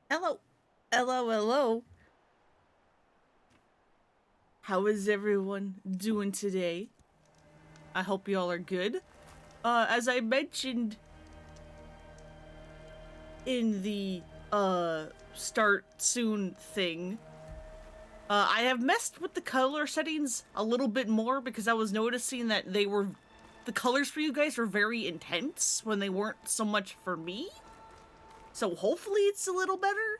Hello. Hello, hello. How is everyone doing today? I hope y'all are good. As I mentioned in the, start soon thing, I have messed with the color settings a little bit more because I was noticing that the colors for you guys were very intense when they weren't so much for me. So hopefully it's a little better.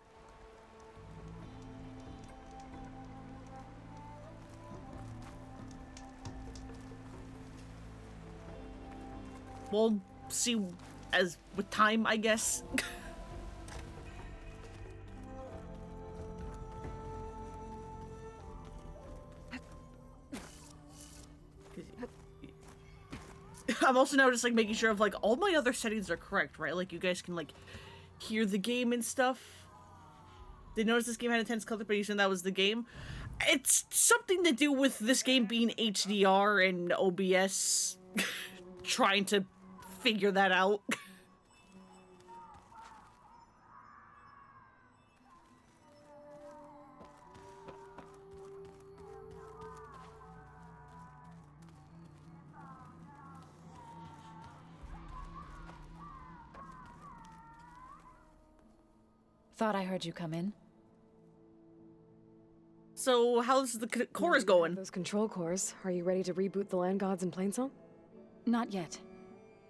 We'll see as with time, I guess. I'm also now just like making sure of like all my other settings are correct, right? Like you guys can like hear the game and stuff. Did notice this game had intense color, but you said that was the game. It's something to do with this game being HDR and OBS trying to figure that out. Thought I heard you come in. So how's the cores going? Those control cores. Are you ready to reboot the land gods in Plainsong? Not yet.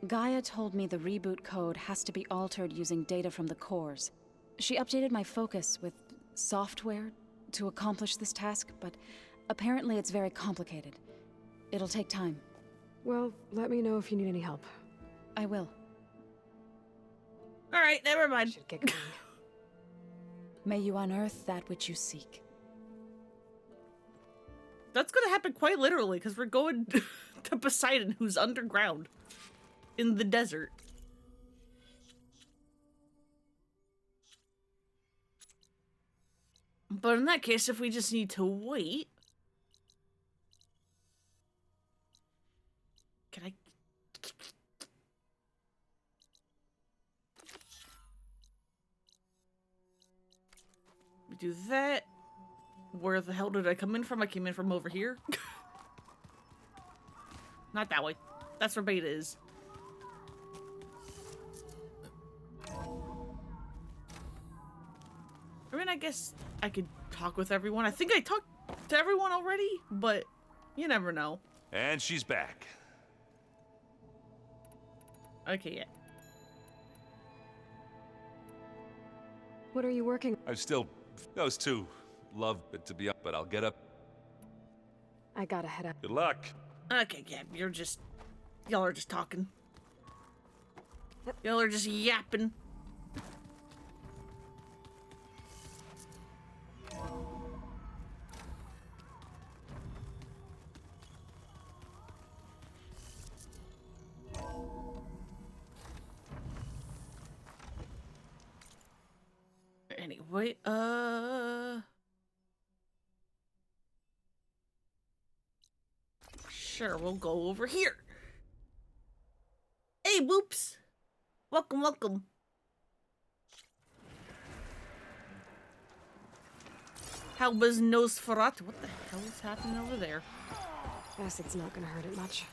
Gaia told me the reboot code has to be altered using data from the cores. She updated my focus with software to accomplish this task, but apparently it's very complicated. It'll take time. Well, let me know if you need any help. I will. Alright, never mind. Should get going. May you unearth that which you seek. That's gonna happen quite literally, because we're going to Poseidon, who's underground in the desert. But in that case, if we just need to wait... Can I... We do that. Where the hell did I come in from? I came in from over here. Not that way. That's where Beta is. I mean, I guess I could talk with everyone. I think I talked to everyone already, but you never know. And she's back. Okay, yeah. What are you working? I'm still... Those two love it to be up, but I'll get up. I gotta head out. Good luck. Okay, yeah, y'all are just talking. Y'all are just yapping. Anyway, sure, we'll go over here. Hey, Whoops! Welcome, welcome. How was Nosferatu? What the hell is happening over there? Acid's not gonna hurt it much.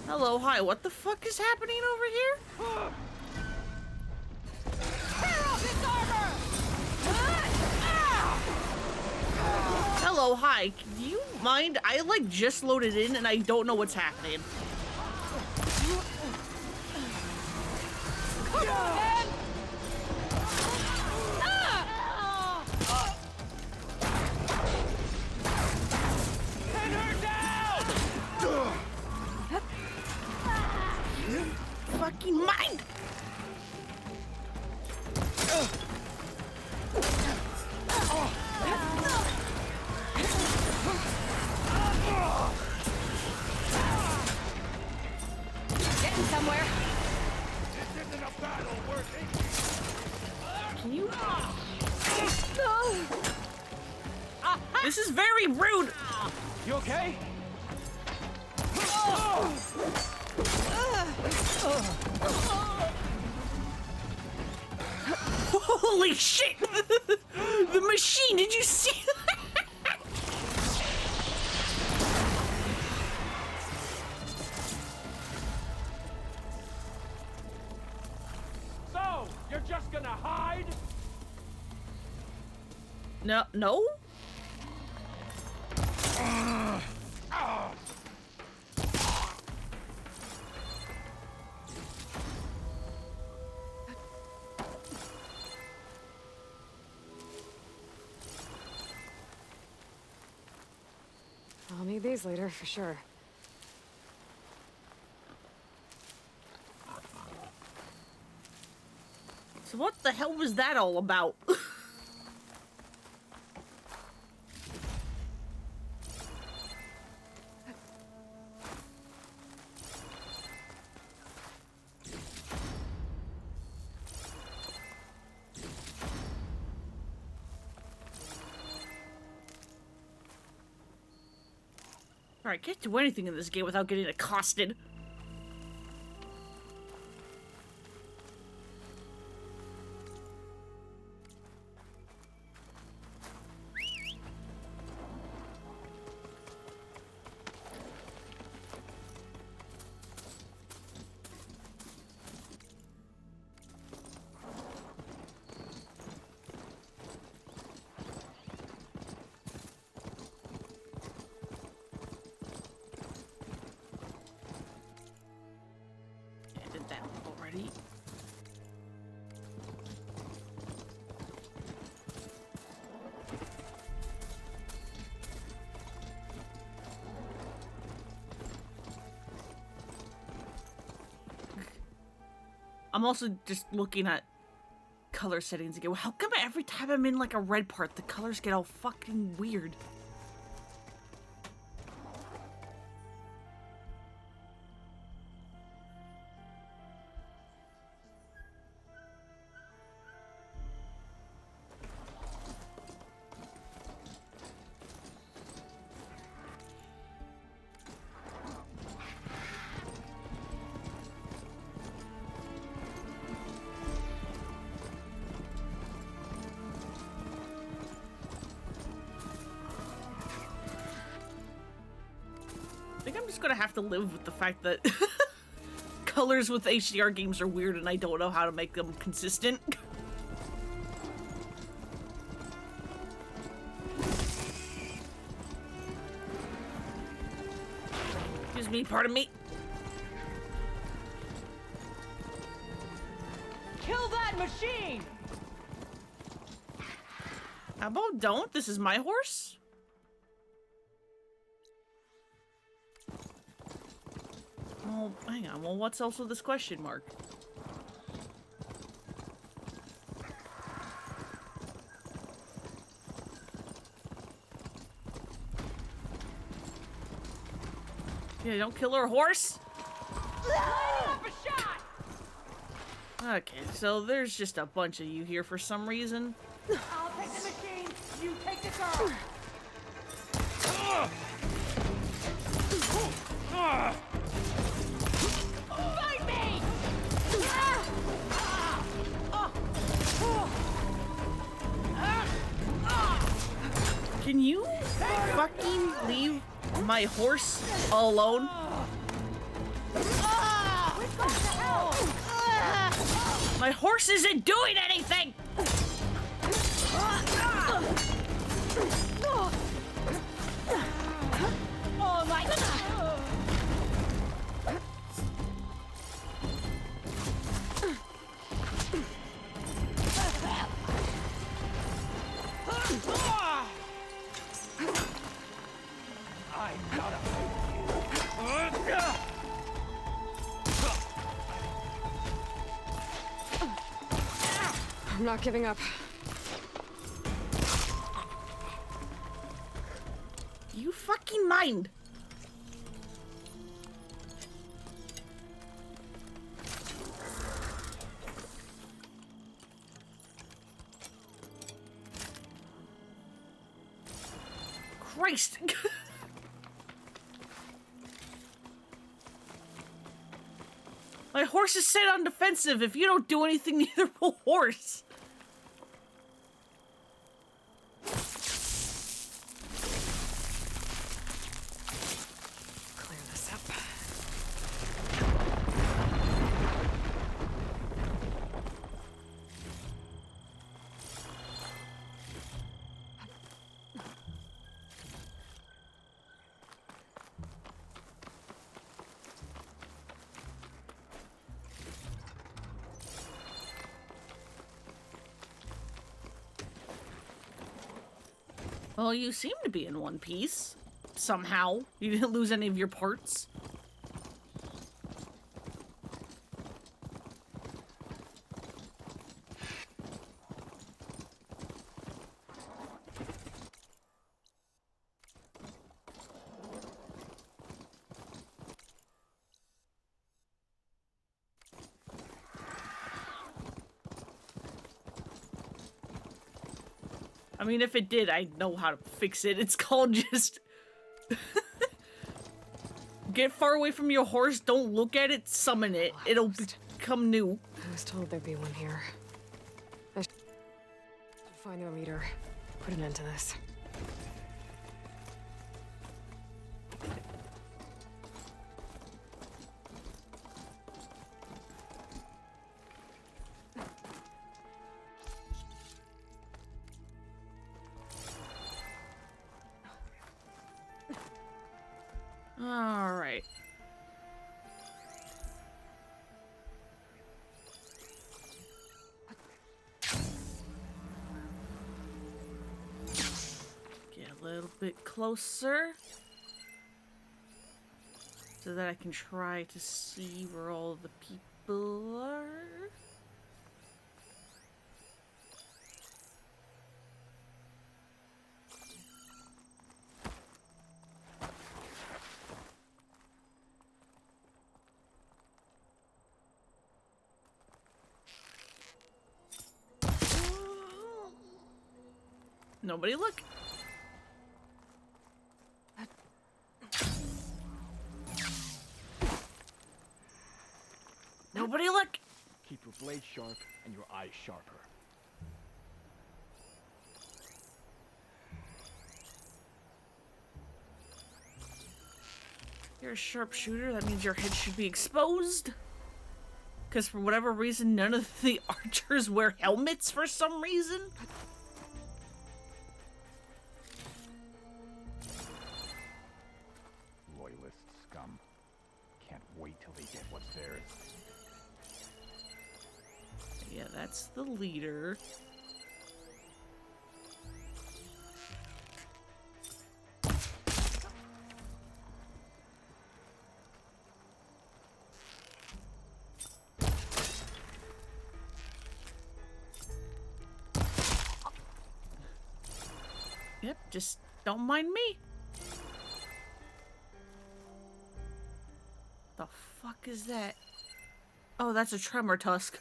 Hello, hi, what the fuck is happening over here? Hello, hi, do you mind? I like just loaded in and I don't know what's happening. Come on, man! Pin her down! Fucking mind! Getting somewhere. This isn't a battle worthy. Can you? No! This is very rude! You okay? Holy shit! The machine, did you see that? So, you're just gonna hide? No, no? I'll need these later, for sure. So what the hell was that all about? Alright, can't do anything in this game without getting accosted. I did that already. I'm also just looking at color settings again. How come every time I'm in like a red part, the colors get all fucking weird? I think I'm just gonna have to live with the fact that colors with HDR games are weird and I don't know how to make them consistent. Excuse me, pardon me. Kill that machine! How about don't? This is my horse? Well, hang on. Well, what's else with this question mark? Yeah, don't kill her horse? Up a shot! Okay, so there's just a bunch of you here for some reason. I'll take the machine, you take the girl! Fight me! Can you fucking leave my horse alone? My horse isn't doing anything! Oh my god! I gotta fight you. I'm not giving up. You fucking mind? Christ! My horse is set on defensive. If you don't do anything, neither will horse. Well, you seem to be in one piece. Somehow. You didn't lose any of your parts. I mean, if it did, I know how to fix it. It's called just... Get far away from your horse, don't look at it, summon it. It'll become new. I was told there'd be one here. I should find their leader. Put an end to this. All right. Get a little bit closer so that I can try to see where all the people are. Nobody look. Nobody look. Keep your blade sharp and your eyes sharper. You're a sharpshooter, that means your head should be exposed. Because for whatever reason, none of the archers wear helmets for some reason. Loyalist scum. Can't wait till they get what's theirs. Yeah, that's the leader. Yep, just don't mind me. The fuck is that? Oh, that's a tremor tusk.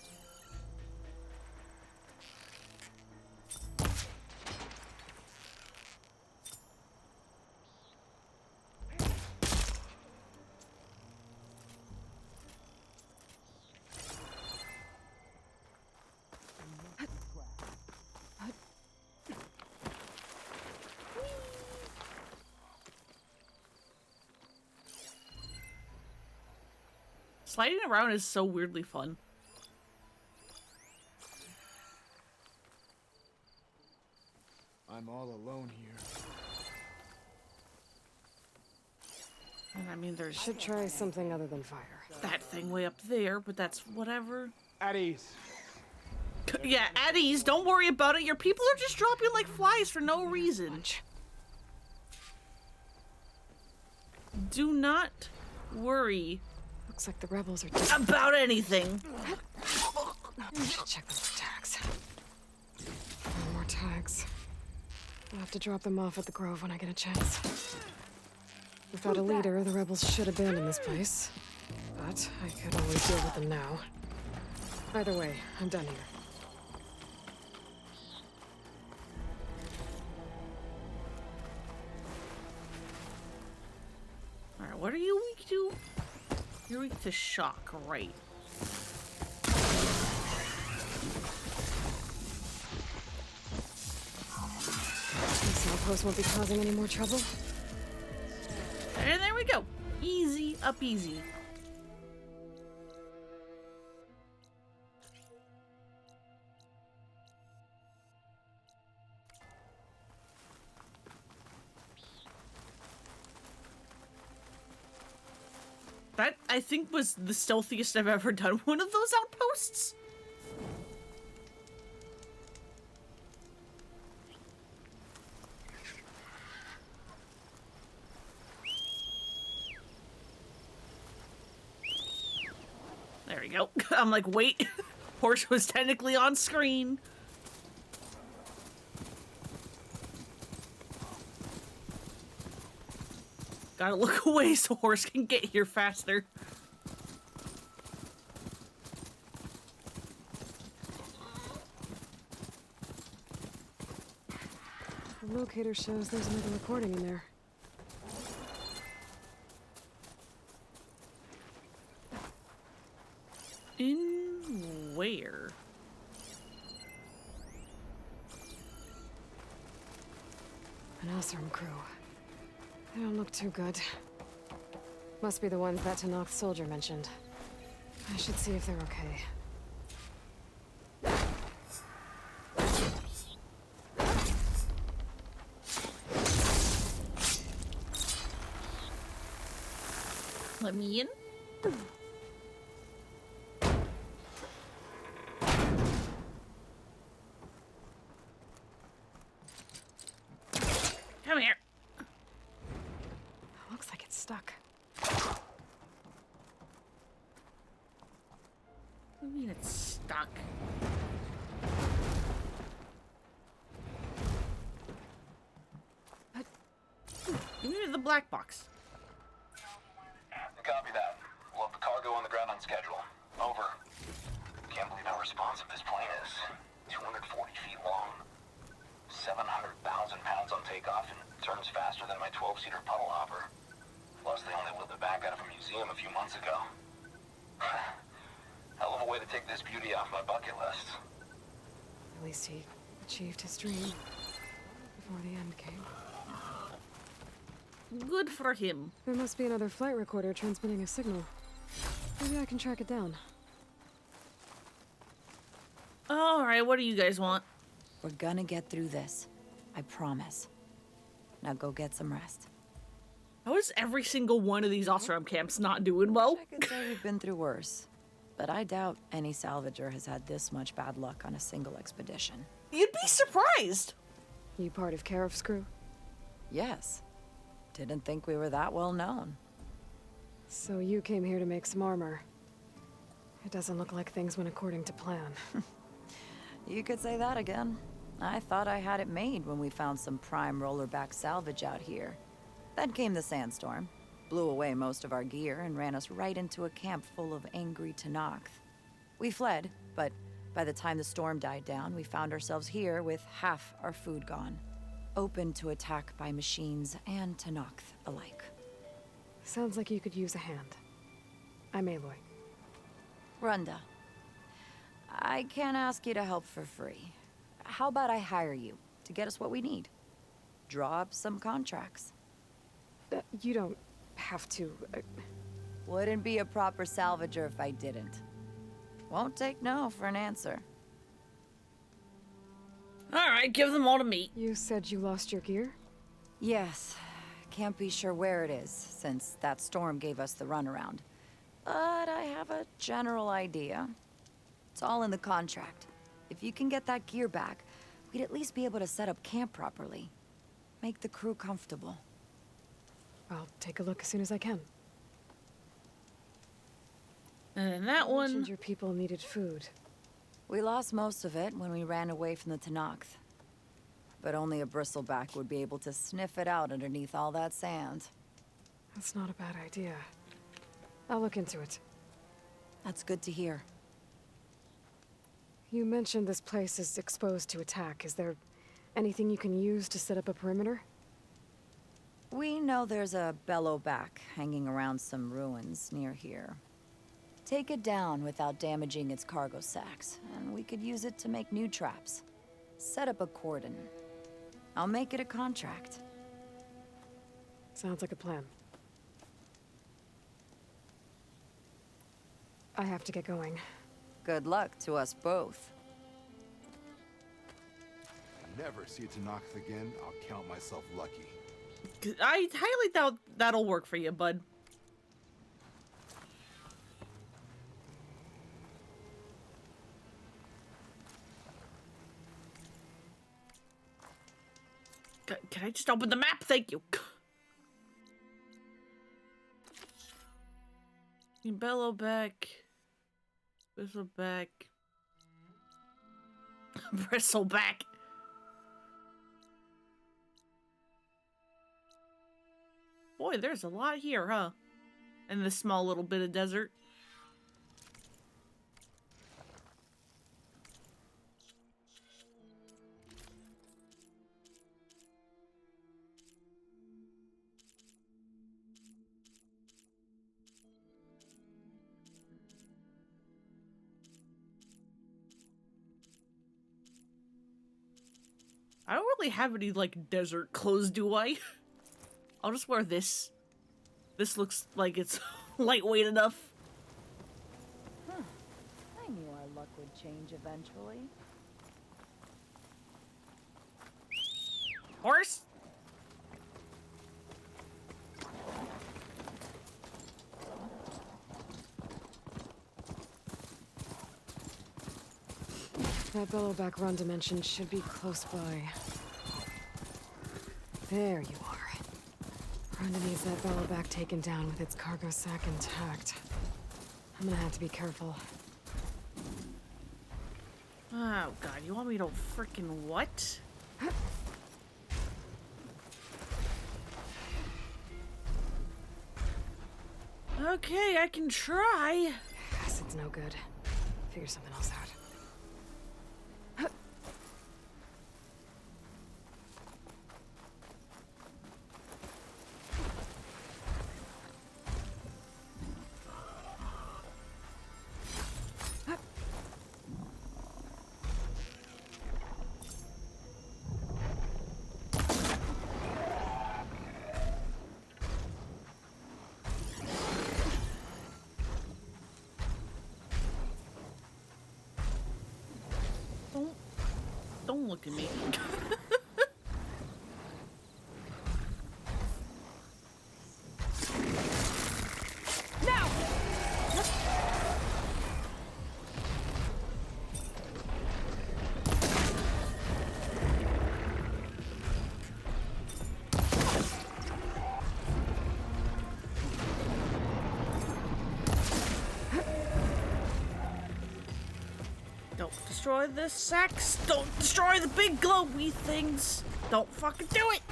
Sliding around is so weirdly fun. I'm all alone here. And I mean, there's Should try something other than fire. that thing way up there, but that's whatever. At ease. Yeah, at ease. Don't worry about it. Your people are just dropping like flies for no reason. Do not worry Looks like the rebels are about anything. Check those tags. No more tags. I'll have to drop them off at the Grove when I get a chance. Without a leader, the rebels should abandon this place. But I could always deal with them now. Either way, I'm done here. Alright, what are you weak to? You're weak to shock, right? This outpost won't be causing any more trouble. And there we go. Easy, up easy. That, I think, was the stealthiest I've ever done one of those outposts. we go. I'm like, wait. Horse was technically on screen. Gotta look away so horse can get here faster. The locator shows there's another recording in there. In where? An Osram crew. They don't look too good. Must be the ones that Tenakth soldier mentioned. I should see if they're okay. Let me in. Come here. Looks like it's stuck. What do you mean it's stuck? You needed the black box. Copy that. We'll have the cargo on the ground on schedule. Over. Can't believe how responsive this plane is. 240 feet long. 700,000 pounds on takeoff and turns faster than my 12-seater puddle hopper. Plus, they only wheeled it back out of a museum a few months ago. Hell of a way to take this beauty off my bucket list. At least he achieved his dream before the end came. Good for him. There must be another flight recorder transmitting a signal. Maybe I can track it down. Alright, what do you guys want? We're gonna get through this. I promise. Now go get some rest. How is every single one of these Osram camps not doing well? I could say we've been through worse. But I doubt any salvager has had this much bad luck on a single expedition. You'd be surprised. You part of Karif's crew? Yes. Didn't think we were that well known. So you came here to make some armor. It doesn't look like things went according to plan. You could say that again. I thought I had it made when we found some prime rollerback salvage out here. Then came the sandstorm, blew away most of our gear, and ran us right into a camp full of angry Tenakth. We fled, but by the time the storm died down, we found ourselves here with half our food gone. Open to attack by machines and Tenakth alike. Sounds like you could use a hand. I'm Aloy. Runda, I can't ask you to help for free. How about I hire you to get us what we need? Draw up some contracts. You don't have to... Wouldn't be a proper salvager if I didn't. Won't take no for an answer. Alright, give them all to me. You said you lost your gear? Yes. Can't be sure where it is, since that storm gave us the runaround. But I have a general idea. It's all in the contract. If you can get that gear back, we'd at least be able to set up camp properly. Make the crew comfortable. I'll take a look as soon as I can. And then that You one... mentioned your people needed food. We lost most of it when we ran away from the Tenakth. But only a bristleback would be able to sniff it out underneath all that sand. That's not a bad idea. I'll look into it. That's good to hear. You mentioned this place is exposed to attack. Is there anything you can use to set up a perimeter? We know there's a bellowback hanging around some ruins near here. Take it down without damaging its cargo sacks, and we could use it to make new traps. Set up a cordon. I'll make it a contract. Sounds like a plan. I have to get going. Good luck to us both. Never see Tenakth again, I'll count myself lucky. I highly doubt that'll work for you, bud. Can I just open the map? Thank you. Bellowback. Bristleback. Bristleback. Boy, there's a lot here, huh? In this small little bit of desert. I don't really have any, like, desert clothes, do I? I'll just wear this. This looks like it's lightweight enough. Huh. I knew our luck would change eventually. Horse? That Bellowback run dimension should be close by. There you are. Rhonda needs that Bellowback taken down with its cargo sack intact. I'm gonna have to be careful. Oh god, you want me to freaking what? Okay, I can try. Acid's no good. Figure something else out. Don't look at me. Don't destroy the sacks. Don't destroy the big glowy things. Don't fucking do it.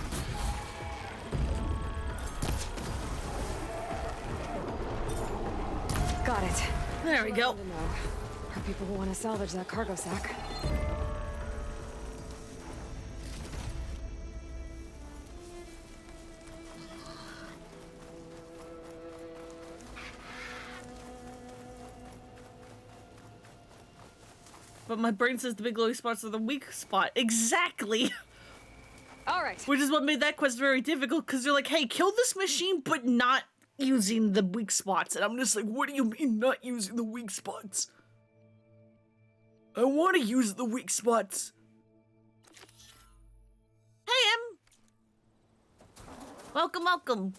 Got it. There we go. To know. Our people will want to salvage that cargo sack. But my brain says the big glowy spots are the weak spot. Exactly. All right. Which is what made that quest very difficult, because you're like, hey, kill this machine, but not using the weak spots. And I'm just like, what do you mean not using the weak spots? I want to use the weak spots. Hey, Em. Welcome, welcome.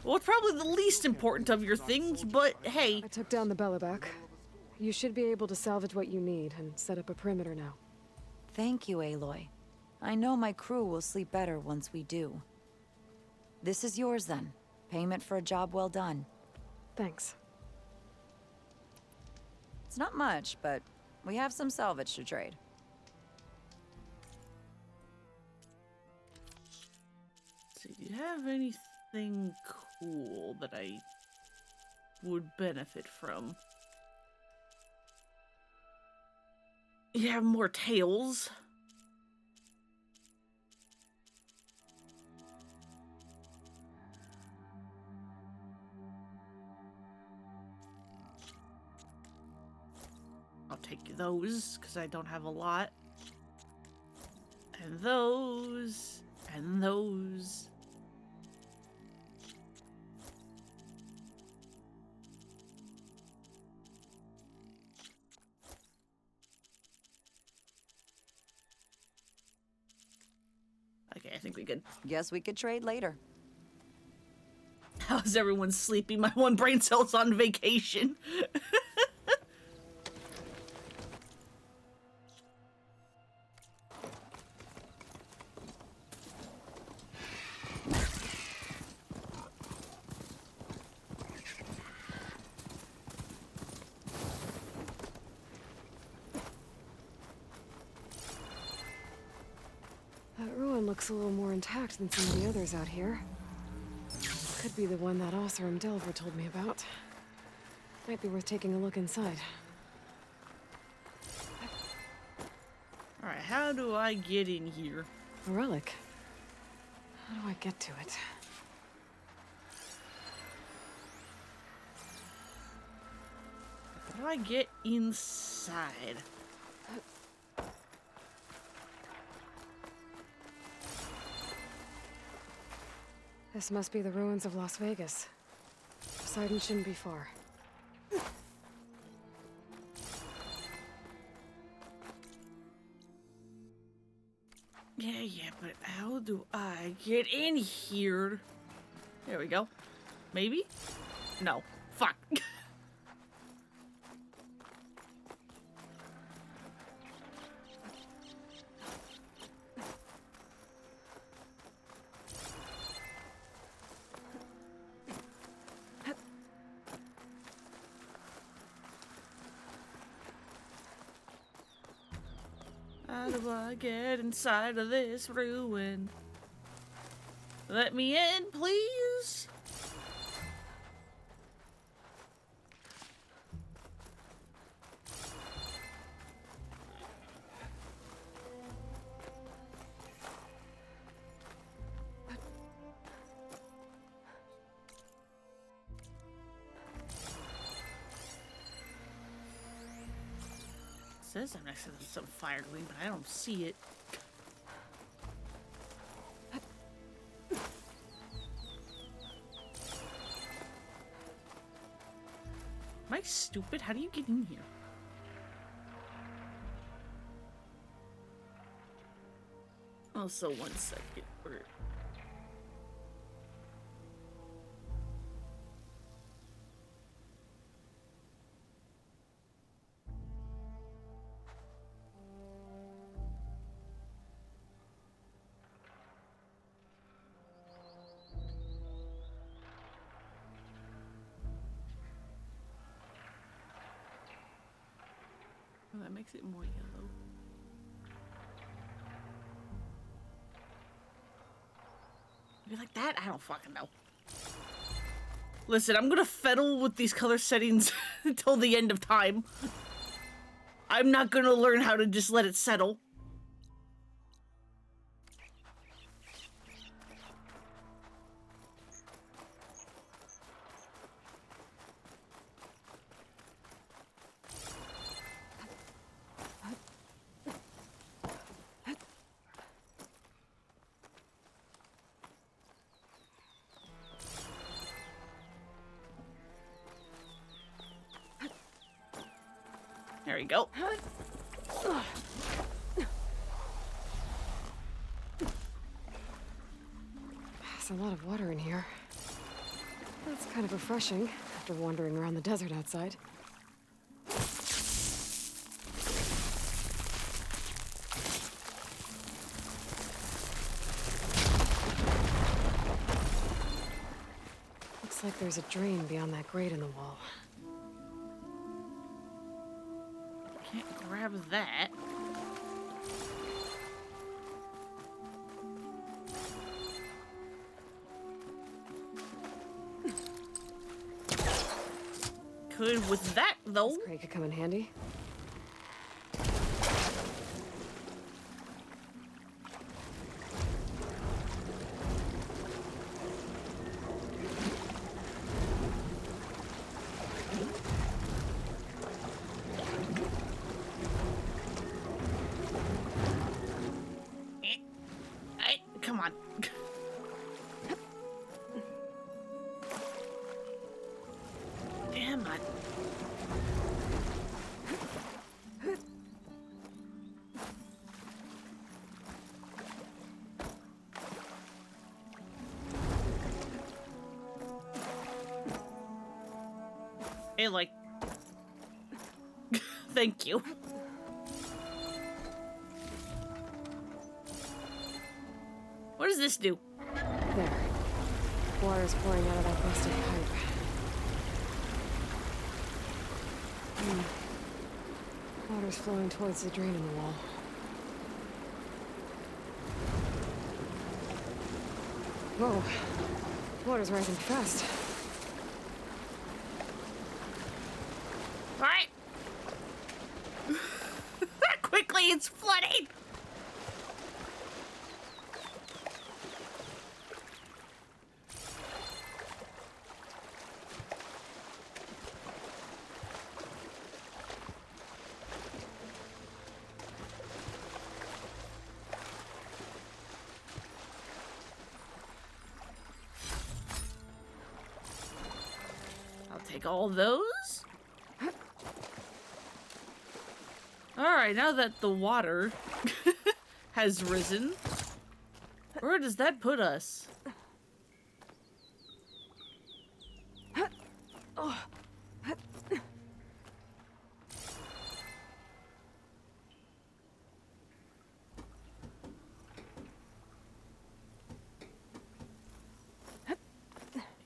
Well, it's probably the least important of your things, but hey. I took down the Bellowback. You should be able to salvage what you need and set up a perimeter now. Thank you, Aloy. I know my crew will sleep better once we do. This is yours then. Payment for a job well done. Thanks. It's not much, but we have some salvage to trade. So do you have anything cool that I would benefit from? You have more tails. I'll take those, because I don't have a lot. And those. And those. Okay, I think we could. Guess we could trade later. How's everyone sleeping? My one brain cell's on vacation. That ruin looks a little more intact than some of the others out here. Could be the one that Oseram Delver told me about. Might be worth taking a look inside. Alright, how do I get in here? A relic. How do I get to it? How do I get inside? This must be the ruins of Las Vegas. Poseidon shouldn't be far. Yeah, but how do I get in here? There we go. Maybe? No. Fuck. How do I get inside of this ruin? Let me in, please. It says I'm next to some fire gleam, but I don't see it. Am I stupid? How do you get in here? Also, 1 second. Oh, that makes it more yellow. You like that? I don't fucking know. Listen, I'm gonna fiddle with these color settings until the end of time. I'm not gonna learn how to just let it settle. There we go. There's a lot of water in here. That's kind of refreshing after wandering around the desert outside. Looks like there's a drain beyond that grate in the wall. Can't grab that. Could with that though. This crate could come in handy. Come on. Damn it. Hey, like... Thank you. What does this do? There. Water's pouring out of that busted pipe. Water's flowing towards the drain in the wall. Whoa. Water's rising fast. Alright! Quickly, it's flooding! Take all those. Alright, now that the water has risen, where does that put us? I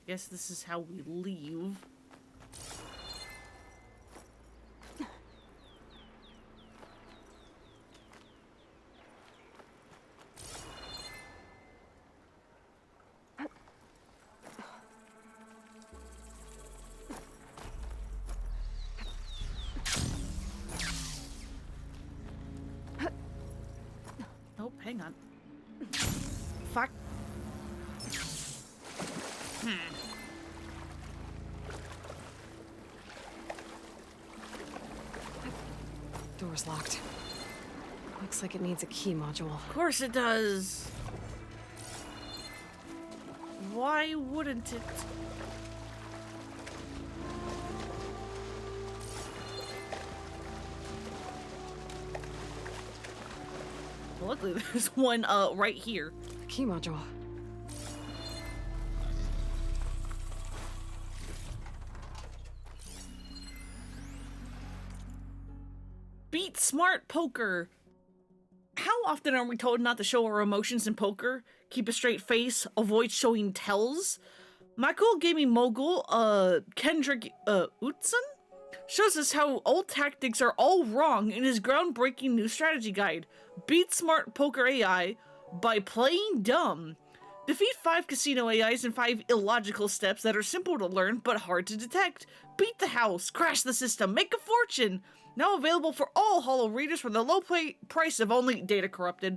guess this is how we leave. Oh, hang on. Fuck. Door's locked. Looks like it needs a key module. Of course it does. Why wouldn't it? Well, luckily there's one right here. A key module. Beat smart poker. How often are we told not to show our emotions in poker? Keep a straight face, avoid showing tells. My cool gaming mogul, Kendrick Utson, shows us how old tactics are all wrong in his groundbreaking new strategy guide, Beat Smart Poker AI by Playing Dumb. Defeat 5 casino AIs in 5 illogical steps that are simple to learn but hard to detect. Beat the house, crash the system, make a fortune. Now available for all Hollow readers for the low price of only Data Corrupted.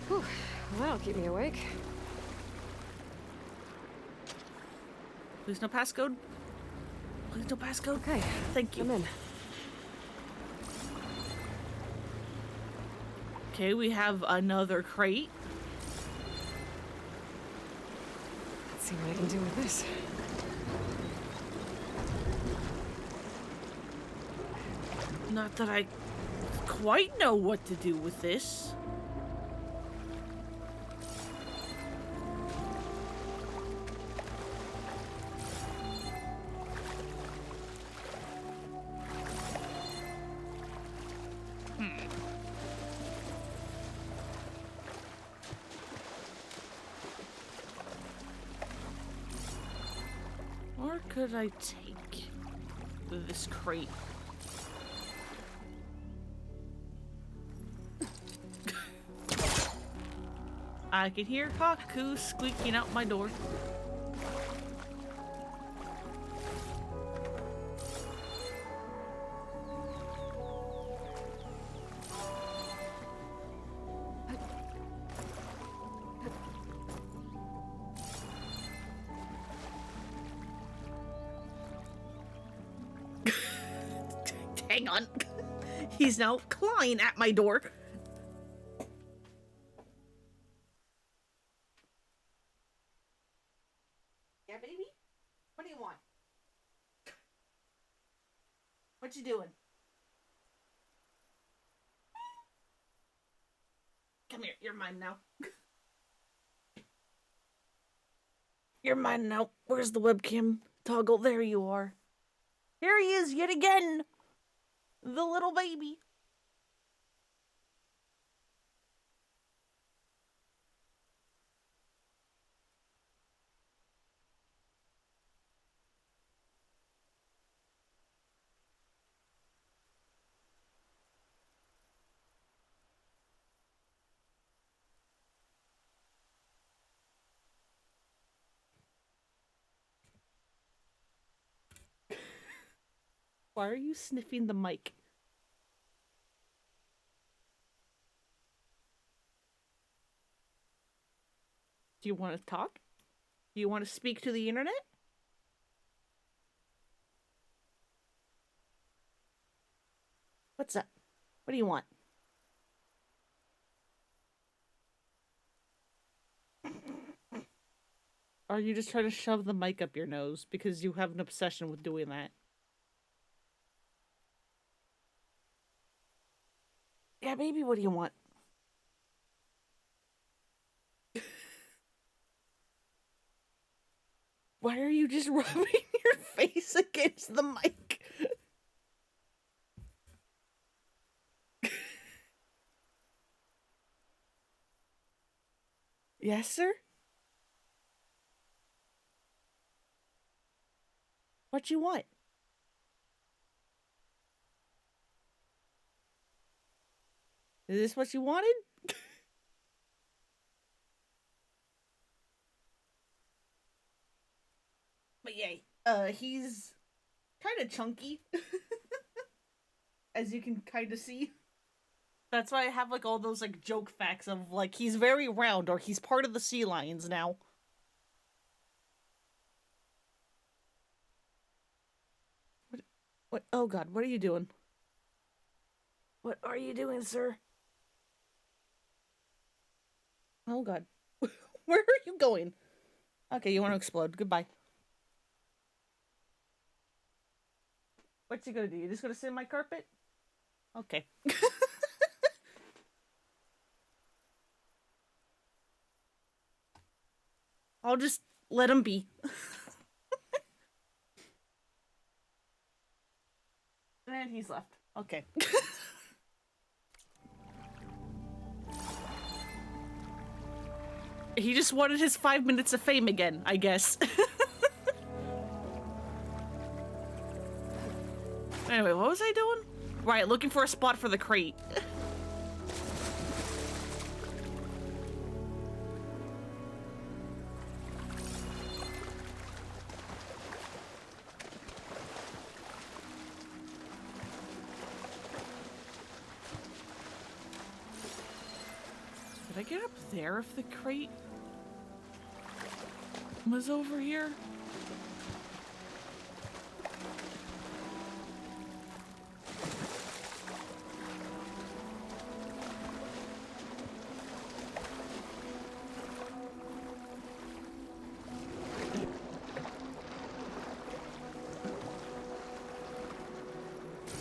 Whew. Well, that'll keep me awake. Please no passcode. Please no passcode. Okay. Thank you. I'm in. Okay, we have another crate. Let's see what I can do with this. Not that I quite know what to do with this. Or could I take this crate? I can hear Haku squeaking out my door. Hang on. He's now clawing at my door. Yeah, baby? What do you want? What you doing? Come here, you're mine now. You're mine now. Where's the webcam toggle? There you are. Here he is yet again. The little baby. Why are you sniffing the mic? Do you want to talk? Do you want to speak to the internet? What's up? What do you want? Are you just trying to shove the mic up your nose because you have an obsession with doing that? Yeah, baby, what do you want? Why are you just rubbing your face against the mic? Yes, sir? What you want? Is this what you wanted? But yeah, he's kind of chunky. As you can kind of see. That's why I have like all those like joke facts of like he's very round or he's part of the sea lions now. What? Oh god, what are you doing? What are you doing, sir? Oh god. Where are you going? Okay, you want to explode. Goodbye. What's he gonna do? You just gonna sit in my carpet? Okay. I'll just let him be. And he's left. Okay. He just wanted his 5 minutes of fame again, I guess. Anyway, what was I doing? Right, looking for a spot for the crate. Did I get up there if the crate was over here?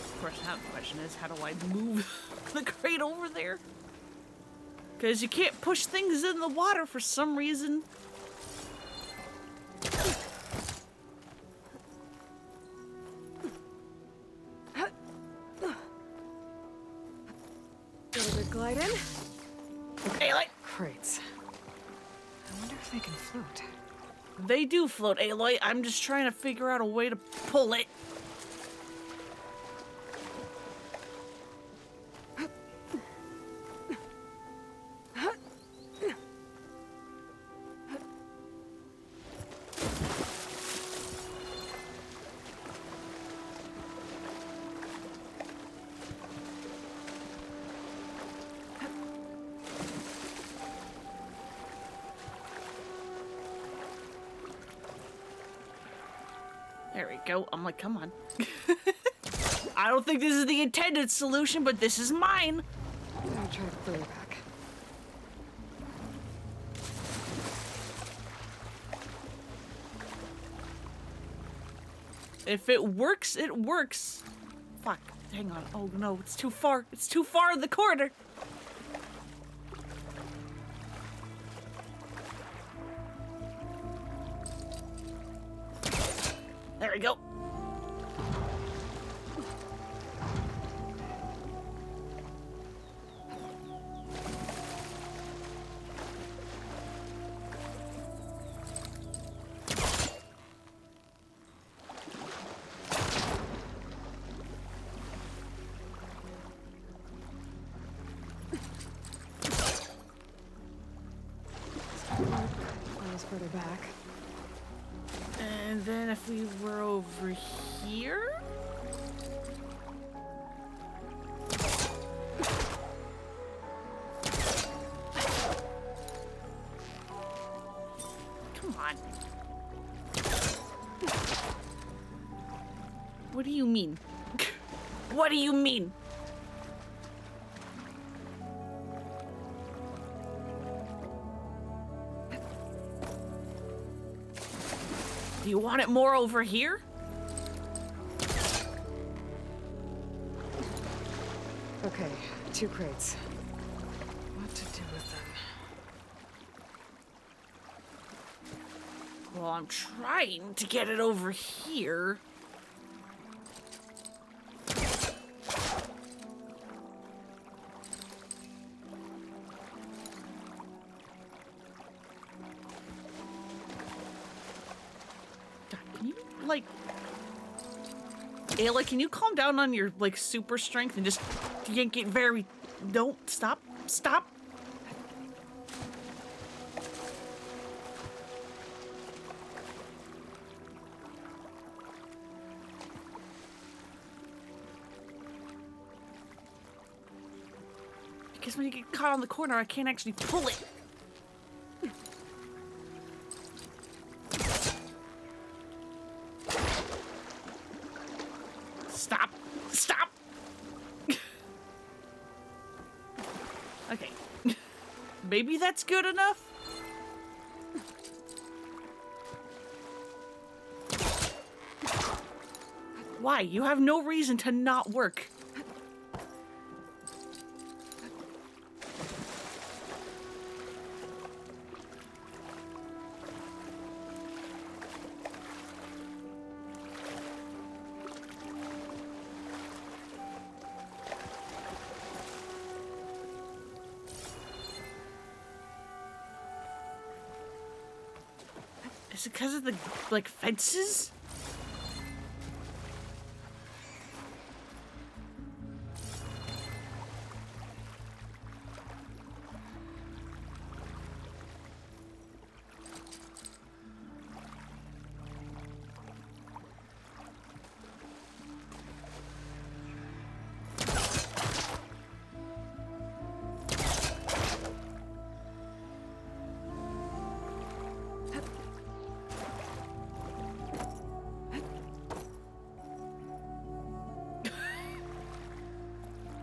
Of course, now the question is, how do I move the crate over there? Because you can't push things in the water for some reason. Get a good glide in. Hey, like Crates. I wonder if they can float. they do float, Aloy. I'm just trying to figure out a way to pull it. There we go. I'm like, come on. I don't think this is the intended solution, but this is mine. I'll try to pull you back. If it works, it works. Fuck. Hang on. Oh no, it's too far. It's too far in the corner. There we go. Almost further back. And then if we were over here? on. What do you mean? What do you mean? Do you want it more over here? Okay, 2 crates. What to do with them? Well, I'm trying to get it over here. God, can you, like... Ayla, can you calm down on your, like, super strength and just yank it very... Don't. Stop. Stop. Because when you get caught on the corner, I can't actually pull it. Stop. Stop. Okay. Maybe that's good enough? Why? You have no reason to not work. Is it because of the, like, fences?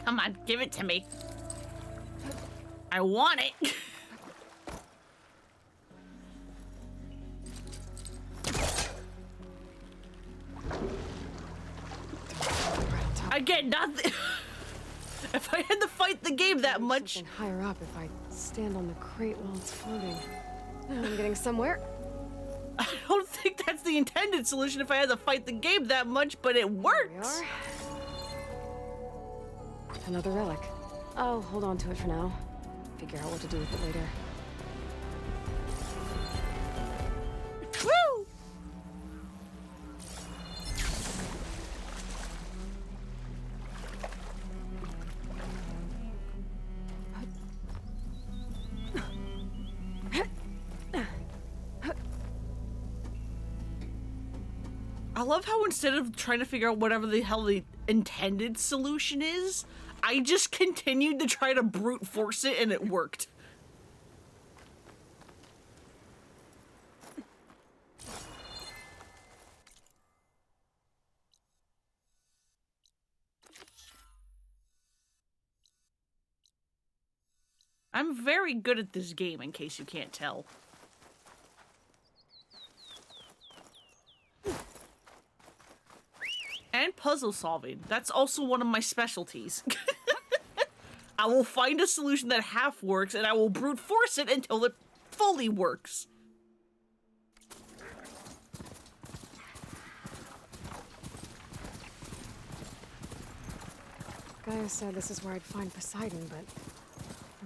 Come on, give it to me. I want it. Again, nothing. If I had to fight the game that much. Something higher up if I stand on the crate while it's floating. I'm getting somewhere. I don't think that's the intended solution if I had to fight the game that much, but it There we works. are. Another relic. I'll hold on to it for now. Figure out what to do with it later. Woo! I love how instead of trying to figure out whatever the hell the intended solution is, I just continued to try to brute force it and it worked. I'm very good at this game, in case you can't tell. And puzzle solving. That's also one of my specialties. I will find a solution that half works, and I will brute force it until it fully works. Gaia said this is where I'd find Poseidon, but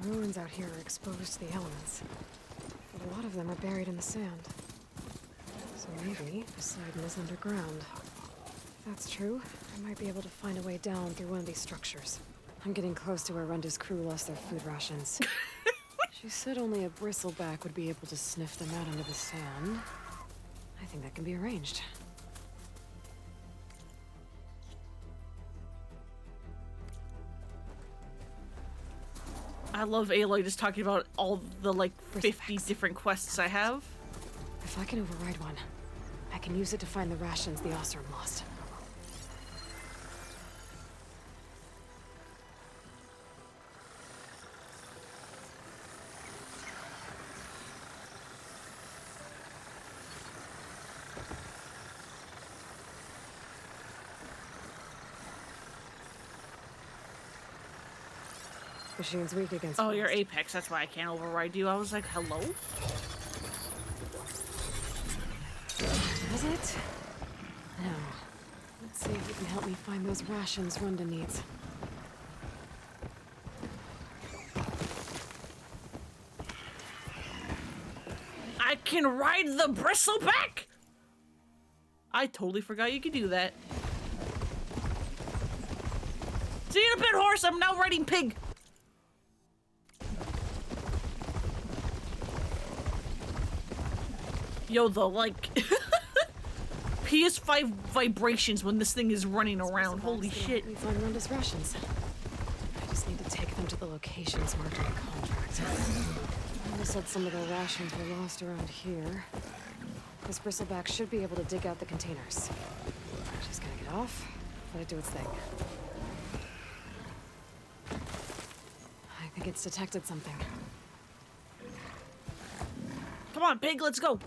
the ruins out here are exposed to the elements. But a lot of them are buried in the sand. So maybe Poseidon is underground. If that's true, I might be able to find a way down through one of these structures. I'm getting close to where Runda's crew lost their food rations. She said only a bristleback would be able to sniff them out under the sand. I think that can be arranged. I love Aloy just talking about all the, like, 50 different quests I have. If I can override one, I can use it to find the rations the Oseram lost. Machine's weak against Oh, you're frost. Apex. That's why I can't override you. I was like, hello? Is it? No. Let's see if you can help me find those rations Runda needs. I can ride the bristleback? I totally forgot you could do that. See you in a bit, horse. I'm now riding pig. Yo, the like PS5 vibrations when this thing is running around. Holy shit. We find Runda's rations. I just need to take them to the locations marked on the contract. Runda said some of the rations were lost around here. This bristleback should be able to dig out the containers. Just gotta get off, let it do its thing. I think it's detected something. Come on, pig, let's go.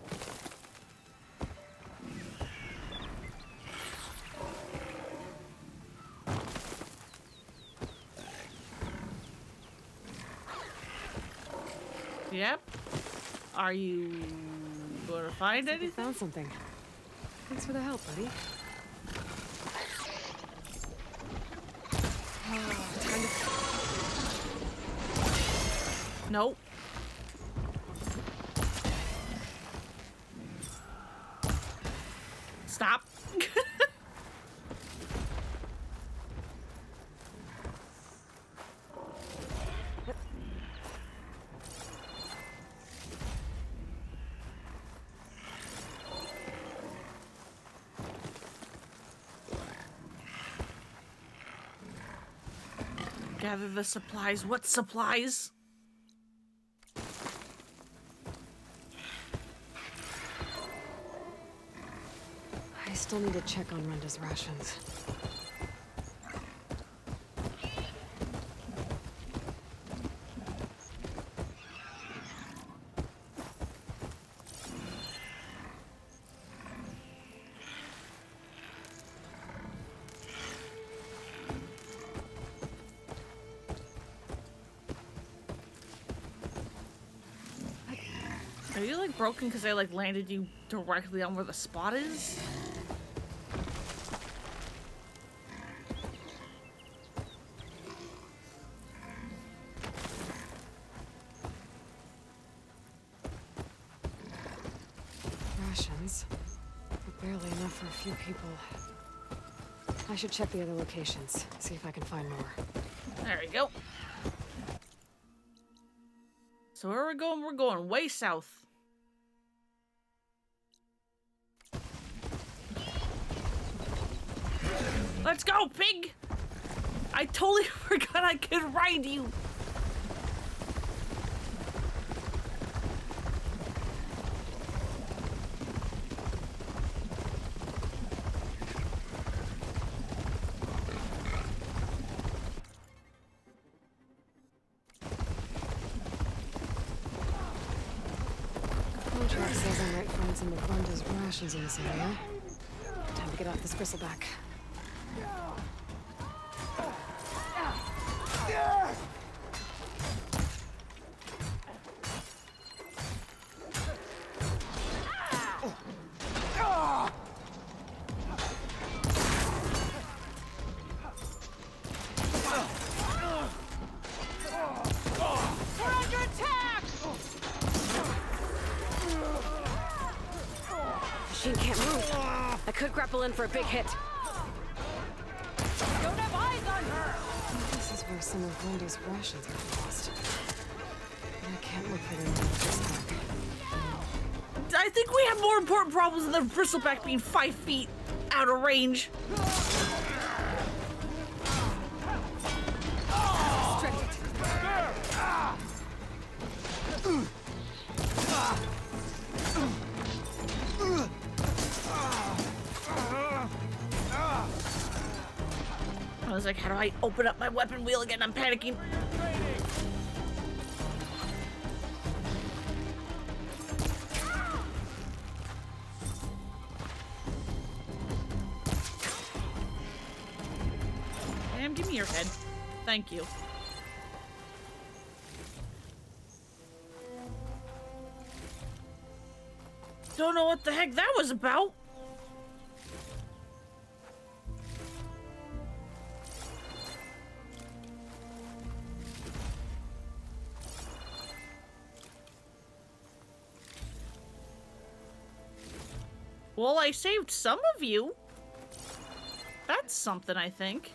Yep. Are you gonna find We anything? found something. Thanks for the help, buddy. Time to... Nope. Stop. Gather the supplies. What supplies? I still need to check on Runda's rations. Are you like broken because I like landed you directly on where the spot is? Rations, but barely enough for a few people. I should check the other locations, see if I can find more. There we go. So where are we going? We're going way south. Let's go, pig! I totally forgot I could ride you. Contract says I might find some of Runda's rations in this area. Time to get off this bristleback. Machine can't move. I could grapple in for a big hit. Don't have eyes on her! This is where some of Runda's rations got lost. But I can't look for them in the bristleback. I think we have more important problems than the bristleback being 5 feet out of range. was like, how do I open up my weapon wheel again? I'm panicking. Damn, give me your head. Thank you. Don't know what the heck that was about. Well, I saved some of you. That's something, I think.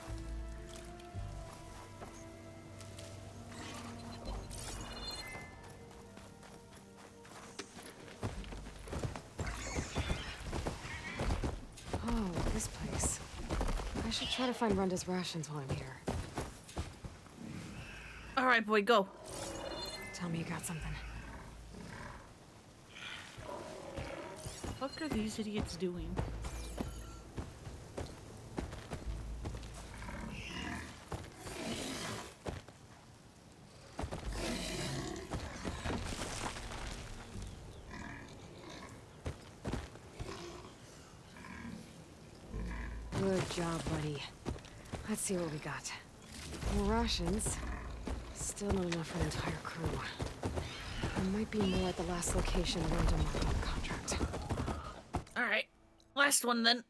Oh, this place. I should try to find Runda's rations while I'm here. All right, boy, go. Tell me you got something. What are these idiots doing? Good job, buddy. Let's see what we got. More rations. Still not enough for an entire crew. There might be more at the last location Runda marked on the contract. All right, last one then.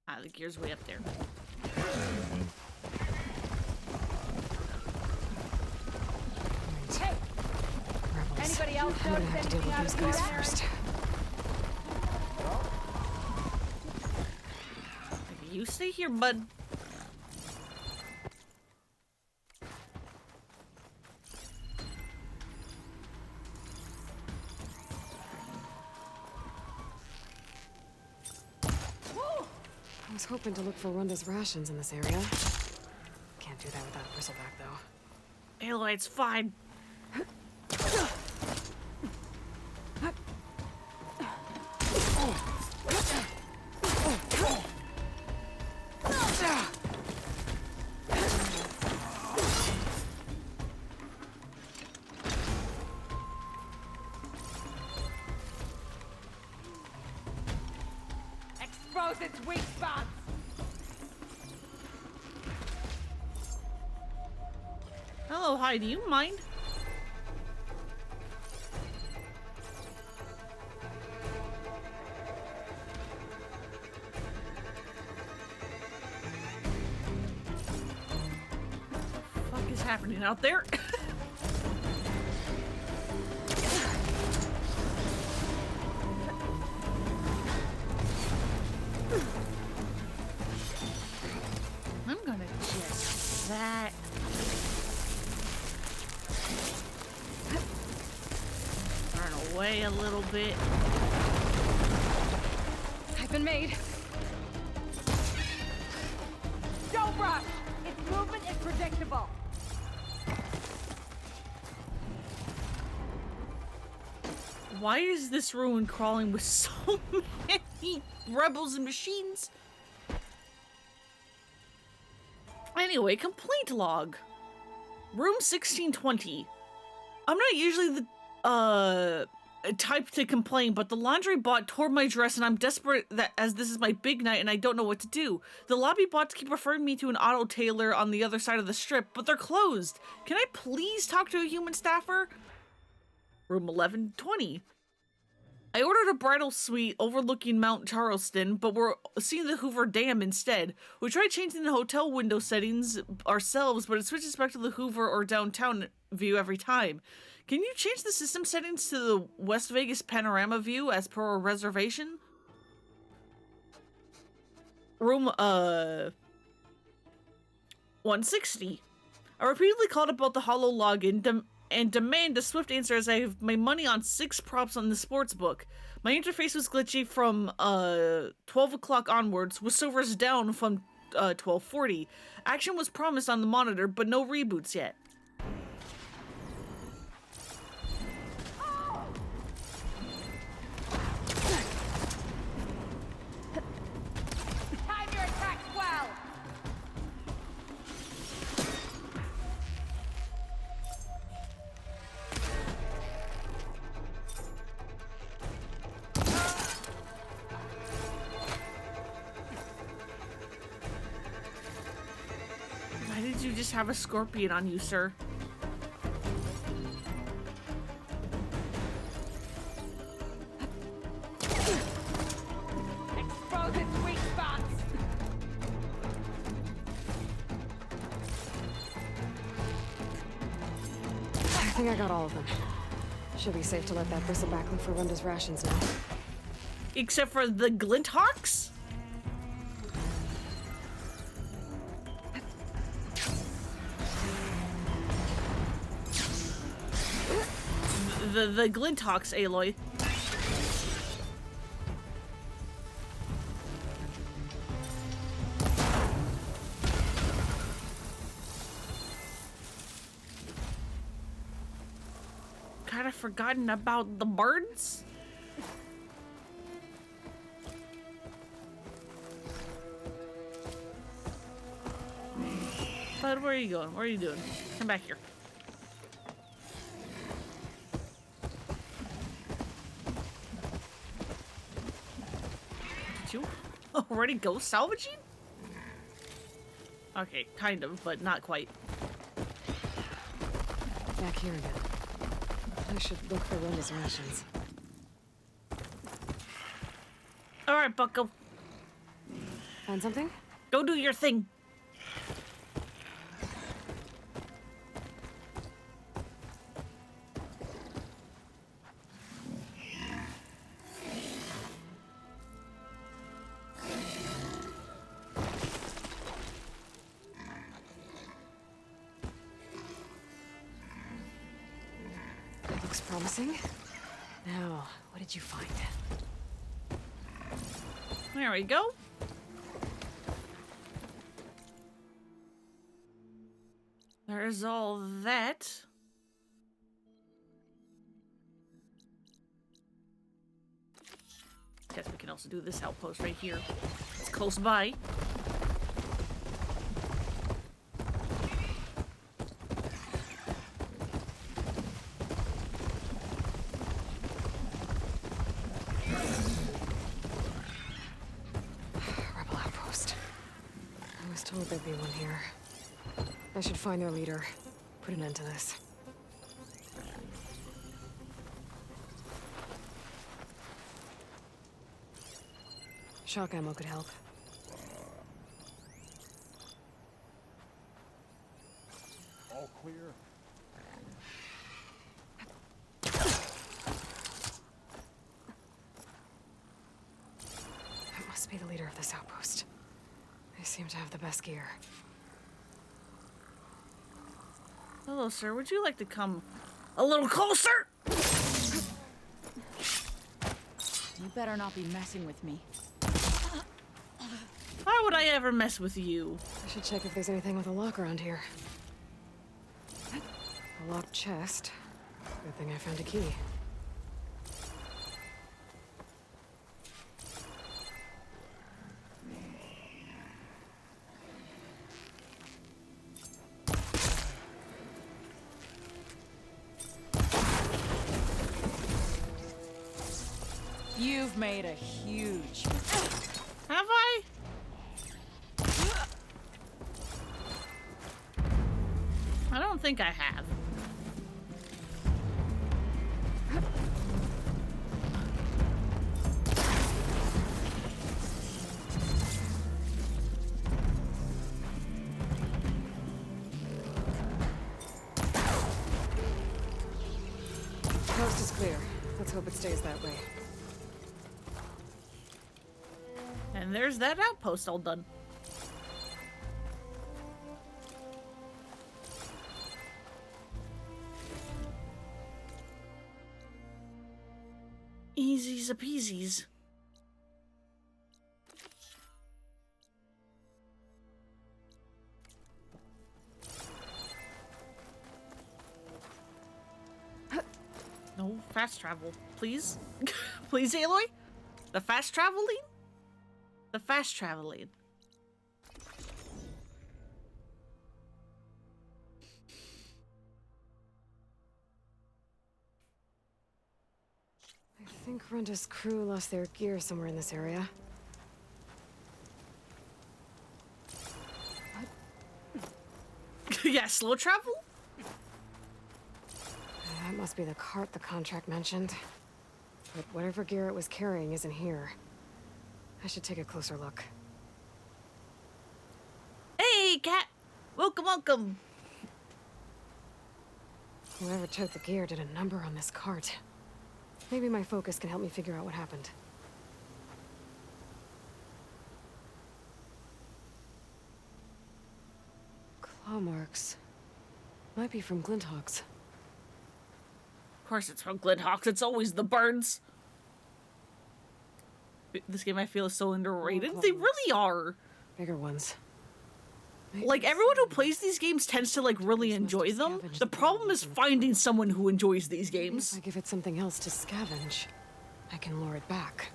Ah, the gear's way up there. Hey! Rebels. Anybody else I'm gonna have to deal with these guys first. You stay here, bud. I was hoping to look for Runda's rations in this area. Can't do that without a bristleback, though. Aloy, it's fine. Expose its weak spots! Hello, hi, do you mind? What the fuck is happening out there? I'm gonna just that. Turn away a little bit. I've been made. Don't rush! Its movement is predictable. Why is this ruin crawling with so many rebels and machines? Anyway, complaint log. Room 1620. I'm not usually the type to complain, but the laundry bot tore my dress and I'm desperate that as this is my big night and I don't know what to do. The lobby bots keep referring me to an auto tailor on the other side of the strip, but they're closed. Can I please talk to a human staffer? Room 1120. I ordered a bridal suite overlooking Mount Charleston, but we're seeing the Hoover Dam instead. We tried changing the hotel window settings ourselves, but it switches back to the Hoover or downtown view every time. Can you change the system settings to the West Vegas panorama view as per our reservation? Room, 160. I repeatedly called about the holo login and demand a swift answer as I have my money on 6 props on the sports book. My interface was glitchy from 12 o'clock onwards, with servers down from 12:40. Action was promised on the monitor, but no reboots yet. did you just have a scorpion on you, sir? Expose its weak spots! I think I got all of them. Should be safe to let that bristleback look for Runda's rations now. Except for the Glinthawks? The Glinthawks, Aloy. Kind of forgotten about the birds. Bud, where are you going? What are you doing? Come back here. Did you already go salvaging? Okay, kind of, but not quite. Back here again. I should look for Runda's rations. Alright, Bucko. Find something? Go do your thing. That looks promising. Now, what did you find? There we go. There's all that. Guess we can also do this outpost right here. It's close by. Rebel outpost. I was told there'd be one here. I should find their leader. Put an end to this. Shock ammo could help. All clear. That must be the leader of this outpost. They seem to have the best gear. Hello, sir. Would you like to come a little closer? You better not be messing with me. Why would I ever mess with you? I should check if there's anything with a lock around here. A locked chest. Good thing I found a key. You've made a huge... Have I? I don't think I have. Coast is clear. Let's hope it stays that way. And there's that outpost all done. Easies a peasies. No fast travel, please. Please, Aloy? The fast traveling? The fast traveling. I think Runda's crew lost their gear somewhere in this area. Yeah, slow travel? That must be the cart the contract mentioned. But whatever gear it was carrying isn't here. I should take a closer look. Hey, cat! Welcome, welcome! Whoever took the gear did a number on this cart. Maybe my focus can help me figure out what happened. Claw marks. Might be from Glinthawks. Of course it's from Glinthawks, it's always the birds! This game I feel is so underrated. They really are! Bigger ones. Like, everyone who plays these games tends to, like, really enjoy them. The problem is finding someone who enjoys these games. If I give it something else to scavenge, I can lure it back.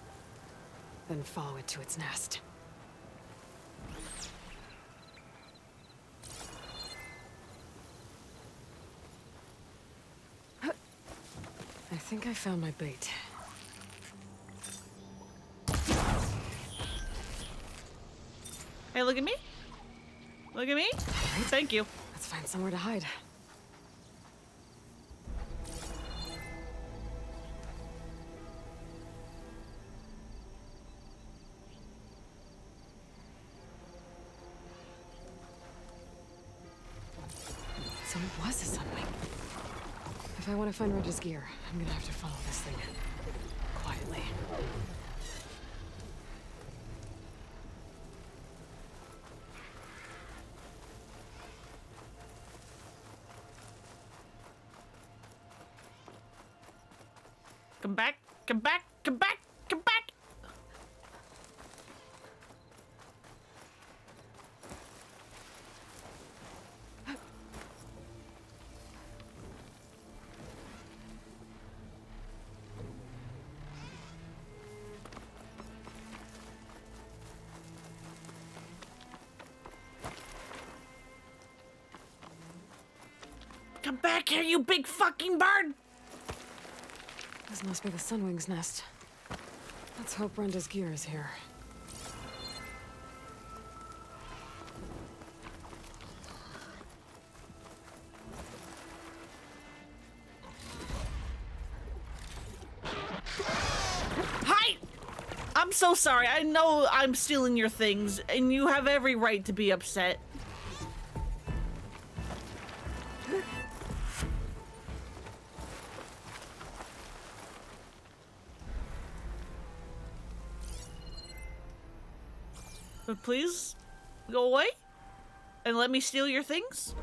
Then follow it to its nest. I think I found my bait. Hey, look at me. Look at me. Thank you. Let's find somewhere to hide. So it was a sunwing. If I want to find Reg's gear, I'm gonna have to follow this thing quietly. Come back, come back, come back, come back! Come back here, you big fucking bird! This must be the Sunwing's nest. Let's hope Brenda's gear is here. Hi! I'm so sorry. I know I'm stealing your things, and you have every right to be upset. But please, go away and let me steal your things.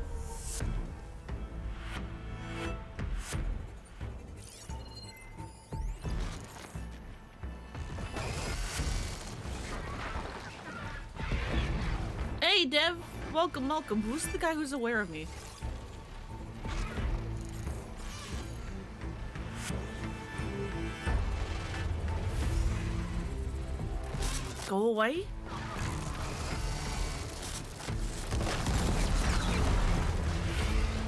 Hey, Dev. Welcome, welcome. Who's the guy who's aware of me? Go away?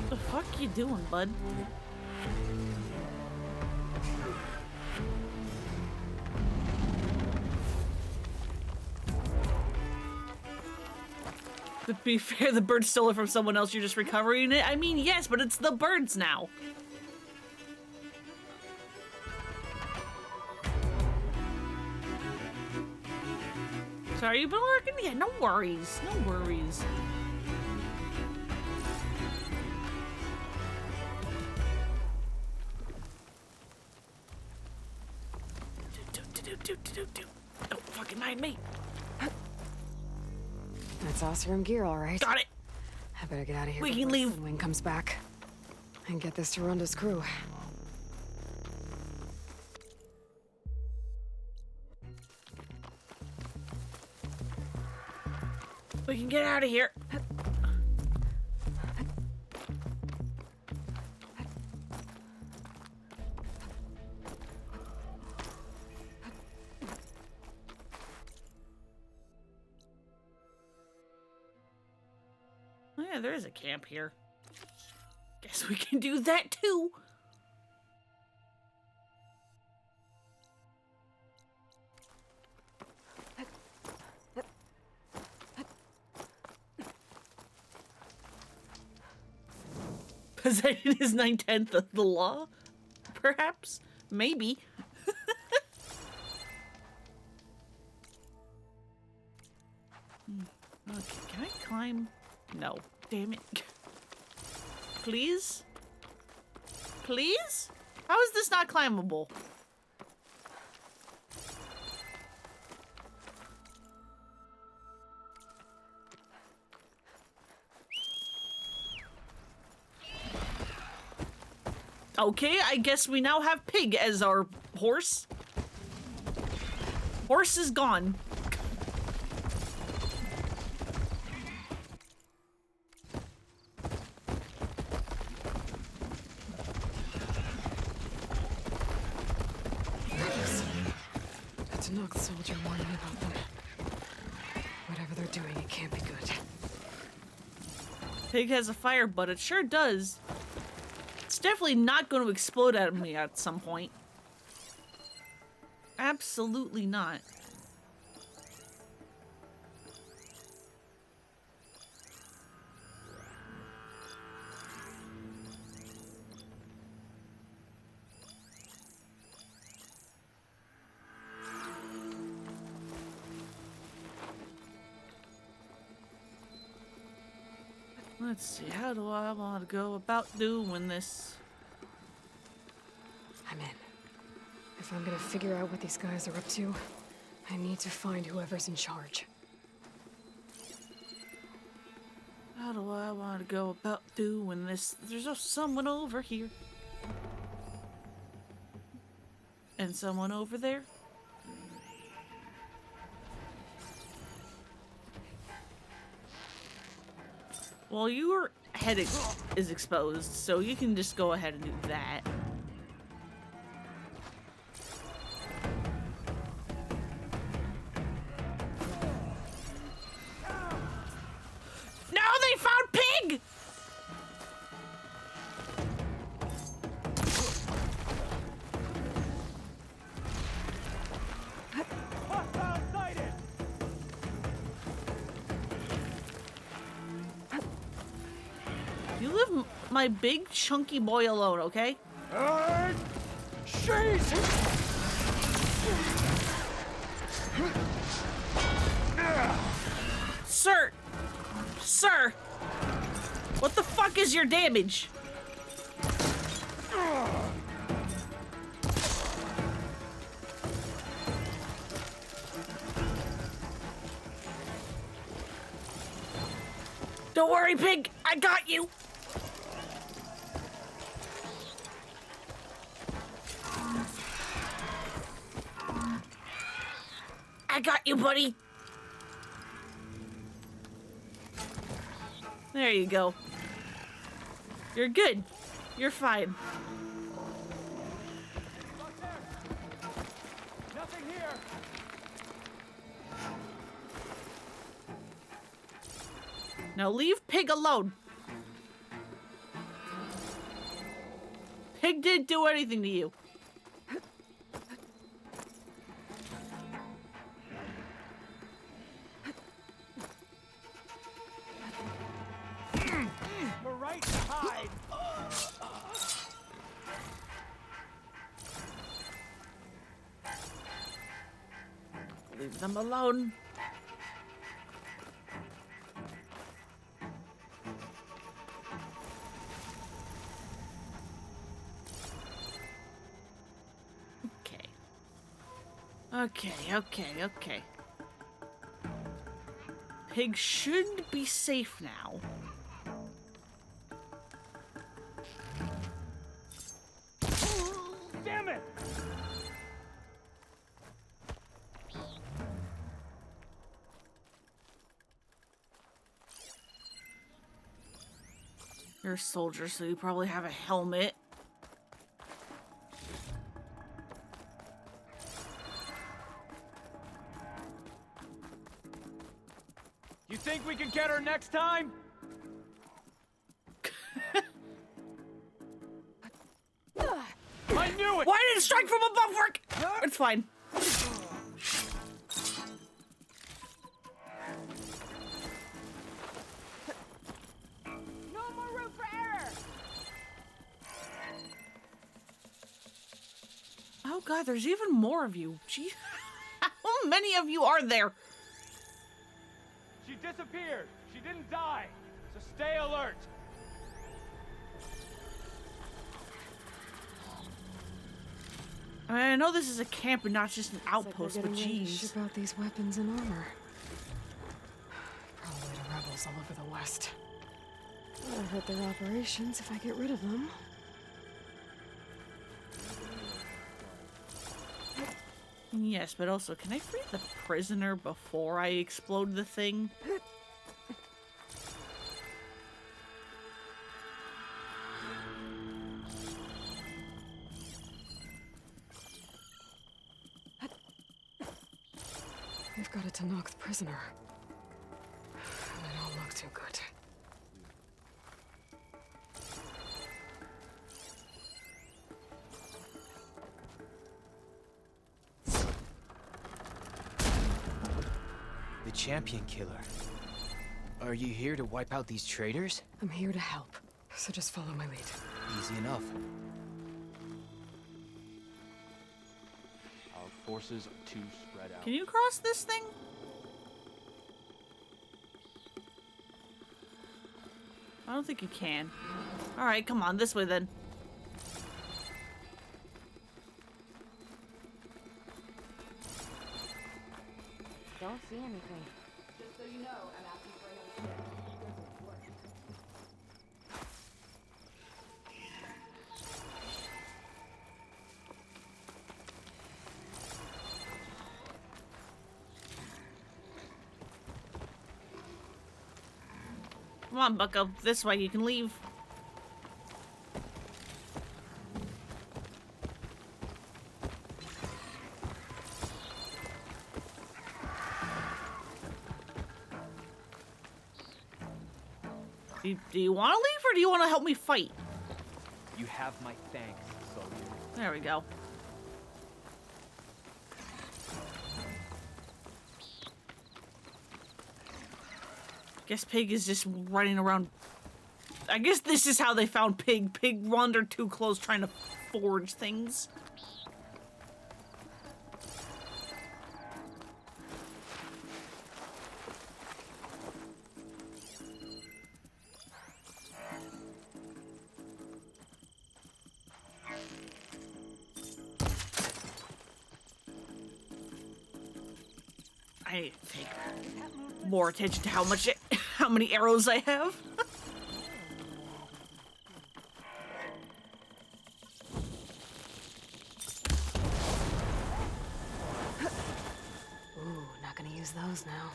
The fuck you doing, bud? To be fair, the bird stole it from someone else, you're just recovering it? I mean, yes, but it's the birds now. Sorry, you've been working? Yeah, no worries. No worries. Don't fucking mind me. That's Oseram gear, all right. Got it. I better get out of here We before can leave. Sunwing comes back. And get this to Ronda's crew. We can get out of here. Oh yeah, there is a camp here. Guess we can do that too. Was that in his 9/10 of the law? Perhaps? Maybe. Okay, can I climb? No. Damn it. Please? Please? How is this not climbable? Okay, I guess we now have Pig as our horse. Horse is gone. That Tanakh soldier warned me about them. Whatever they're doing, it can't be good. Pig has a fire, but it sure does. It's definitely not going to explode at me at some point. Absolutely not. Let's see, how do I want to go about doing this? I'm in. If I'm gonna figure out what these guys are up to, I need to find whoever's in charge. How do I want to go about doing this? There's someone over here. And someone over there. Well, your head is exposed, so you can just go ahead and do that. No, they found Pig! Hostile sighted! You leave my big chunky boy alone, okay? Sir! Sir! What the fuck is your damage? Don't worry, Pig! I got you! I got you, buddy! There you go. You're good. You're fine. Nothing here! Now leave Pig alone. Pig didn't do anything to you. We're right to hide! Leave them alone. Okay. Pig should be safe now. Damn it! You're a soldier, so you probably have a helmet. You think we can get her next time? I knew it! Why did it strike from above work? It's fine. No more room for error! God, there's even more of you. Gee, how many of you are there? She disappeared. She didn't die. So stay alert. I know this is a camp and not just an outpost, but Looks like they're getting ready to geez. ship out these weapons and armor. Probably to rebels all over the West. That'll hurt their operations if I get rid of them. Yes, but also, can I free the prisoner before I explode the thing? They've got a Tanakh prisoner. They don't look too good. The Champion Killer. Are you here to wipe out these traitors? I'm here to help, so just follow my lead. Easy enough. Our forces are too spread out. Can you cross this thing? I don't think you can. Alright, come on, this way then. Don't see anything. Just so you know, I'm asking for another shift. It doesn't work. Come on, Bucko. This way, you can leave. Do you want to leave, or do you want to help me fight? You have my thanks, soldier. There we go. Guess Pig is just running around. I guess this is how they found Pig. Pig wandered too close trying to forge things. I need to take more attention to how many arrows I have. Ooh, not gonna use those now.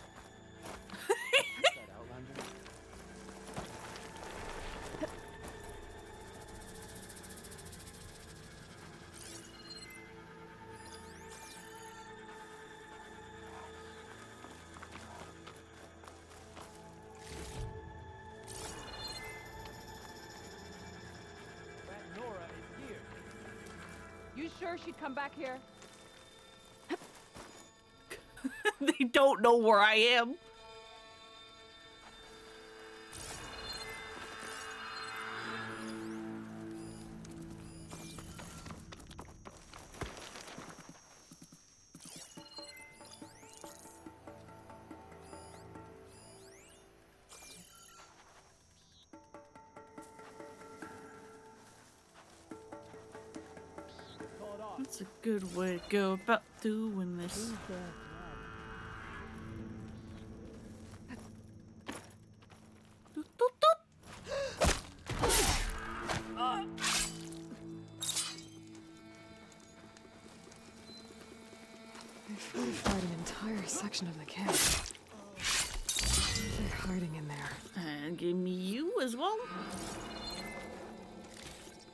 That Nora is here. You sure she'd come back here? They don't know where I am. That's a good way to go about doing this. Doot, doot, doot. They fortified an entire section of the camp. They're hiding in there. And give me you as well.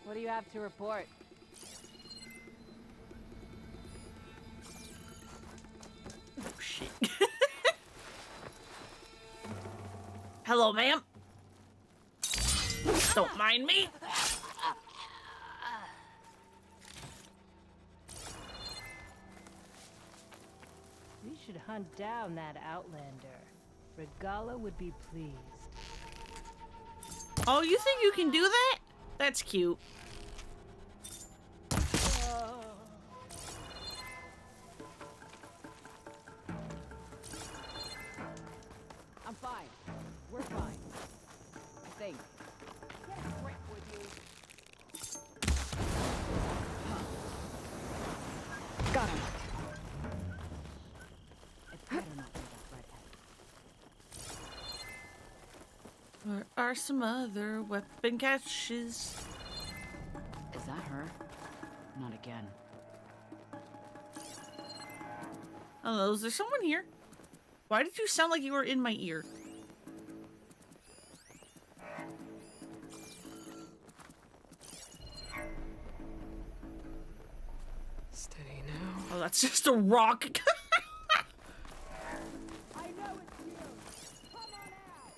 What do you have to report? Oh, shit. Hello, ma'am. Don't mind me. We should hunt down that Outlander. Regala would be pleased. Oh, you think you can do that? That's cute. fine. We're fine. I think. Get a grip with you. Got him. It better not be that redhead. Where are some other weapon caches? Is that her? Not again. Hello, is there someone here? Why did you sound like you were in my ear? Steady now. Oh, that's just a rock. I know it's you. Come on out.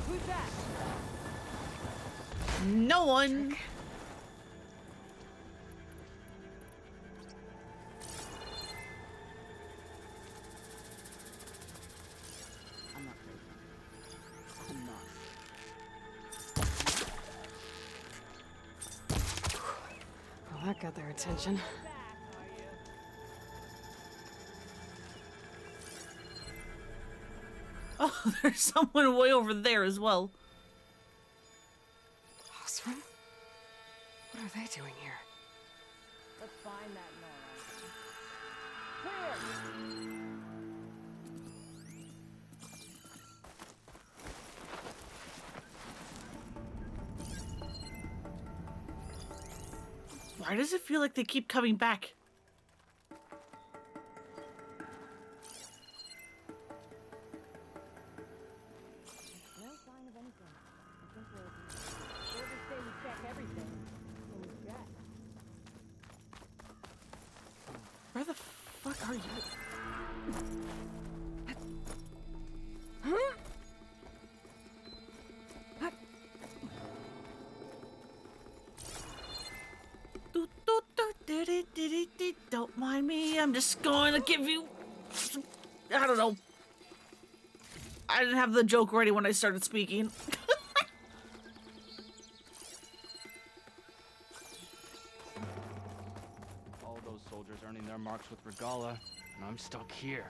Who's that? No one. I'm not crazy. I'm not. Well, that got their attention. Oh, there's someone way over there as well. Osram? What are they doing here? Let's find that Nora. Clear. Why does it feel like they keep coming back? No sign of anything. I think we're... Orders say we check everything. So we check. Where the fuck are you? Don't mind me, I'm just going to give you some, I don't know. I didn't have the joke ready when I started speaking. All those soldiers earning their marks with Regala, and I'm stuck here.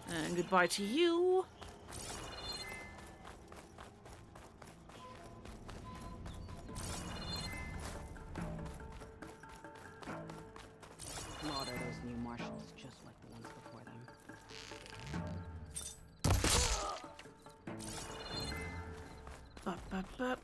And goodbye to you. Slaughter those new marshals just like the ones before them. Bup, bup, bup.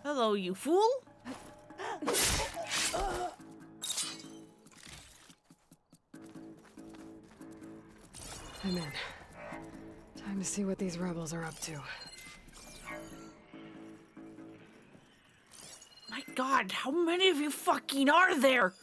Hello, you fool! I'm in. Time to see what these rebels are up to. My god, how many of you fucking are there?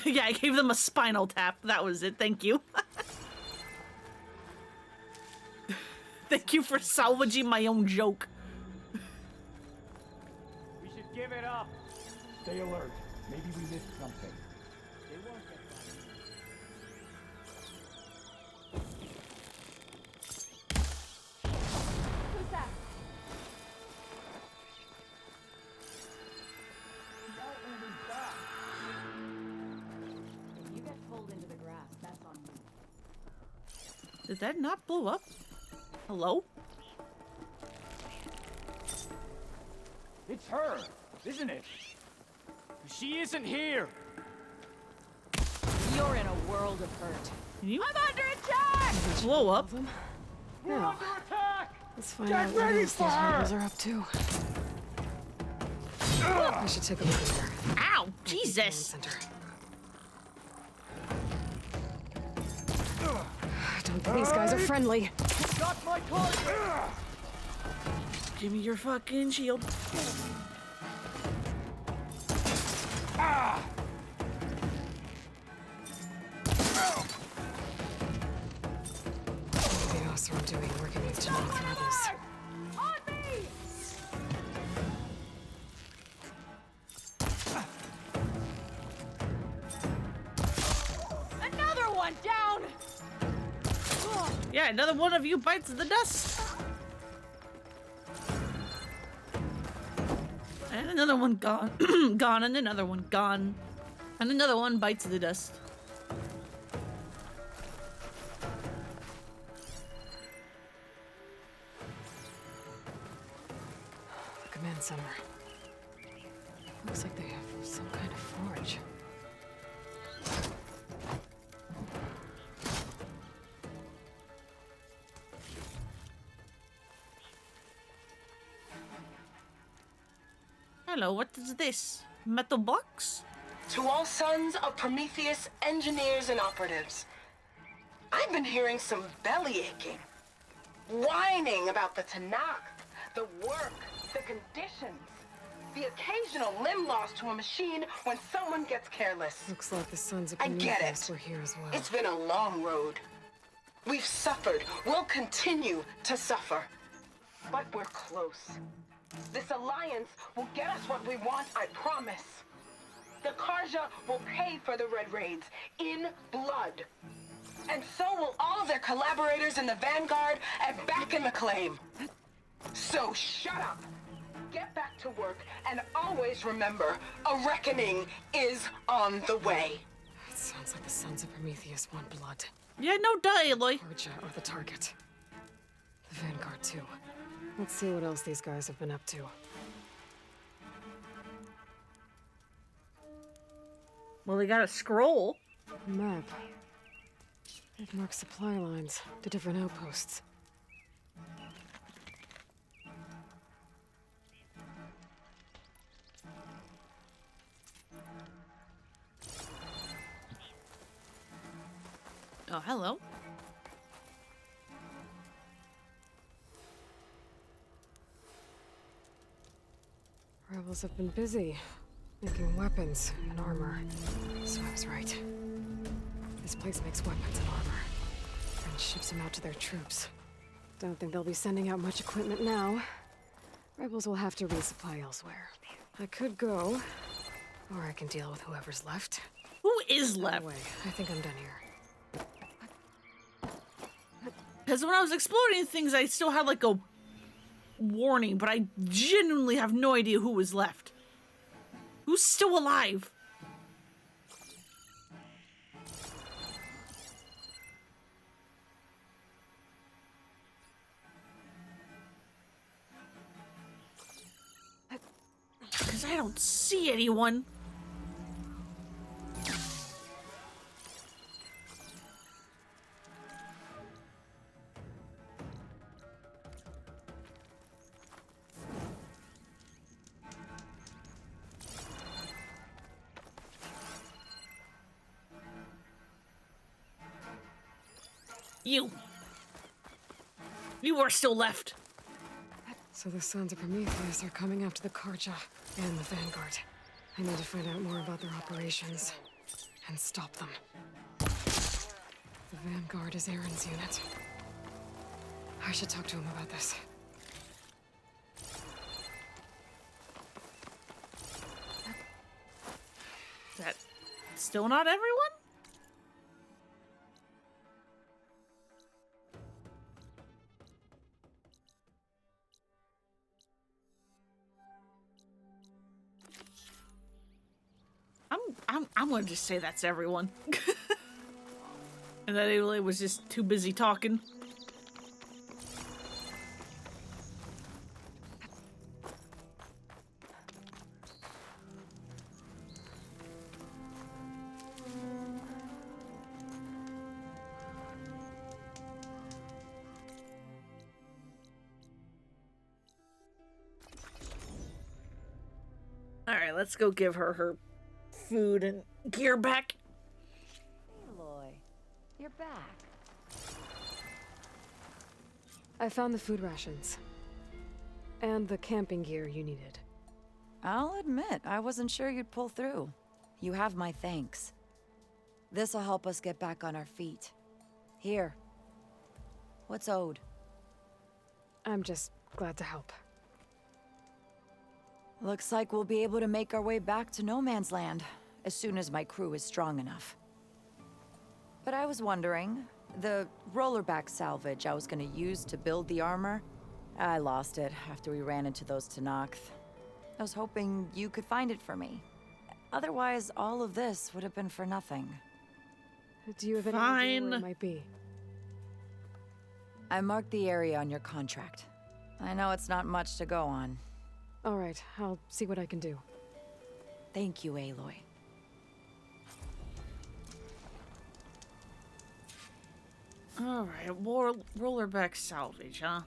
Yeah, I gave them a spinal tap. That was it. Thank you. Thank you for salvaging my own joke. We should give it up. Stay alert. Maybe we missed something. They won't get by. Who's that? If you get pulled into the grass, that's on you. Did that not blow up? Hello? It's her, isn't it? She isn't here. You're in a world of hurt. You I'm under attack! blow up? We're Now, under attack. let's find Get out what ready else for these her! rebels are up to. I should take a look in there. Ow! Jesus! Center. I don't think these guys are friendly. Got my target! Give me your fucking shield. What the Oseram doing working with Tenakth rebels? Another one down! Yeah, another one of you bites the dust. And another one gone. Gone, and another one gone. And another one bites the dust. Command center. Looks like they have some kind of forge. Hello, what is this? Metal box? To all sons of Prometheus engineers and operatives, I've been hearing some belly aching, whining about the Tenakth, the work, the conditions, the occasional limb loss to a machine when someone gets careless. Looks like the sons of I get Prometheus it. were here as well. It's been a long road. We've suffered. We'll continue to suffer. But we're close. This alliance will get us what we want, I promise. The Karja will pay for the Red Raids in blood. And so will all their collaborators in the Vanguard and back in the claim. So shut up. Get back to work and always remember, a reckoning is on the way. It sounds like the sons of Prometheus want blood. Yeah, no duh, Aloy. Karja are the target. The Vanguard too. Let's see what else these guys have been up to. Well, they got a scroll. Map. It marks supply lines to different outposts. Oh, hello. Rebels have been busy making weapons and armor. Swag's right. This place makes weapons and armor and ships them out to their troops. Don't think they'll be sending out much equipment now. Rebels will have to resupply elsewhere. I could go, or I can deal with whoever's left. Who is left? Anyway, I think I'm done here. Because when I was exploring things, I still had like a warning, but I genuinely have no idea who was left. Who's still alive? Because I don't see anyone. You are still left. So the sons of Prometheus are coming after the Karja and the Vanguard. I need to find out more about their operations and stop them. The Vanguard is Aaron's unit. I should talk to him about this. Is that still not everyone? I'm gonna just say that's everyone. And that Aloy was just too busy talking. Alright, let's go give her her food and gear back. Aloy, you're back. I found the food rations. And the camping gear you needed. I'll admit, I wasn't sure you'd pull through. You have my thanks. This'll help us get back on our feet. Here. What's owed? I'm just glad to help. Looks like we'll be able to make our way back to No Man's Land as soon as my crew is strong enough. But I was wondering, the rollerback salvage I was gonna use to build the armor, I lost it after we ran into those Tenakth. I was hoping you could find it for me. Otherwise, all of this would have been for nothing. Do you have any idea where it might be? I marked the area on your contract. I know it's not much to go on. All right, I'll see what I can do. Thank you, Aloy. Alright, rollerback salvage, huh?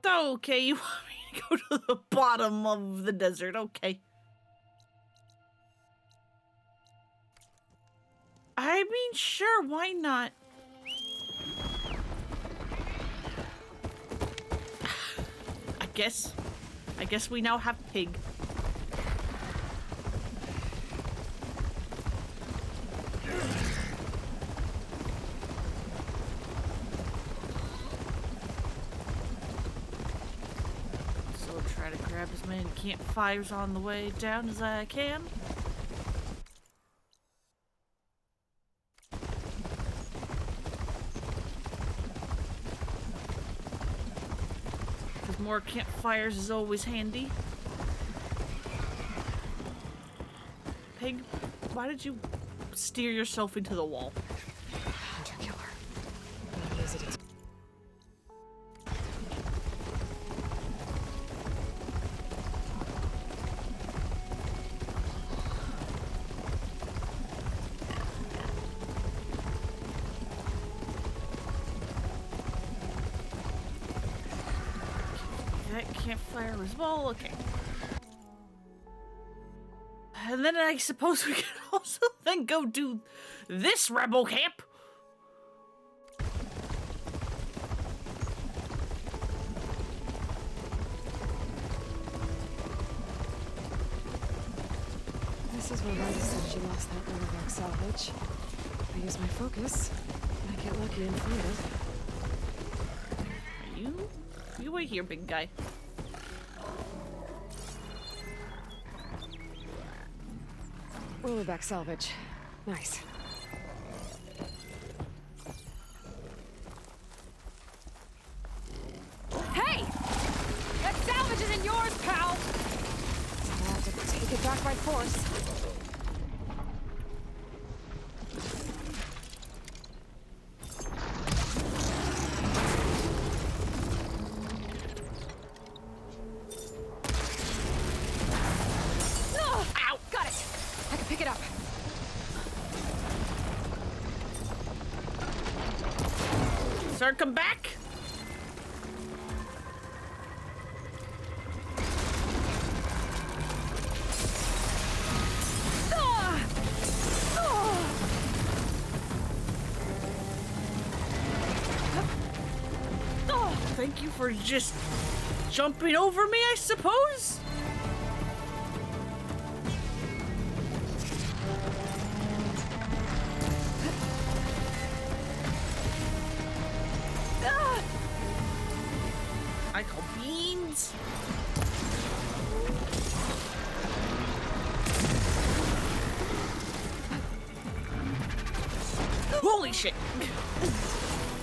Okay, you want me to go to the bottom of the desert, okay. I mean, sure, why not? I guess we now have pig. So try to grab as many campfires on the way down as I can. More campfires is always handy. Pig, why did you steer yourself into the wall? Hunter killer. Not easy to Campfire as well, okay. And then I suppose we can also then go do this rebel camp. This is where Ryder said she lost that rollerback salvage. I use my focus, and I get lucky and find it. You wait here, big guy. Rollerback salvage. Nice. Hey! That salvage isn't yours, pal! I have to take it back by force. Ow! Got it! I can pick it up. Sir, come back! Thank you for just jumping over me, I suppose? I call beans. Holy shit!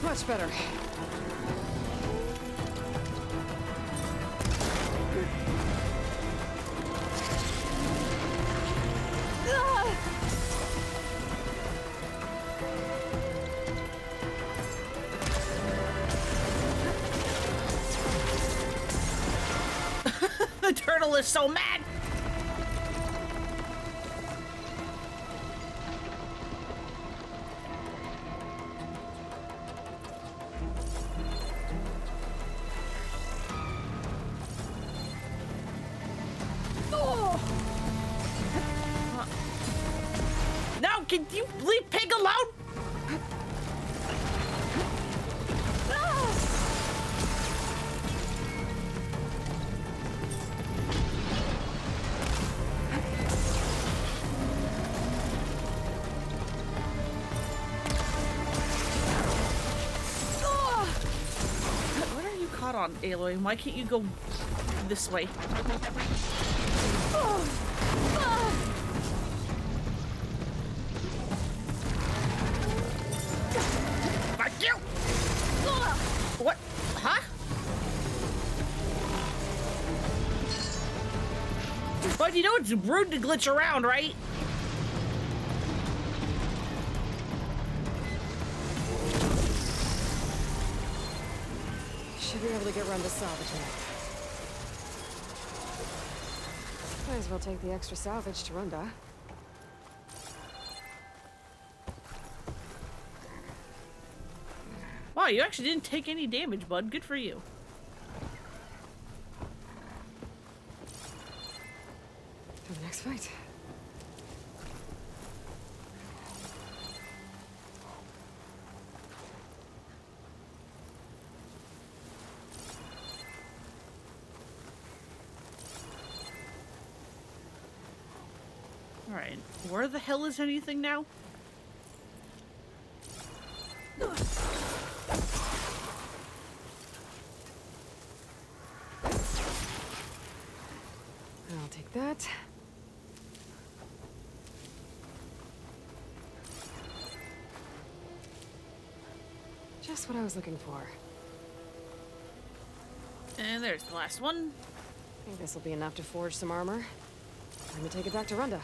Much better. The turtle is so mad! can you leave Pig alone? What are you caught on, Aloy? Why can't you go this way? Fuck you! What? Huh? But you know it's rude to glitch around, right? Should be able to get Run to salvage now. Might as well take the extra salvage to Runda. Wow, you actually didn't take any damage, bud. Good for you. For the next fight. Alright, where the hell is anything now? I'll take that. Just what I was looking for. And there's the last one. I think this will be enough to forge some armor. Time to take it back to Runda.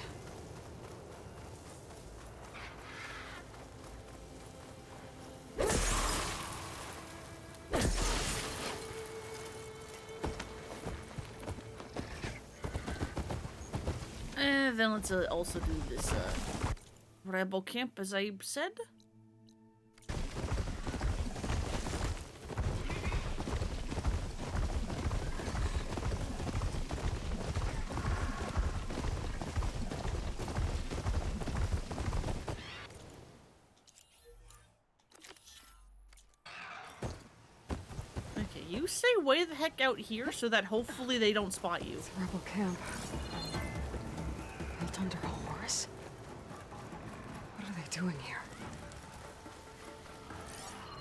And then let's also do this rebel camp, as I said. Okay, you stay way the heck out here so that hopefully they don't spot you. It's a rebel camp. Built under a horse? What are they doing here?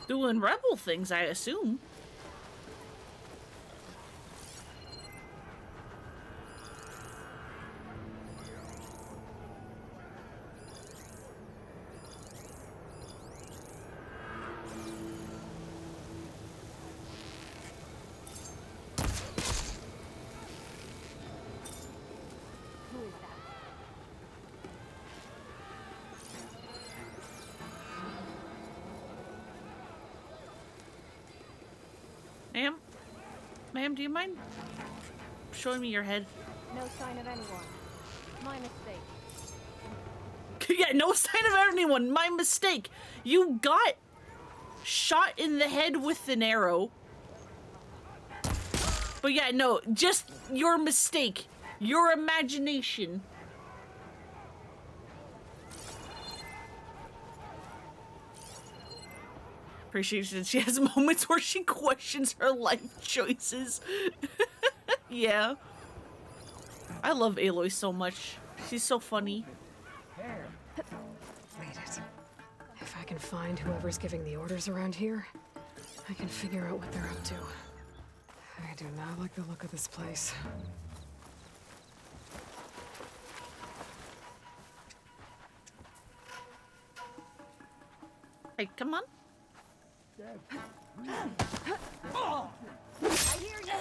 Doing rebel things, I assume. Ma'am, do you mind showing me your head? No sign of anyone. My mistake. Yeah, no sign of anyone. My mistake. You got shot in the head with an arrow. But yeah, no, just your mistake. Your imagination. Appreciate that she has moments where she questions her life choices. Yeah. I love Aloy so much. She's so funny. Made it. If I can find whoever's giving the orders around here, I can figure out what they're up to. I do not like the look of this place. Hey, come on. I hear you!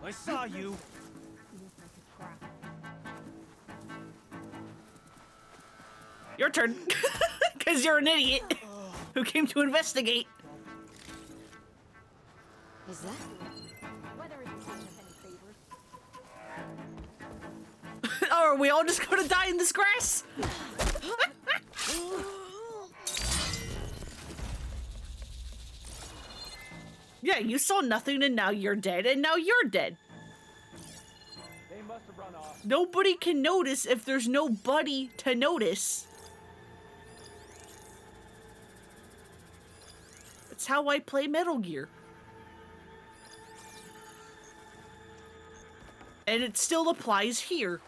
I saw you. Your turn. Because you're an idiot who came to investigate. Is that? Weather isn't doing us any favors. Oh, are we all just gonna die in this grass? Yeah, you saw nothing and now you're dead, and now you're dead. They must have run off. Nobody can notice if there's nobody to notice. That's how I play Metal Gear. And it still applies here.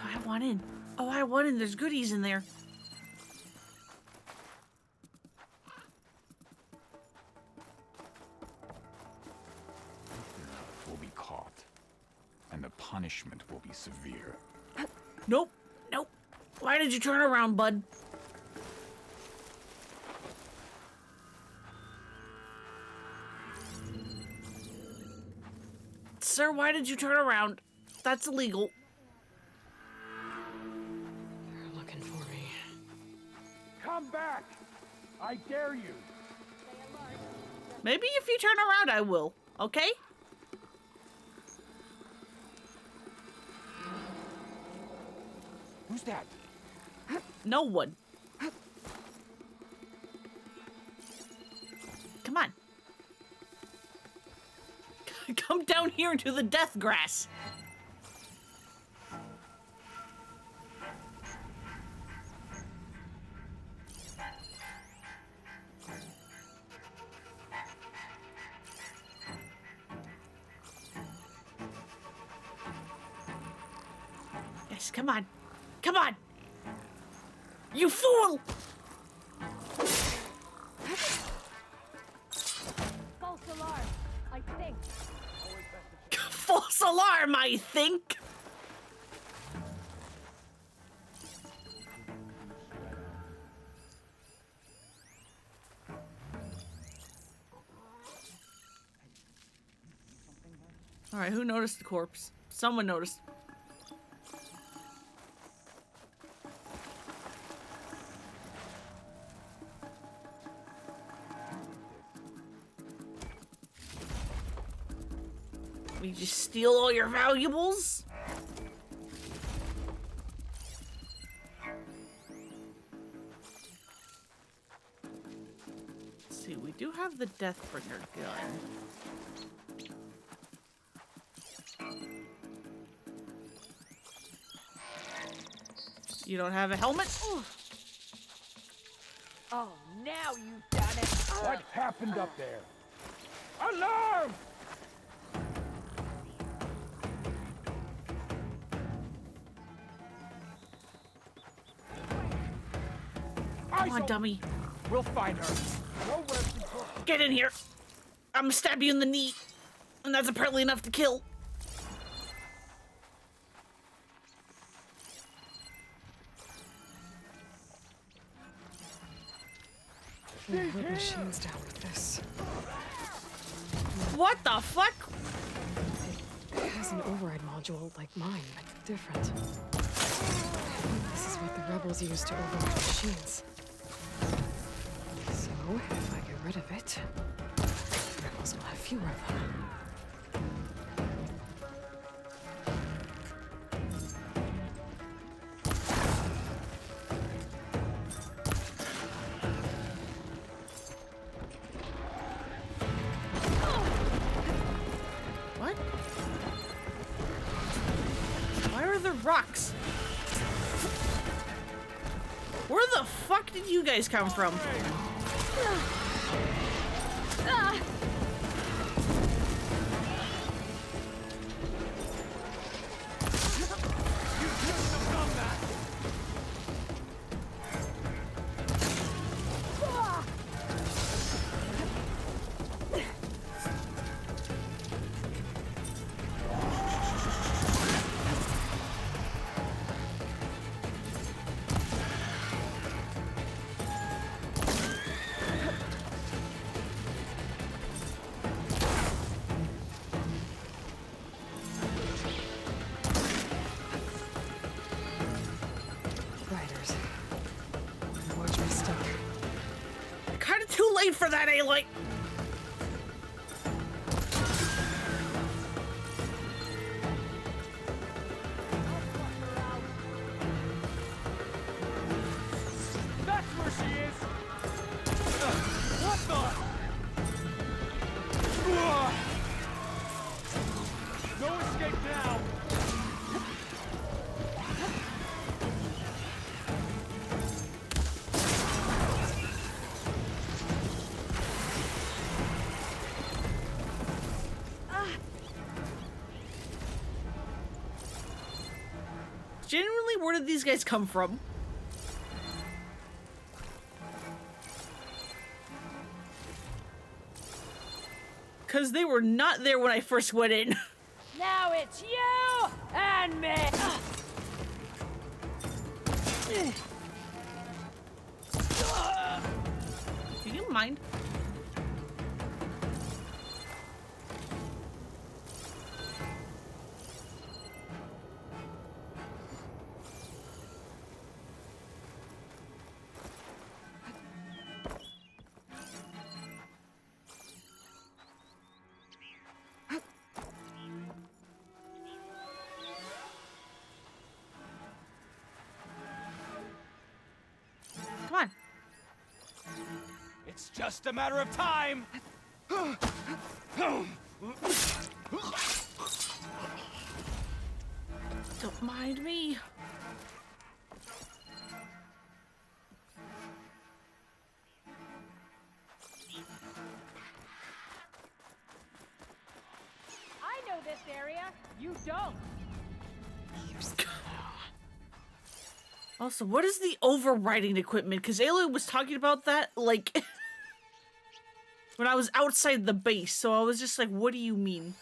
I want in. Oh, I want in. There's goodies in there. Will be caught, and the punishment will be severe. Nope. Nope. Why did you turn around, bud? Sir, why did you turn around? That's illegal. They're looking for me. Come back! I dare you! Maybe if you turn around, I will. Okay? Who's that? No one. Come on. Come down here into the death grass. Yes, come on. Come on! You fool! False alarm, I think. False alarm, I think! Alright, who noticed the corpse? Someone noticed. We just steal all your valuables? Let's see, we do have the Deathbringer gun. You don't have a helmet? Oh, now you've done it. What happened up there? Alarm! Come on, dummy. We'll find her. No rest until... Get in here. I'm gonna stab you in the knee. And that's apparently enough to kill. What machine's down with this? What the fuck? It has an override module like mine, but different. I think this is what the rebels use to override machines. So, if I get rid of it, the rebels will have fewer of them. What? Why are there rocks? Where the fuck did you guys come from? Riders. Watch my step. Kinda too late for that, Aloy. exactly where did these guys come from? Because they were not there when I first went in. Now it's you and me! Do you mind? Come on. It's just a matter of time. Don't mind me. I know this area. You don't. Also, what is the overriding equipment? Because Aloy was talking about that, like, when I was outside the base, so I was just like, what do you mean?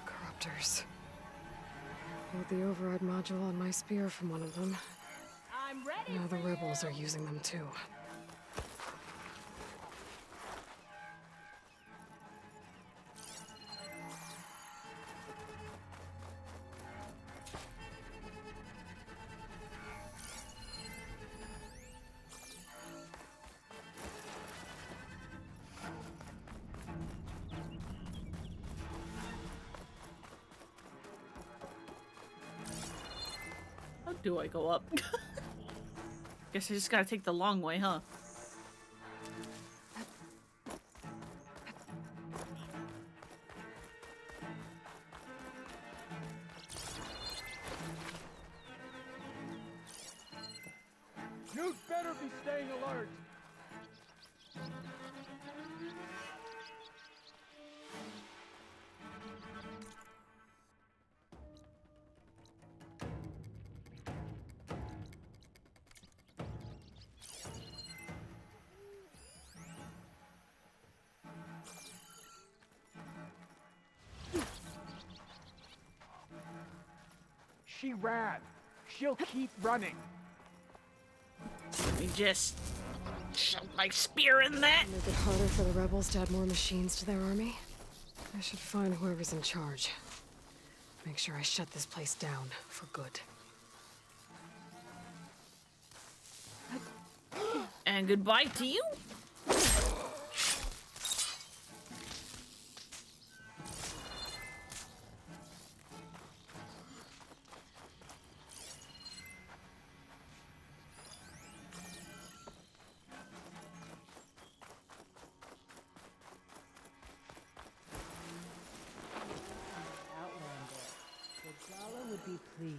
Corruptors. Pulled the override module on my spear from one of them. I'm ready. Now the rebels are using them too. How do I go up? Guess I just gotta take the long way, huh? You'd better be staying alert. She ran. She'll keep running. Let me just shove my spear in that. Make it harder for the rebels to add more machines to their army. I should find whoever's in charge. Make sure I shut this place down for good. And goodbye to you. Outlander. Regala would be pleased.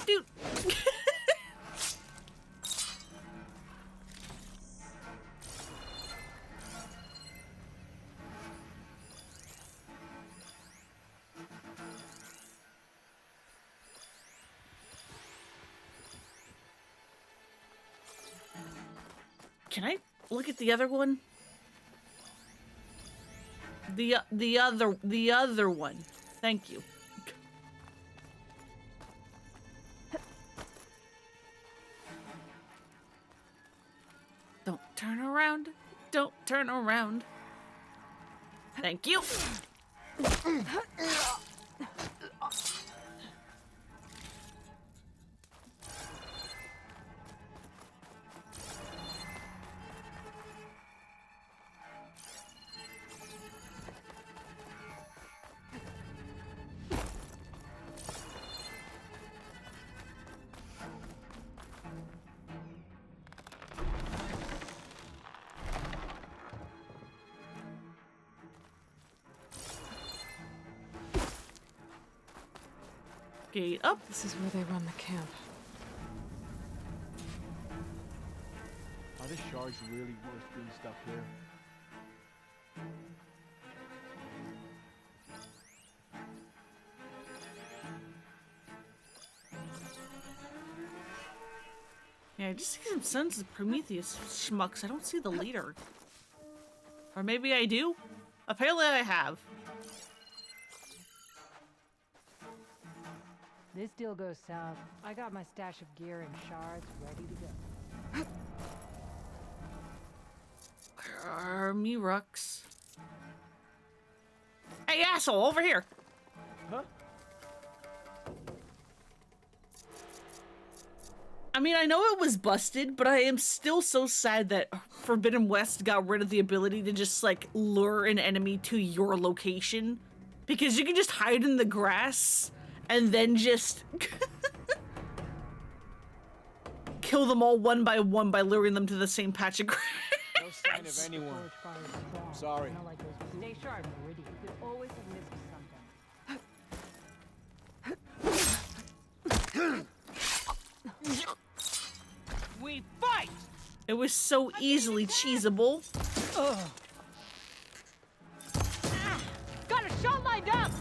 Dude. Can I look at the other one? The other one. Thank you. Don't turn around. Don't turn around. Thank you. Gate up. This is where they run the camp. cars really worth being stuck here? Yeah, I just see some Sons of Prometheus schmucks. I don't see the leader. Or maybe I do? Apparently I have. This deal goes south. I got my stash of gear and shards ready to go. Where are me rucks? Hey, asshole, over here! Huh? I mean, I know it was busted, but I am still so sad that Forbidden West got rid of the ability to just, like, lure an enemy to your location. Because you can just hide in the grass and then just kill them all one by one by luring them to the same patch of grass. No sign of anyone. Sorry. Stay sharp, Meridian. You could always have missed something. We fight! It was so easily cheesable. Got a shot lined up!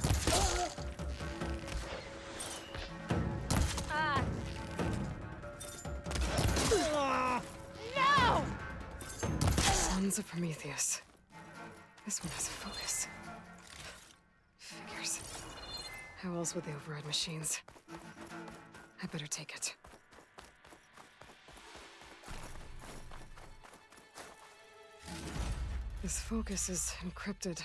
No! Sons of Prometheus. This one has a focus. Figures. How else would they override machines? I better take it. This focus is encrypted.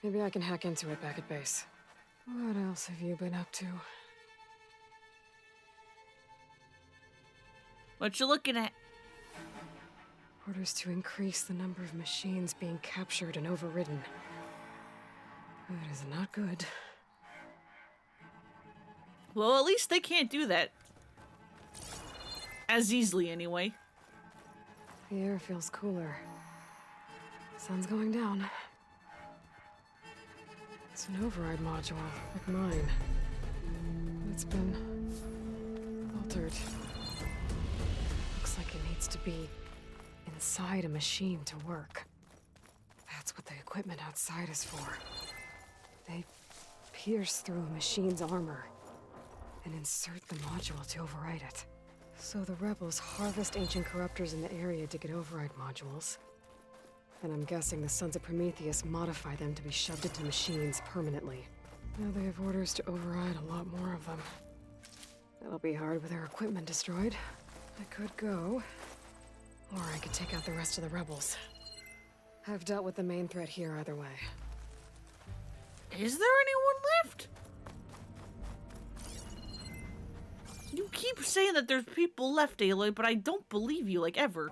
Maybe I can hack into it back at base. What else have you been up to? What you looking at? Orders to increase the number of machines being captured and overridden. That is not good. Well, at least they can't do that. As easily, anyway. The air feels cooler. Sun's going down. It's an override module, like mine. It's been altered. Looks like it needs to be inside a machine to work. That's what the equipment outside is for. They pierce through a machine's armor and insert the module to override it. So the rebels harvest ancient corruptors in the area to get override modules. And I'm guessing the Sons of Prometheus modify them to be shoved into machines permanently. Now they have orders to override a lot more of them. That'll be hard with their equipment destroyed. I could go, or I could take out the rest of the rebels. I've dealt with the main threat here either way. Is there anyone left? You keep saying that there's people left, Aloy, but I don't believe you, like, ever.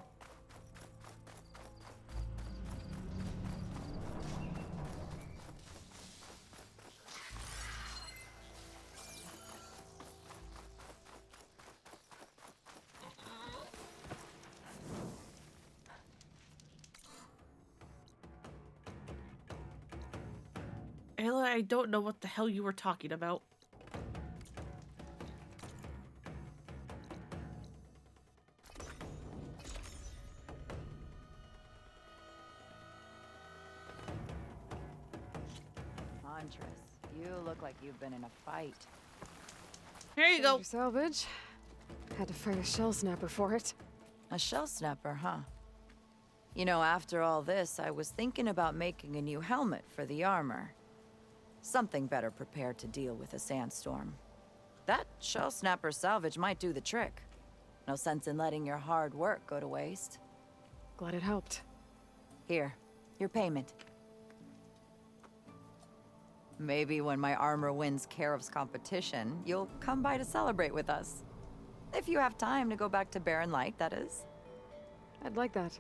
Aloy, I don't know what the hell you were talking about. Huntress, you look like you've been in a fight. Here you go. Salvage. Had to fight a shell snapper for it. A shell snapper, huh? You know, after all this, I was thinking about making a new helmet for the armor. Something better prepared to deal with a sandstorm. That shell snapper salvage might do the trick. No sense in letting your hard work go to waste. Glad it helped. Here, your payment. Maybe when my armor wins Karev's competition, you'll come by to celebrate with us. If you have time to go back to Barren Light, that is. I'd like that.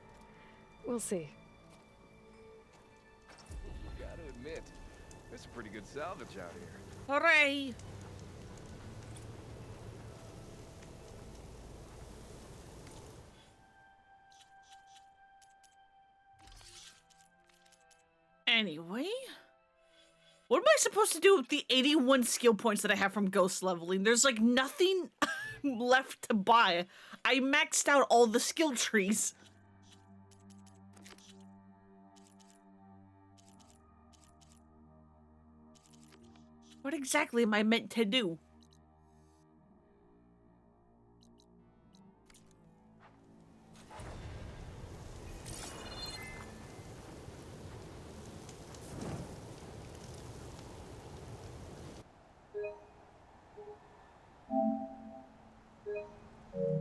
We'll see. Gotta admit, there's a pretty good salvage out here. Hooray! Anyway, what am I supposed to do with the 81 skill points that I have from ghost leveling? There's like nothing left to buy. I maxed out all the skill trees. What exactly am I meant to do?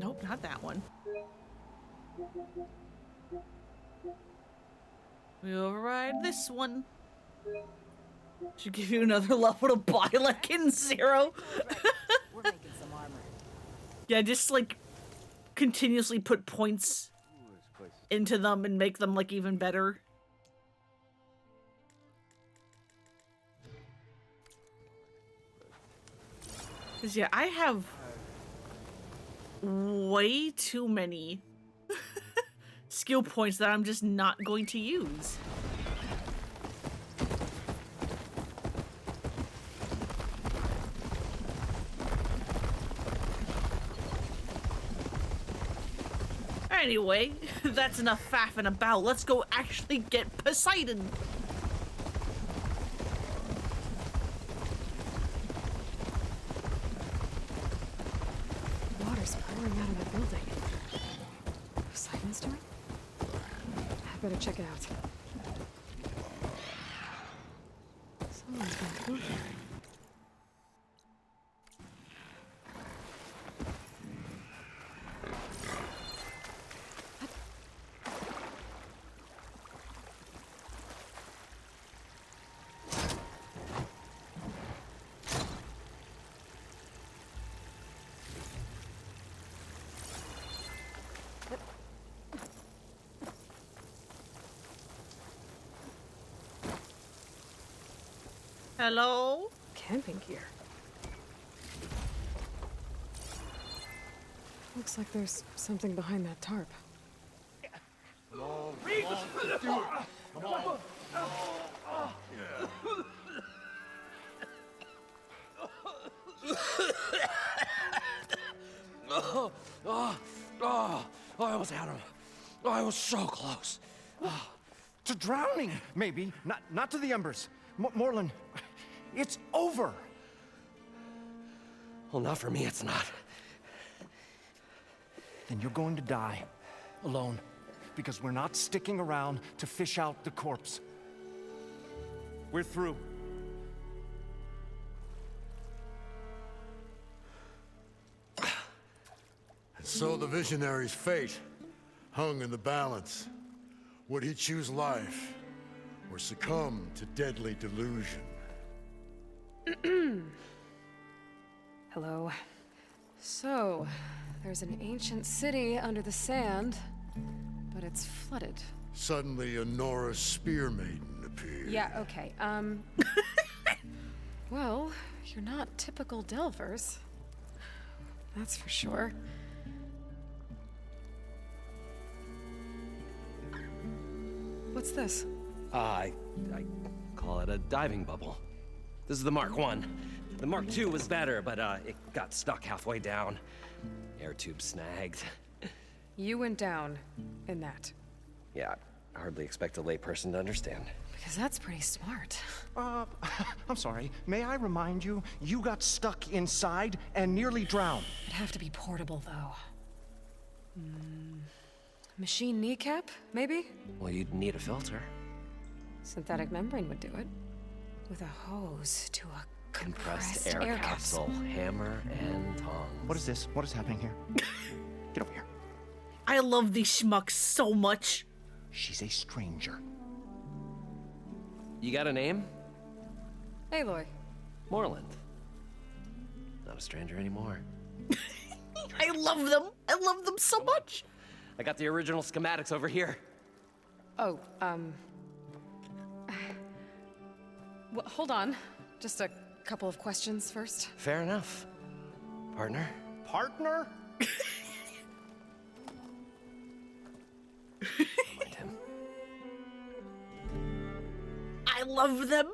Nope, not that one. We override this one. Should give you another level to buy like in Zero. We're making some armor. Yeah, just like continuously put points into them and make them like even better. 'Cause yeah, I have way too many skill points that I'm just not going to use. Anyway, that's enough faffing about. Let's go actually get Poseidon. Water's pouring out of that building. Poseidon's doing? I better check it out. Someone's been through here. Hello? Camping gear. Looks like there's something behind that tarp. I almost had him. I was so close. To drowning, maybe. Not to the embers. Morlund, it's over. Well, not for me, it's not. Then you're going to die. Alone. Because we're not sticking around to fish out the corpse. We're through. And so the visionary's fate hung in the balance. Would he choose life or succumb to deadly delusion? Hello. So, there's an ancient city under the sand, but it's flooded. Suddenly, a Nora spear maiden appeared. Yeah, okay. Well, you're not typical Delvers. That's for sure. What's this? I call it a diving bubble. This is the Mark I. The Mark II was better, but it got stuck halfway down. Air tube snagged. You went down in that. Yeah, I hardly expect a layperson to understand. Because that's pretty smart. I'm sorry. May I remind you, you got stuck inside and nearly drowned. It'd have to be portable, though. Machine kneecap, maybe? Well, you'd need a filter. Synthetic membrane would do it. With a hose to a compressed air capsule. Hammer and tongs. What is this? What is happening here? Get over here. I love these schmucks so much. She's a stranger. You got a name? Aloy. Morlund. Not a stranger anymore. I love them. I love them so much. I got the original schematics over here. Oh, well, hold on. Just a couple of questions first. Fair enough. Partner? Partner? Mind him. I love them.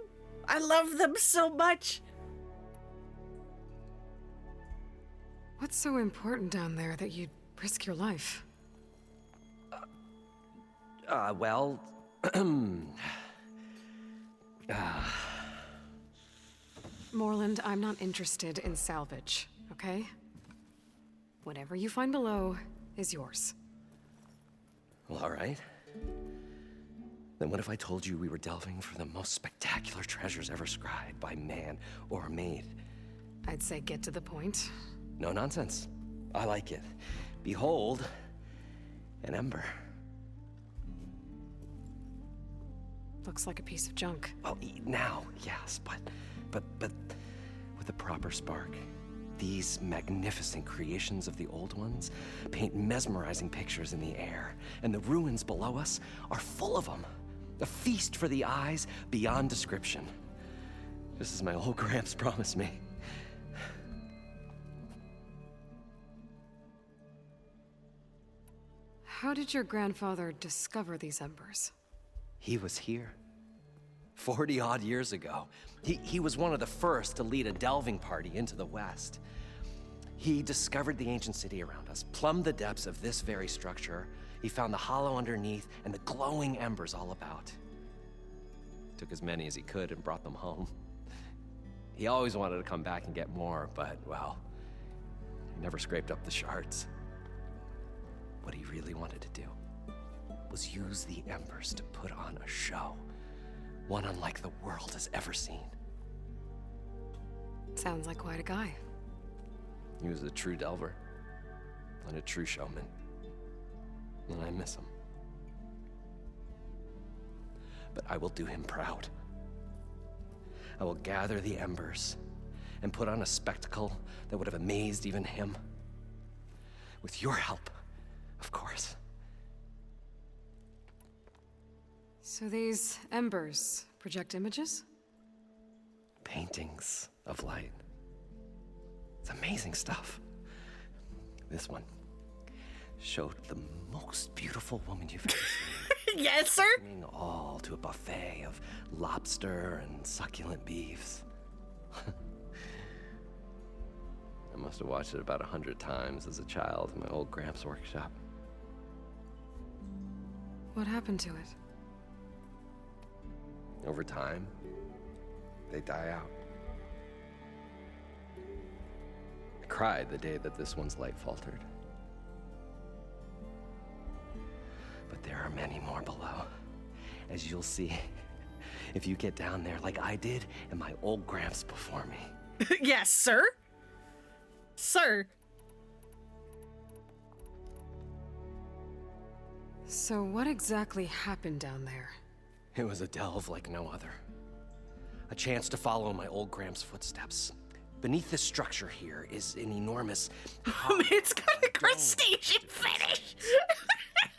I love them so much. What's so important down there that you'd risk your life? Well... Morland, I'm not interested in salvage, okay? Whatever you find below is yours. Well, all right. Then what if I told you we were delving for the most spectacular treasures ever scribed by man or maid? I'd say get to the point. No nonsense. I like it. Behold, an ember. Looks like a piece of junk. Well, now, yes, but with a proper spark. These magnificent creations of the old ones paint mesmerizing pictures in the air, and the ruins below us are full of them. A feast for the eyes beyond description. Just as my old Gramps promised me. How did your grandfather discover these embers? He was here. 40-odd years ago. He was one of the first to lead a delving party into the West. He discovered the ancient city around us, plumbed the depths of this very structure. He found the hollow underneath and the glowing embers all about. Took as many as he could and brought them home. He always wanted to come back and get more, but, well, he never scraped up the shards. What he really wanted to do was use the embers to put on a show. One unlike the world has ever seen. Sounds like quite a guy. He was a true delver and a true showman. And I miss him. But I will do him proud. I will gather the embers and put on a spectacle that would have amazed even him. With your help, of course. So these embers project images? Paintings of light. It's amazing stuff. This one showed the most beautiful woman you've ever seen. Yes, sir? Bringing all to a buffet of lobster and succulent beefs. I must have watched it about 100 times as a child in my old Gramps workshop. What happened to it? Over time, they die out. I cried the day that this one's light faltered. But there are many more below, as you'll see if you get down there like I did and my old Gramps before me. Yes, sir. Sir. So what exactly happened down there? It was a delve like no other. A chance to follow my old Gramps' footsteps. Beneath this structure here is an enormous... It's got a crustacean fetish!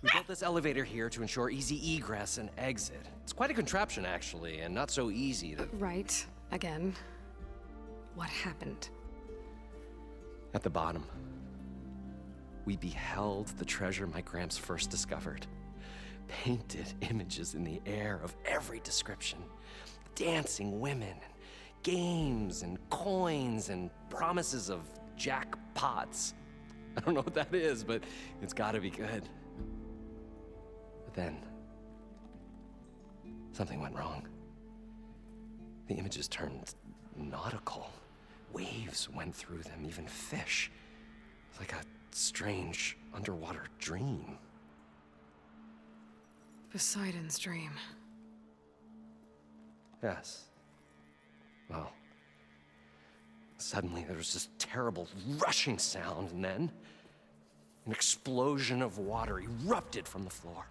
We built this elevator here to ensure easy egress and exit. It's quite a contraption, actually, and not so easy to... Right. Again. What happened? At the bottom, we beheld the treasure my Gramps first discovered. Painted images in the air of every description. Dancing women, and games, and coins, and promises of jackpots. I don't know what that is, but it's gotta be good. But then, something went wrong. The images turned nautical. Waves went through them, even fish. It's like a strange underwater dream. Poseidon's dream. Yes. Well, suddenly there was this terrible rushing sound, and then an explosion of water erupted from the floor.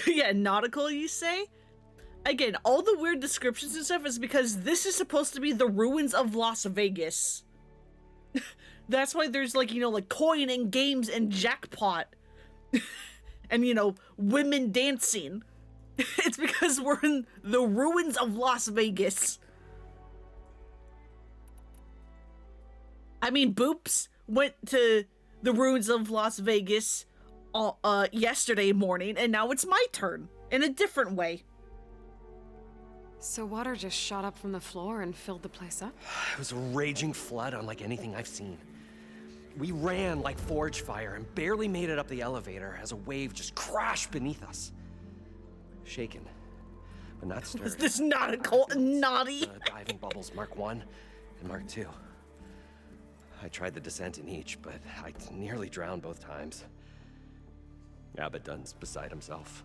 Yeah, nautical, you say? Again, all the weird descriptions and stuff is because this is supposed to be the ruins of Las Vegas. That's why there's like, you know, like coin and games and jackpot. And, you know, women dancing. It's because we're in the ruins of Las Vegas. I mean, Boops went to the ruins of Las Vegas yesterday morning, and now it's my turn in a different way. So water just shot up from the floor and filled the place up? It was a raging flood unlike anything I've seen. We ran like forge fire and barely made it up the elevator as a wave just crashed beneath us. Shaken, but not stirred. Is this not a cold naughty? Diving bubbles Mark 1 and Mark 2. I tried the descent in each, but I nearly drowned both times. Abaddon's beside himself.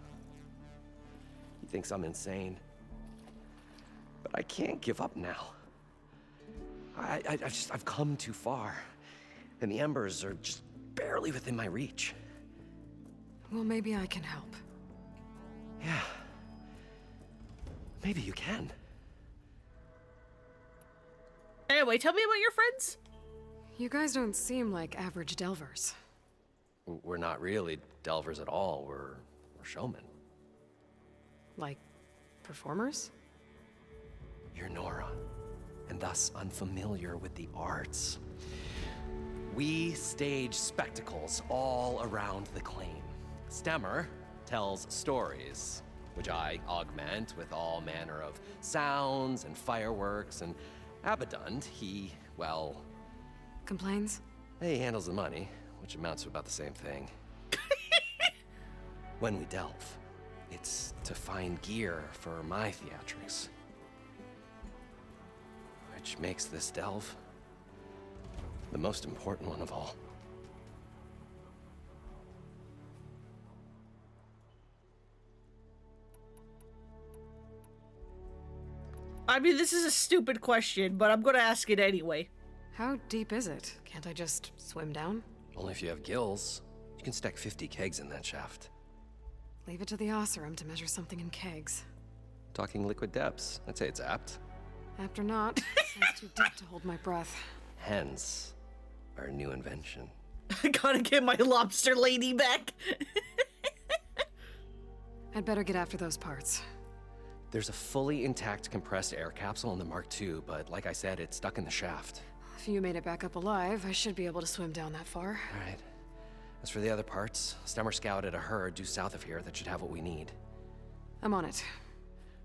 He thinks I'm insane. But I can't give up now. I've come too far. And the embers are just barely within my reach. Well, maybe I can help. Yeah. Maybe you can. Anyway, tell me about your friends. You guys don't seem like average delvers. We're not really delvers at all. We're showmen. Like, performers? You're Nora, and thus unfamiliar with the arts. We stage spectacles all around the claim. Stemmer tells stories, which I augment with all manner of sounds and fireworks, and Abaddon, he, well... Complains? He handles the money, which amounts to about the same thing. When we delve, it's to find gear for my theatrics. Which makes this delve the most important one of all. I mean, this is a stupid question, but I'm gonna ask it anyway. How deep is it? Can't I just swim down? Only if you have gills. You can stack 50 kegs in that shaft. Leave it to the Oseram to measure something in kegs. Talking liquid depths, I'd say it's apt. Apt or not, sounds too deep to hold my breath. Hence, our new invention. I gotta get my lobster lady back. I'd better get after those parts. There's a fully intact compressed air capsule in the Mark II, but like I said, it's stuck in the shaft. If you made it back up alive, I should be able to swim down that far. All right. As for the other parts, Stemmer scouted a herd due south of here that should have what we need. I'm on it.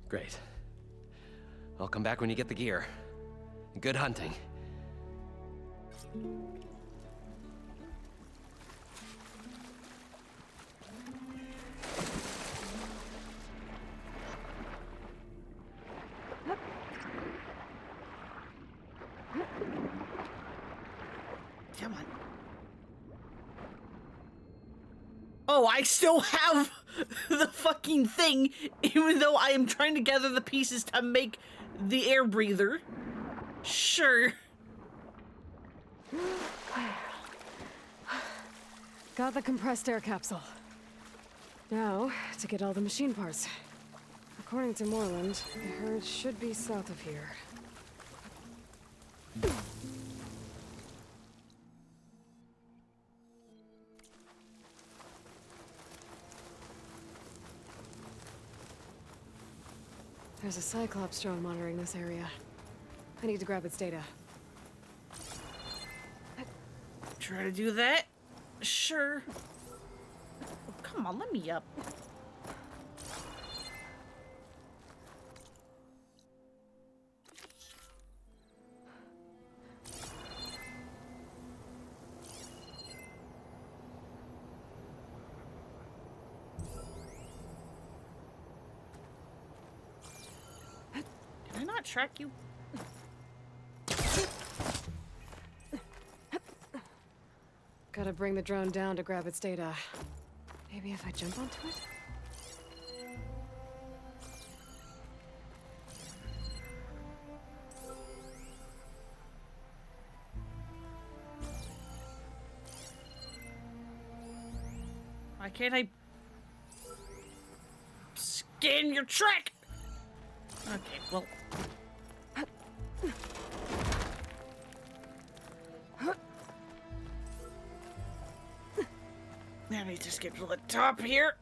Great. I'll come back when you get the gear. Good hunting. Come on. Oh, I still have the fucking thing, even though I am trying to gather the pieces to make the air breather. Sure. Got the compressed air capsule. Now, to get all the machine parts. According to Moreland, the herd should be south of here. There's a Cyclops drone monitoring this area. I need to grab its data. Try to do that? Sure. Oh, come on, let me up. Did I not track you? Gotta bring the drone down to grab its data. Maybe if I jump onto it? Why can't I scan your track? Okay, well. Now I need to skip to the top here.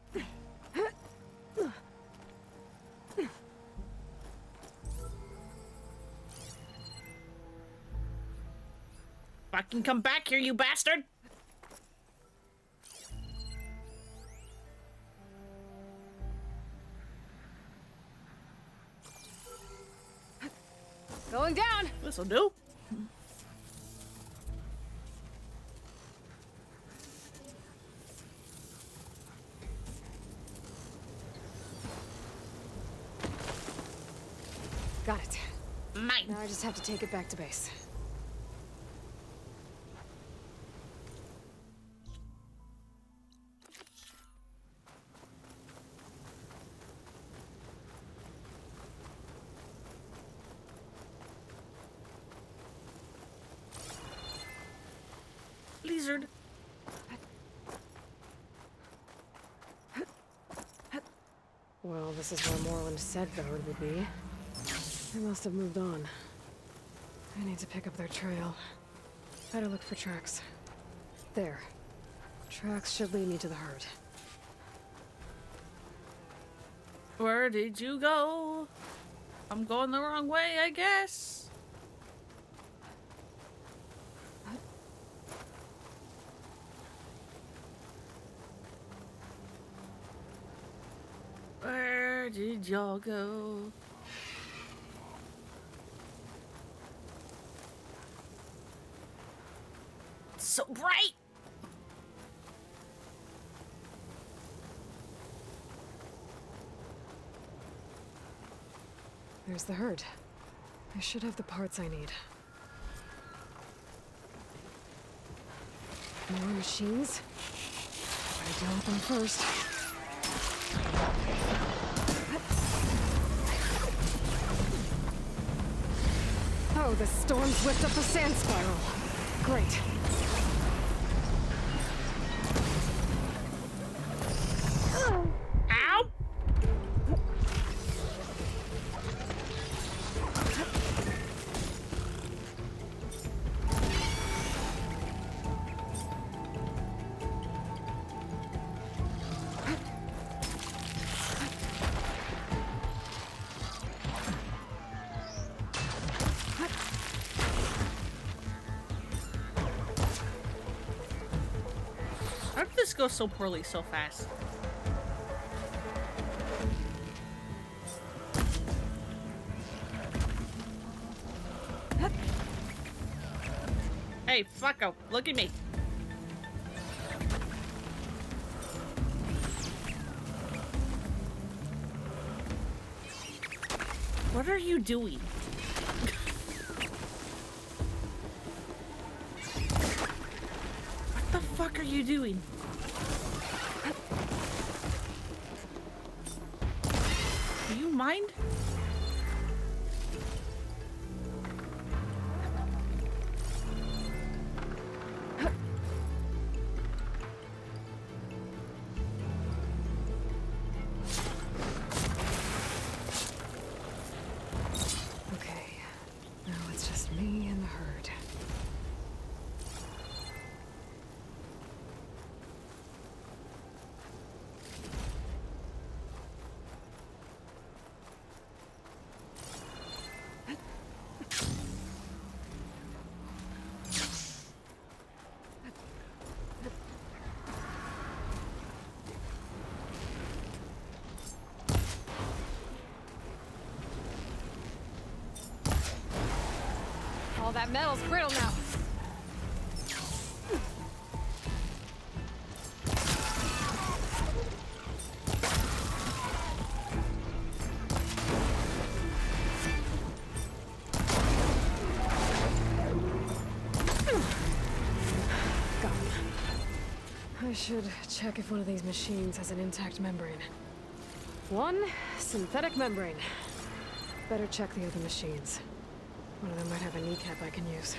Fucking come back here, you bastard! Going down. This'll do. Got it. Mine. Now I just have to take it back to base. Lizard. Well, this is where Moreland said the herd would be. They must have moved on. I need to pick up their trail. Better look for tracks. There. Tracks should lead me to the herd. Where did you go? I'm going the wrong way, I guess. Where did y'all go? It's so bright! There's the herd. I should have the parts I need. More machines? Better deal with them first. Oh, the storm's whipped up a sand spiral. Great. Ow! How did this go so poorly so fast? Hey, fucko, look at me. What are you doing? What the fuck are you doing? Do you mind? Okay. Now it's just me and the herd. All that metal's brittle now. Got him. I should check if one of these machines has an intact membrane. One synthetic membrane. Better check the other machines. One of them might have a kneecap I can use.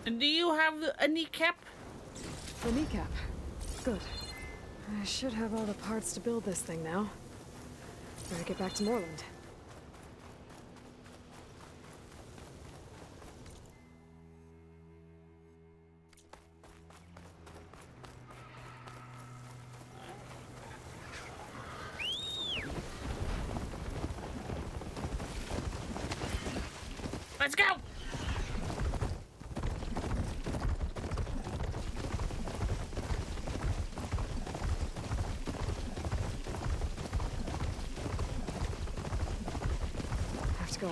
And do you have a kneecap? The kneecap. Good. I should have all the parts to build this thing now. Better get back to Moreland. Let's go!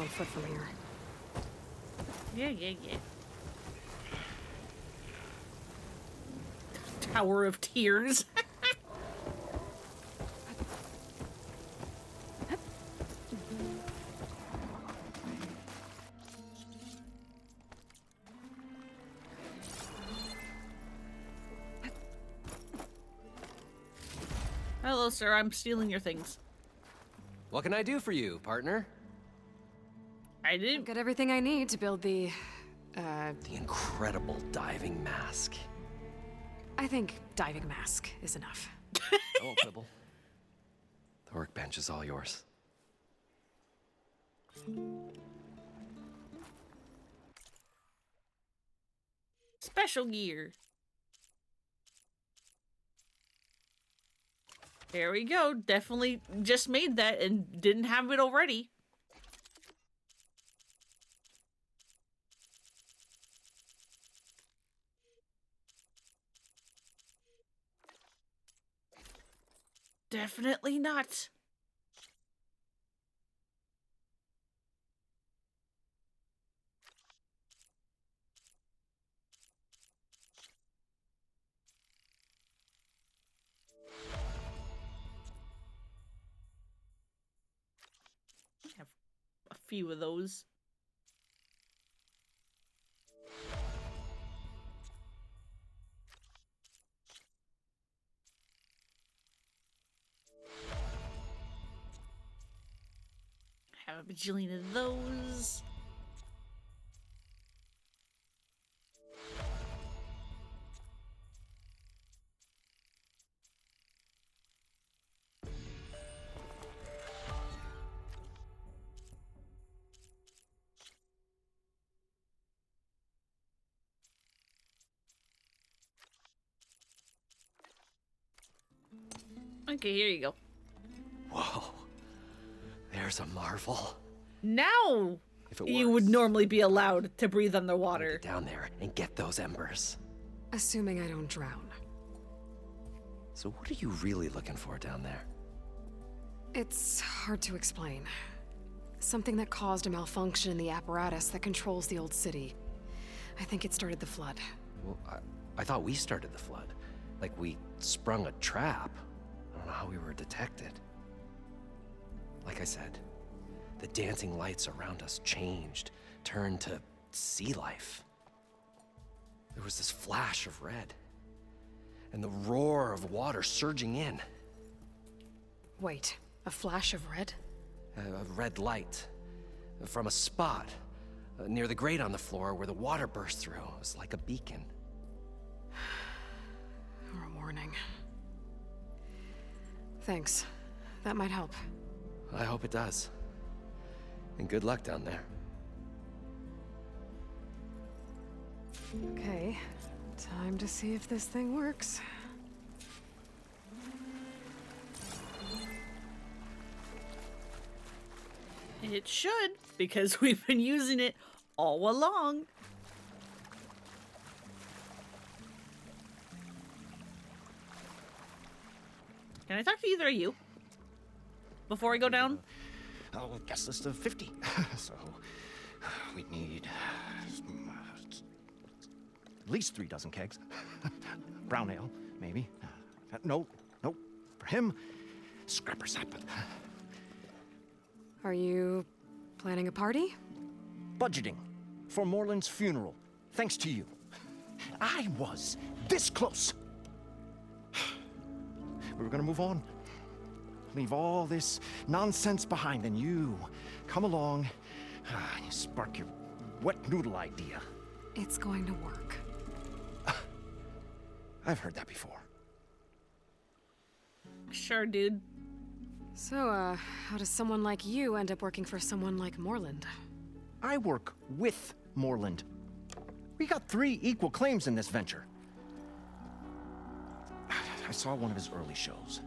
on foot from here. Yeah. Tower of Tears. Hello, sir. I'm stealing your things. What can I do for you, partner? I didn't get everything I need to build the incredible diving mask. I think diving mask is enough. I won't quibble. The workbench is all yours. Special gear. There we go. Definitely just made that and didn't have it already. Definitely not. I have a few of those. Have a bajillion of those. Okay, here you go. Whoa. There's a marvel. Now If it you works, would normally be allowed to breathe underwater. get down there and get those embers. Assuming I don't drown. So what are you really looking for down there? It's hard to explain. Something that caused a malfunction in the apparatus that controls the old city. I think it started the flood. Well, I thought we started the flood. Like we sprung a trap. I don't know how we were detected. Like I said, the dancing lights around us changed, turned to sea life. There was this flash of red, and the roar of water surging in. Wait, a flash of red? A red light from a spot near the grate on the floor where the water burst through. It was like a beacon. Or a warning. Thanks. That might help. I hope it does. And good luck down there. Okay, time to see if this thing works. It should, because we've been using it all along. Can I talk to either of you before I go down? Oh, guest list of 50. So, we'd need at least 3 dozen kegs. Brown ale, maybe. No. For him, scrapper sap. Are you planning a party? Budgeting for Morland's funeral, thanks to you. I was this close. We were gonna move on. Leave all this nonsense behind, and you come along and you spark your wet noodle idea. It's going to work. I've heard that before. Sure, dude. So, how does someone like you end up working for someone like Morland? I work with Morland. We got 3 equal claims in this venture. I saw one of his early shows.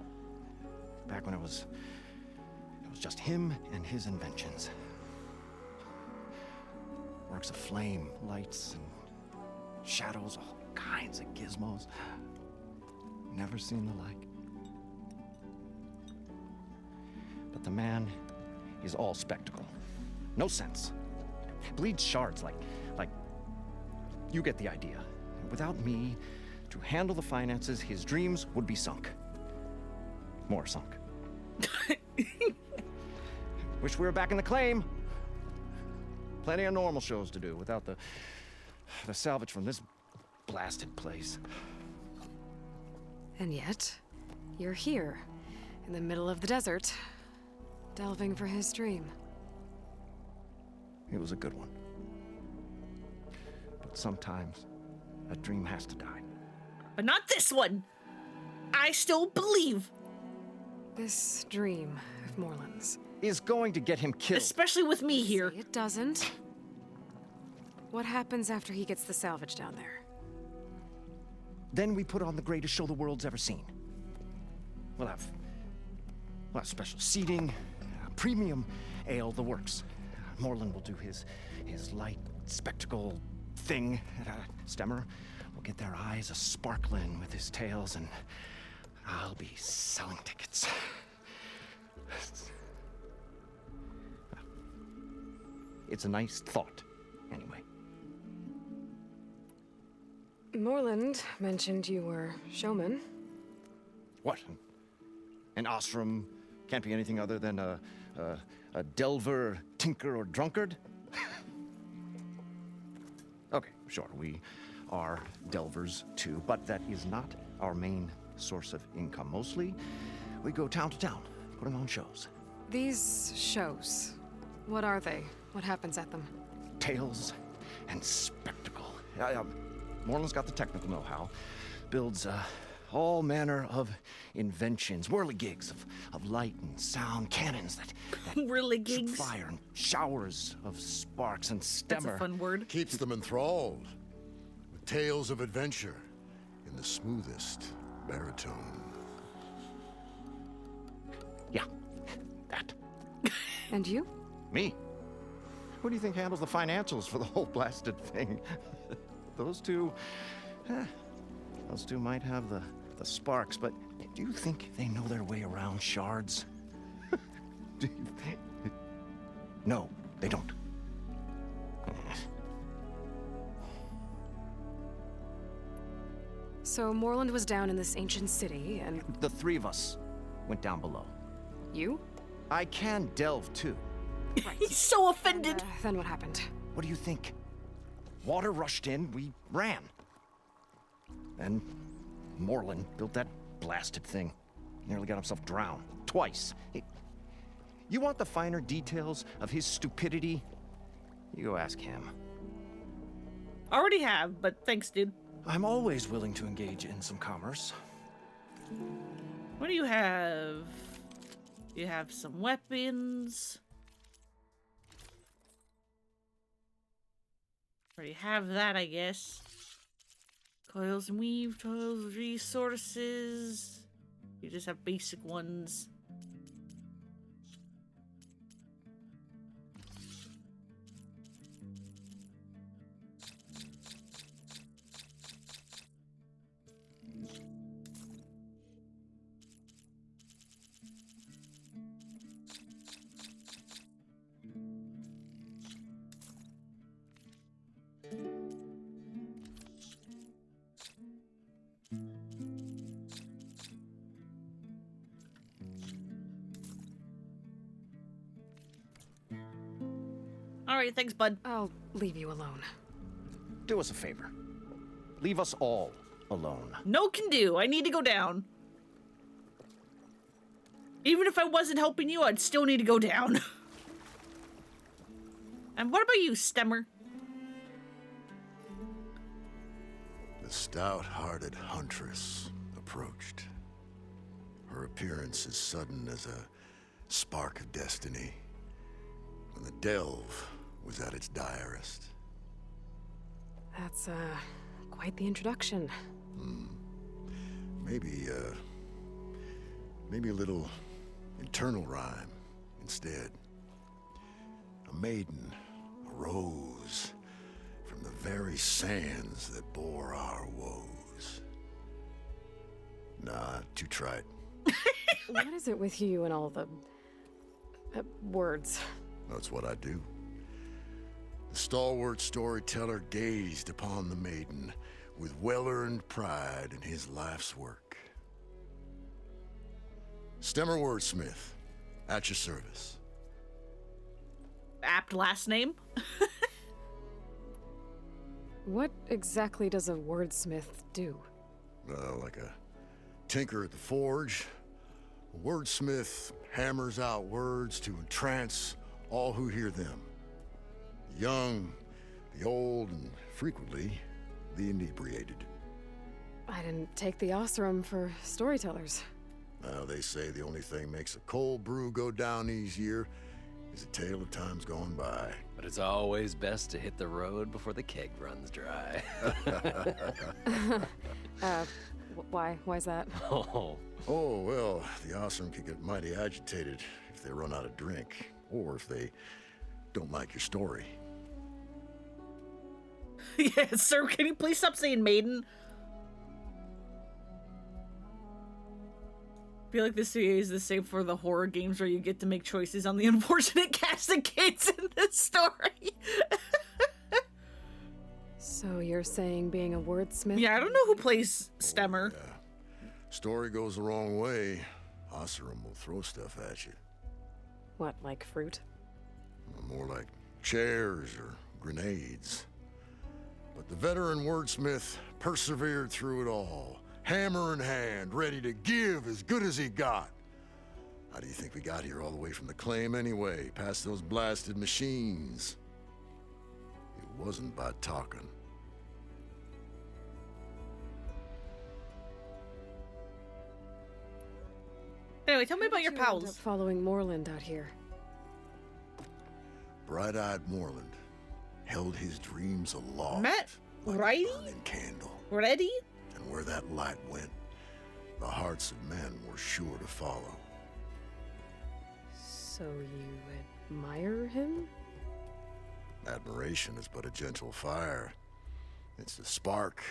Back when it was just him and his inventions. Works of flame, lights, and shadows, all kinds of gizmos. Never seen the like. But the man is all spectacle. No sense. Bleed shards like... You get the idea. Without me to handle the finances, his dreams would be sunk. More sunk. Wish we were back in the claim. Plenty of normal shows to do without the salvage from this blasted place. And yet, you're here, in the middle of the desert, delving for his dream. It was a good one. But sometimes, a dream has to die. But not this one! I still believe. This dream of Morland's is going to get him killed. Especially with me here. It doesn't. What happens after he gets the salvage down there? Then we put on the greatest show the world's ever seen. We'll have special seating, premium ale, the works. Morland will do his light spectacle thing. Stemmer will get their eyes a-sparkling with his tales, and I'll be selling tickets. It's a nice thought, anyway. Morland mentioned you were showman. What? An Ostrom can't be anything other than a delver, tinker, or drunkard? Okay, sure, we are delvers too, but that is not our main source of income. Mostly, we go town to town, putting on shows. These shows, what are they? What happens at them? Tales and spectacle. Morland's got the technical know-how. Builds all manner of inventions, whirligigs of light and sound, cannons that whirligigs, fire and showers of sparks, and Stemmer. That's a fun word. Keeps them enthralled with tales of adventure in the smoothest baritone. Yeah, that. And you? Me? Who do you think handles the financials for the whole blasted thing? Those two might have the sparks, but do you think they know their way around shards? No, they don't. So Morland was down in this ancient city, and... The three of us went down below. You? I can delve, too. Right. He's so offended. Then what happened? What do you think? Water rushed in, we ran. And Morland built that blasted thing. Nearly got himself drowned. Twice. You want the finer details of his stupidity? You go ask him. Already have, but thanks, dude. I'm always willing to engage in some commerce. What do you have? You have some weapons. Already have that, I guess. Coils and weave, toils, resources. You just have basic ones. Alright, thanks, bud. I'll leave you alone. Do us a favor. Leave us all alone. No can do. I need to go down. Even if I wasn't helping you, I'd still need to go down. And what about you, Stemmer? The stout-hearted huntress approached. Her appearance as sudden as a spark of destiny when the delve was at its direst. That's, quite the introduction. Maybe a little internal rhyme instead. A maiden arose from the very sands that bore our woes. Nah, too trite. What is it with you and all the... words? That's what I do. The stalwart storyteller gazed upon the maiden with well-earned pride in his life's work. Stemmer Wordsmith, at your service. Apt last name. What exactly does a wordsmith do? Like a tinker at the forge. A wordsmith hammers out words to entrance all who hear them. The young, the old, and frequently, the inebriated. I didn't take the Osram for storytellers. Now, they say the only thing makes a cold brew go down easier is a tale of times gone by. But it's always best to hit the road before the keg runs dry. Why's that? Oh, well, the Osram could get mighty agitated if they run out of drink, or if they don't like your story. Yes, sir, can you please stop saying maiden? I feel like this is the same for the horror games where you get to make choices on the unfortunate cast of kids in this story. So you're saying being a wordsmith? Yeah, I don't know who plays Stemmer. Yeah. Story goes the wrong way, Osram will throw stuff at you. What, like fruit? More like chairs or grenades. But the veteran wordsmith persevered through it all, hammer in hand, ready to give as good as he got. How do you think we got here all the way from the claim anyway, past those blasted machines? It wasn't by talking. Anyway, tell me about your How'd you end up pals. following Moreland out here. Bright-eyed Moreland held his dreams aloft. Matt, like righty? a burning candle. Ready? And where that light went, the hearts of men were sure to follow. So you admire him? Admiration is but a gentle fire. It's the spark,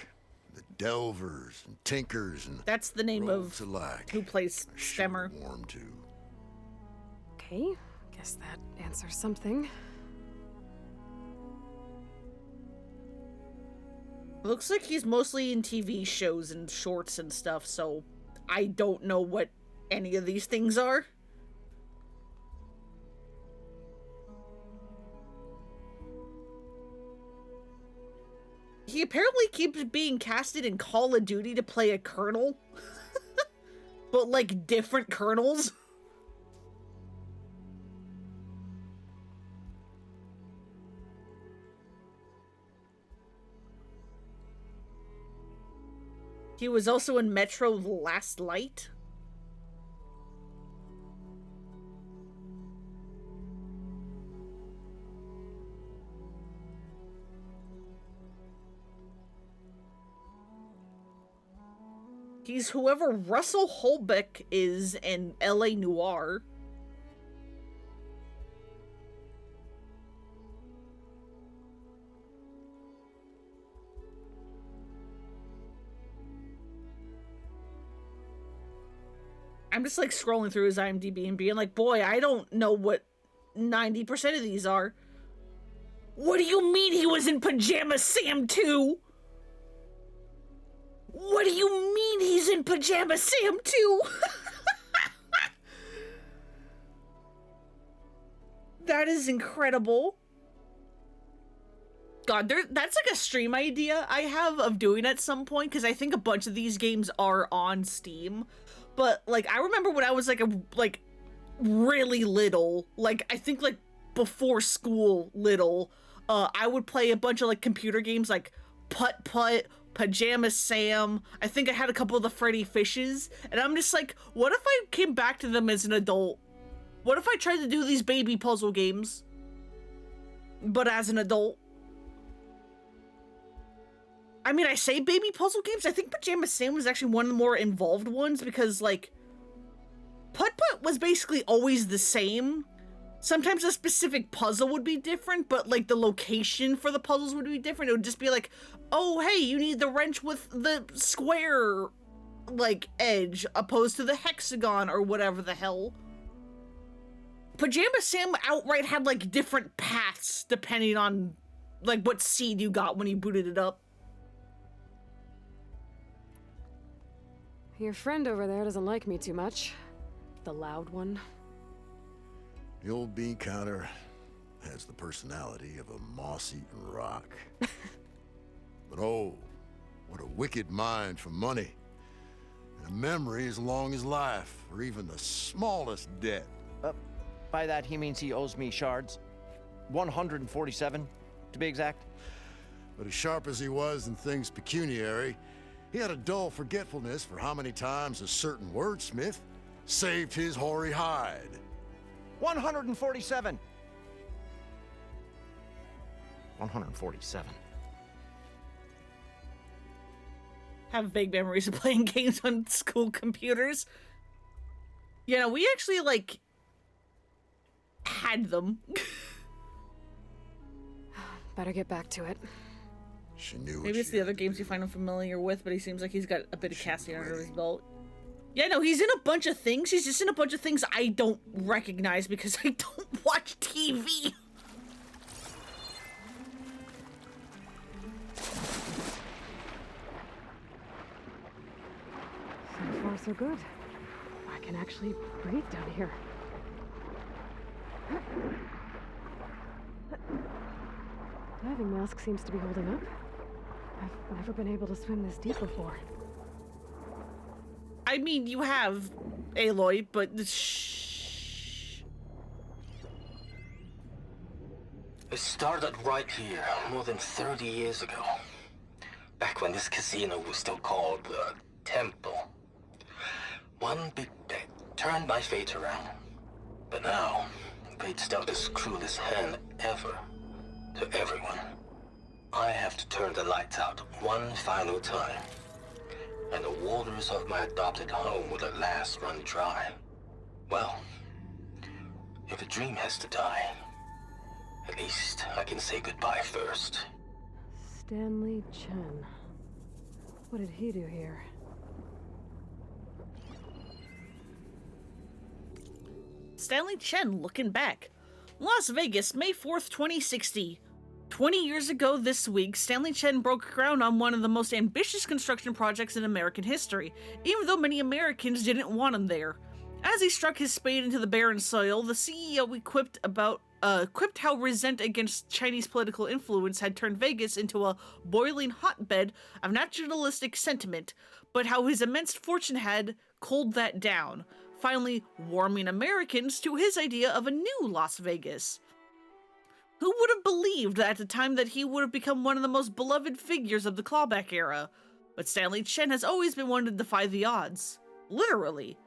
the delvers and tinkers and That's the name of alike who plays Stemmer. warm to. Okay, guess that answers something. Looks like he's mostly in TV shows and shorts and stuff, so I don't know what any of these things are. He apparently keeps being casted in Call of Duty to play a colonel. But like different colonels. He was also in Metro The Last Light. He's whoever Russell Holbeck is in L.A. Noire. I'm just like scrolling through his IMDb and being like, boy, I don't know what 90% of these are. What do you mean he was in Pajama Sam 2? What do you mean he's in Pajama Sam 2? That is incredible. God, that's like a stream idea I have of doing at some point, because I think a bunch of these games are on Steam. But like, I remember when I was like really little, like I think like before school little, I would play a bunch of like computer games like Putt Putt, Pajama Sam. I think I had a couple of the Freddy Fishes, and I'm just like, what if I came back to them as an adult? What if I tried to do these baby puzzle games, but as an adult? I mean, I say baby puzzle games. I think Pajama Sam was actually one of the more involved ones, because like Putt Putt was basically always the same. Sometimes a specific puzzle would be different, but like the location for the puzzles would be different. It would just be like, oh, hey, you need the wrench with the square like edge opposed to the hexagon or whatever the hell. Pajama Sam outright had like different paths depending on like what seed you got when you booted it up. Your friend over there doesn't like me too much. The loud one. The old bean counter has the personality of a moss-eaten rock. But oh, what a wicked mind for money. And a memory as long as life, or even the smallest debt. By that, he means he owes me shards. 147, to be exact. But as sharp as he was in things pecuniary, he had a dull forgetfulness for how many times a certain wordsmith saved his hoary hide. 147. 147. Have vague memories of playing games on school computers. Yeah, no, we actually, like, had them. Better get back to it. She knew. Maybe it's the other games you find him familiar with, but he seems like he's got a bit of casting under his belt. Yeah, no, he's in a bunch of things. He's just in a bunch of things I don't recognize because I don't watch TV. So far, so good. I can actually breathe down here. Diving mask seems to be holding up. I've never been able to swim this deep before. I mean, you have, Aloy, but shh. It started right here, more than 30 years ago. Back when this casino was still called the Temple. One big bet turned my fate around. But now, fate's dealt this cruelest hand ever to everyone. I have to turn the lights out one final time. And the waters of my adopted home will at last run dry. Well, if a dream has to die, at least I can say goodbye first. Stanley Chen. What did he do here? Stanley Chen looking back. Las Vegas, May 4th, 2060. 20 years ago this week, Stanley Chen broke ground on one of the most ambitious construction projects in American history, even though many Americans didn't want him there. As he struck his spade into the barren soil, the CEO quipped how resent against Chinese political influence had turned Vegas into a boiling hotbed of nationalistic sentiment, but how his immense fortune had cooled that down, finally warming Americans to his idea of a new Las Vegas. Who would have believed at the time that he would have become one of the most beloved figures of the clawback era? But Stanley Chen has always been one to defy the odds. Literally.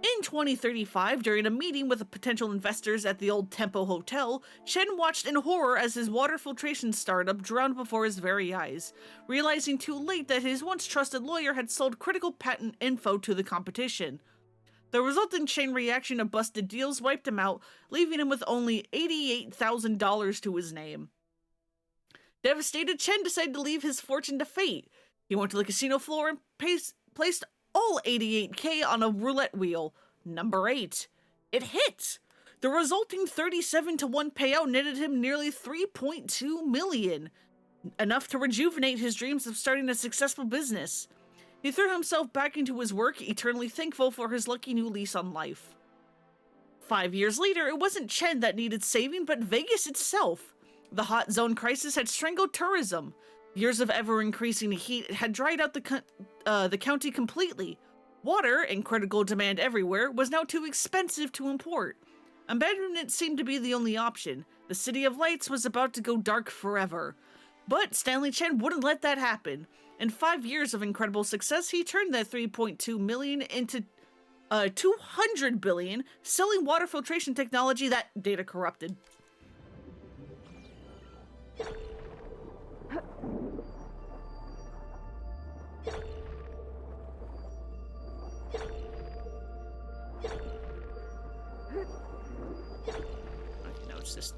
In 2035, during a meeting with the potential investors at the old Tempo Hotel, Chen watched in horror as his water filtration startup drowned before his very eyes, realizing too late that his once trusted lawyer had sold critical patent info to the competition. The resulting chain reaction of busted deals wiped him out, leaving him with only $88,000 to his name. Devastated, Chen decided to leave his fortune to fate. He went to the casino floor and placed all $88K on a roulette wheel. Number 8. It hit! The resulting 37-to-1 payout netted him nearly $3.2 million, enough to rejuvenate his dreams of starting a successful business. He threw himself back into his work, eternally thankful for his lucky new lease on life. 5 years later, it wasn't Chen that needed saving, but Vegas itself. The hot zone crisis had strangled tourism. Years of ever-increasing heat had dried out the county completely. Water, in critical demand everywhere, was now too expensive to import. Abandonment seemed to be the only option. The City of Lights was about to go dark forever. But Stanley Chen wouldn't let that happen. In 5 years of incredible success, he turned that $3.2 million into $200 billion, selling water filtration technology that data corrupted. No, it's just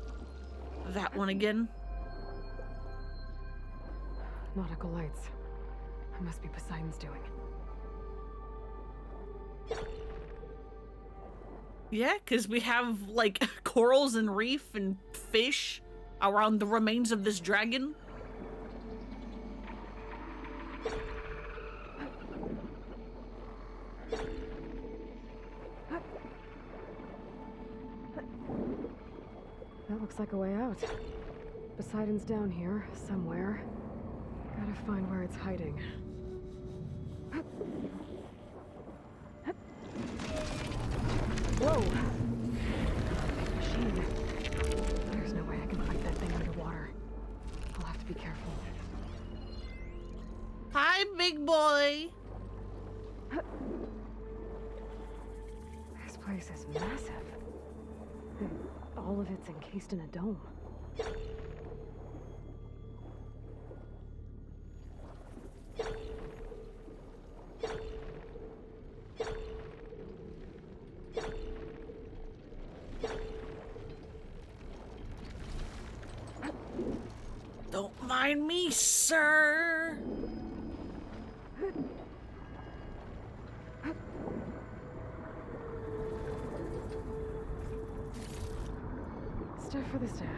that one again. Nautical lights. It must be Poseidon's doing. Yeah, because we have, like, corals and reef and fish. around the remains of this dragon. That looks like a way out. Poseidon's down here, somewhere. Gotta find where it's hiding. Whoa! Machine. There's no way I can fight that thing underwater. I'll have to be careful. Hi, big boy. This place is massive. And all of it's encased in a dome. Don't mind me, sir. Stuff for the stash.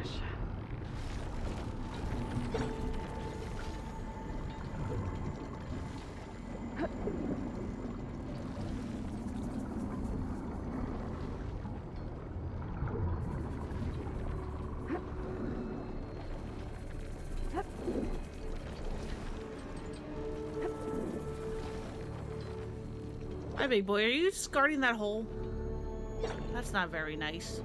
Hi, big boy. Are you just guarding that hole? That's not very nice.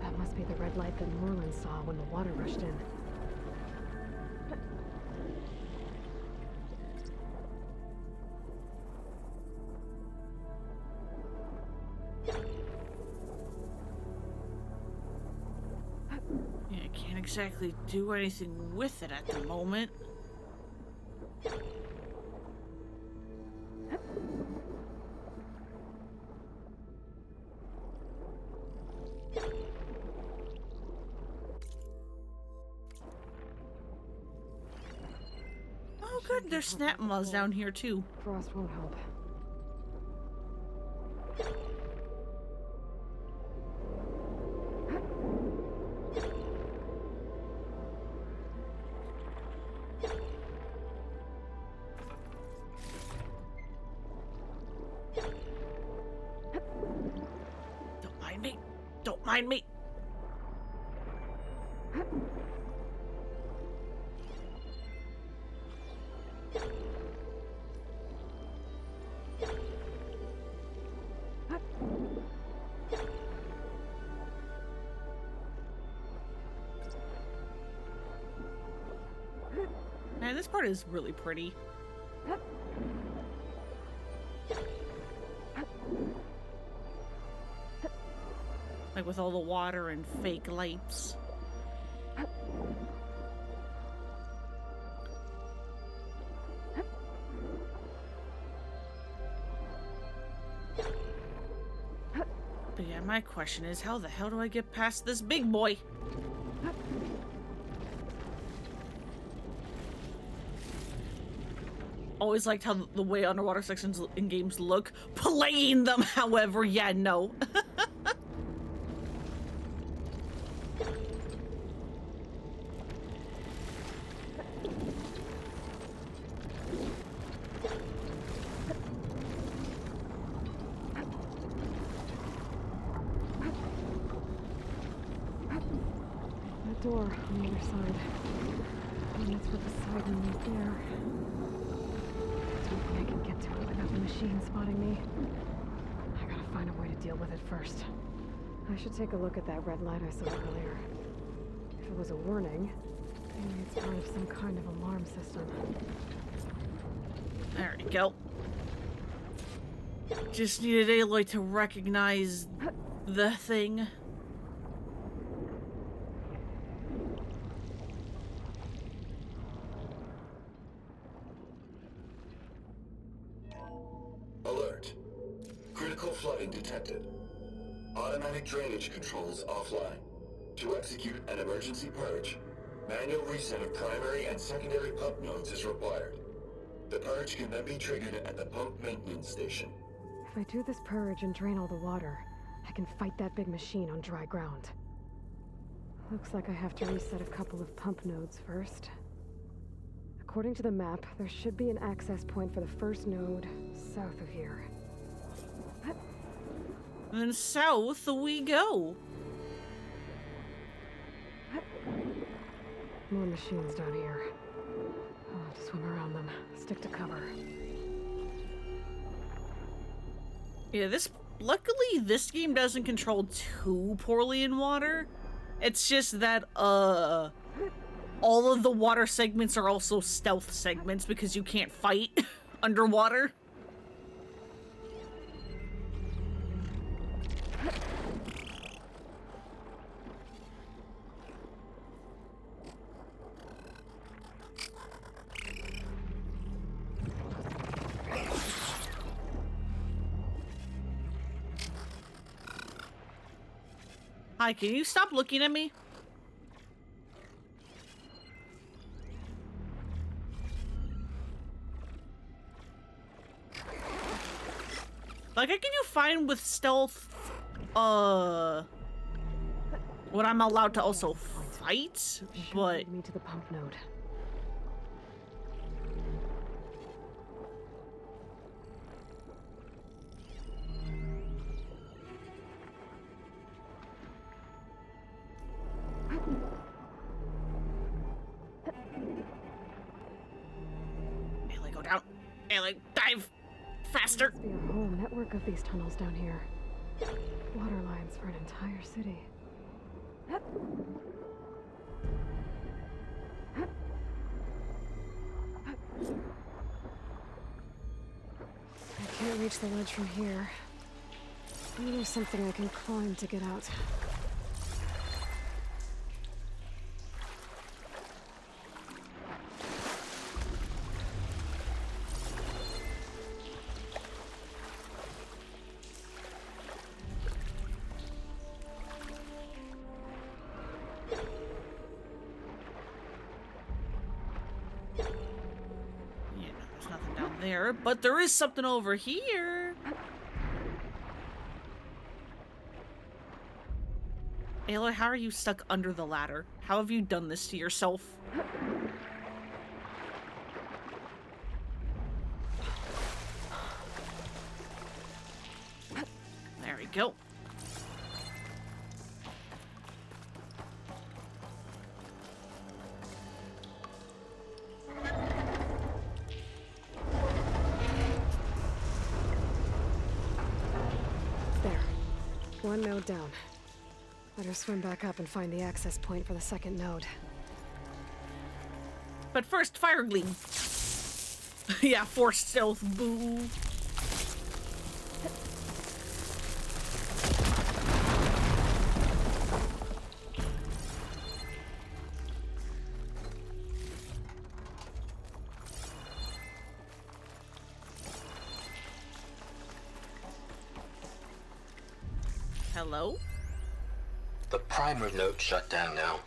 That must be the red light that Moreland saw when the water rushed in. Yeah, I can't exactly do anything with it at the moment. Oh, good. There's snap maws down here too. Frost won't help. Don't mind me. Don't mind me. Man, this part is really pretty. Like with all the water and fake lights. But yeah, my question is, how the hell do I get past this big boy? Always liked how the way underwater sections in games look. Playing them, however, yeah, no. That door on the other side. And that's where Poseidon went there. Hoping I can get to it without the machine spotting me. I gotta find a way to deal with it first. I should take a look at that red light I saw earlier. If it was a warning, maybe it's part of some kind of alarm system. There we go. Just needed Aloy to recognize the thing. flooding detected. Automatic drainage controls offline. To execute an emergency purge, manual reset of primary and secondary pump nodes is required. The purge can then be triggered at the pump maintenance station. If I do this purge and drain all the water, I can fight that big machine on dry ground. Looks like I have to reset a couple of pump nodes first. According to the map, there should be an access point for the first node south of here. And then south we go. More machines down here. I'll have to swim around them. Stick to cover. Yeah, luckily this game doesn't control too poorly in water. It's just that all of the water segments are also stealth segments because you can't fight underwater. Hi, can you stop looking at me? Like, I can do fine with stealth, when I'm allowed to also fight, but... Lead me to the pump node. Aloy, go down. Aloy, dive faster. There must be a whole network of these tunnels down here. Water lines for an entire city. I can't reach the ledge from here. Maybe there's something I can climb to get out. But there is something over here. Aloy, how are you stuck under the ladder? How have you done this to yourself? There we go. One node down. Better swim back up and find the access point for the second node. But first, Fire Gleam. Yeah, forced stealth, boo. Hello? The primer node shut down now.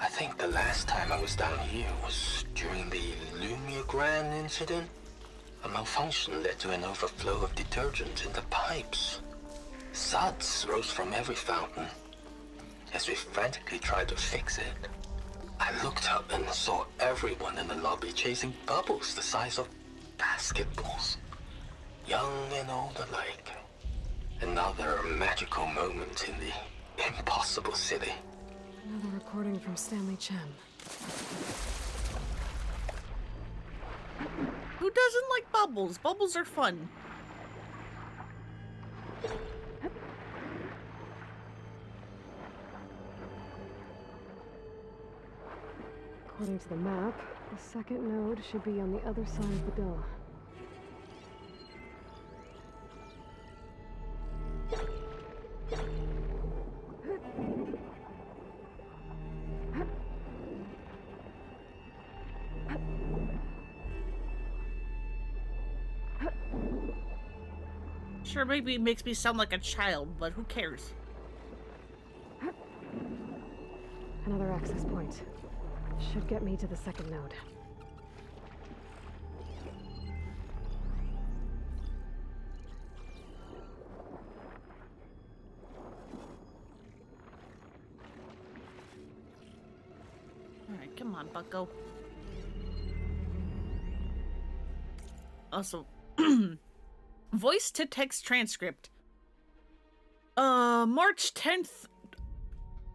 I think the last time I was down here was during the Lumia Grand incident. A malfunction led to an overflow of detergent in the pipes. Suds rose from every fountain. As we frantically tried to fix it, I looked up and saw everyone in the lobby chasing bubbles the size of basketballs. Young and old alike. Another magical moment in the impossible city. Another recording from Stanley Chen. Who doesn't like bubbles? Bubbles are fun. According to the map, the second node should be on the other side of the door. Sure, maybe it makes me sound like a child, but who cares? Another access point. Should get me to the second node. Alright, come on, bucko. Also, voice to text transcript. March 10th,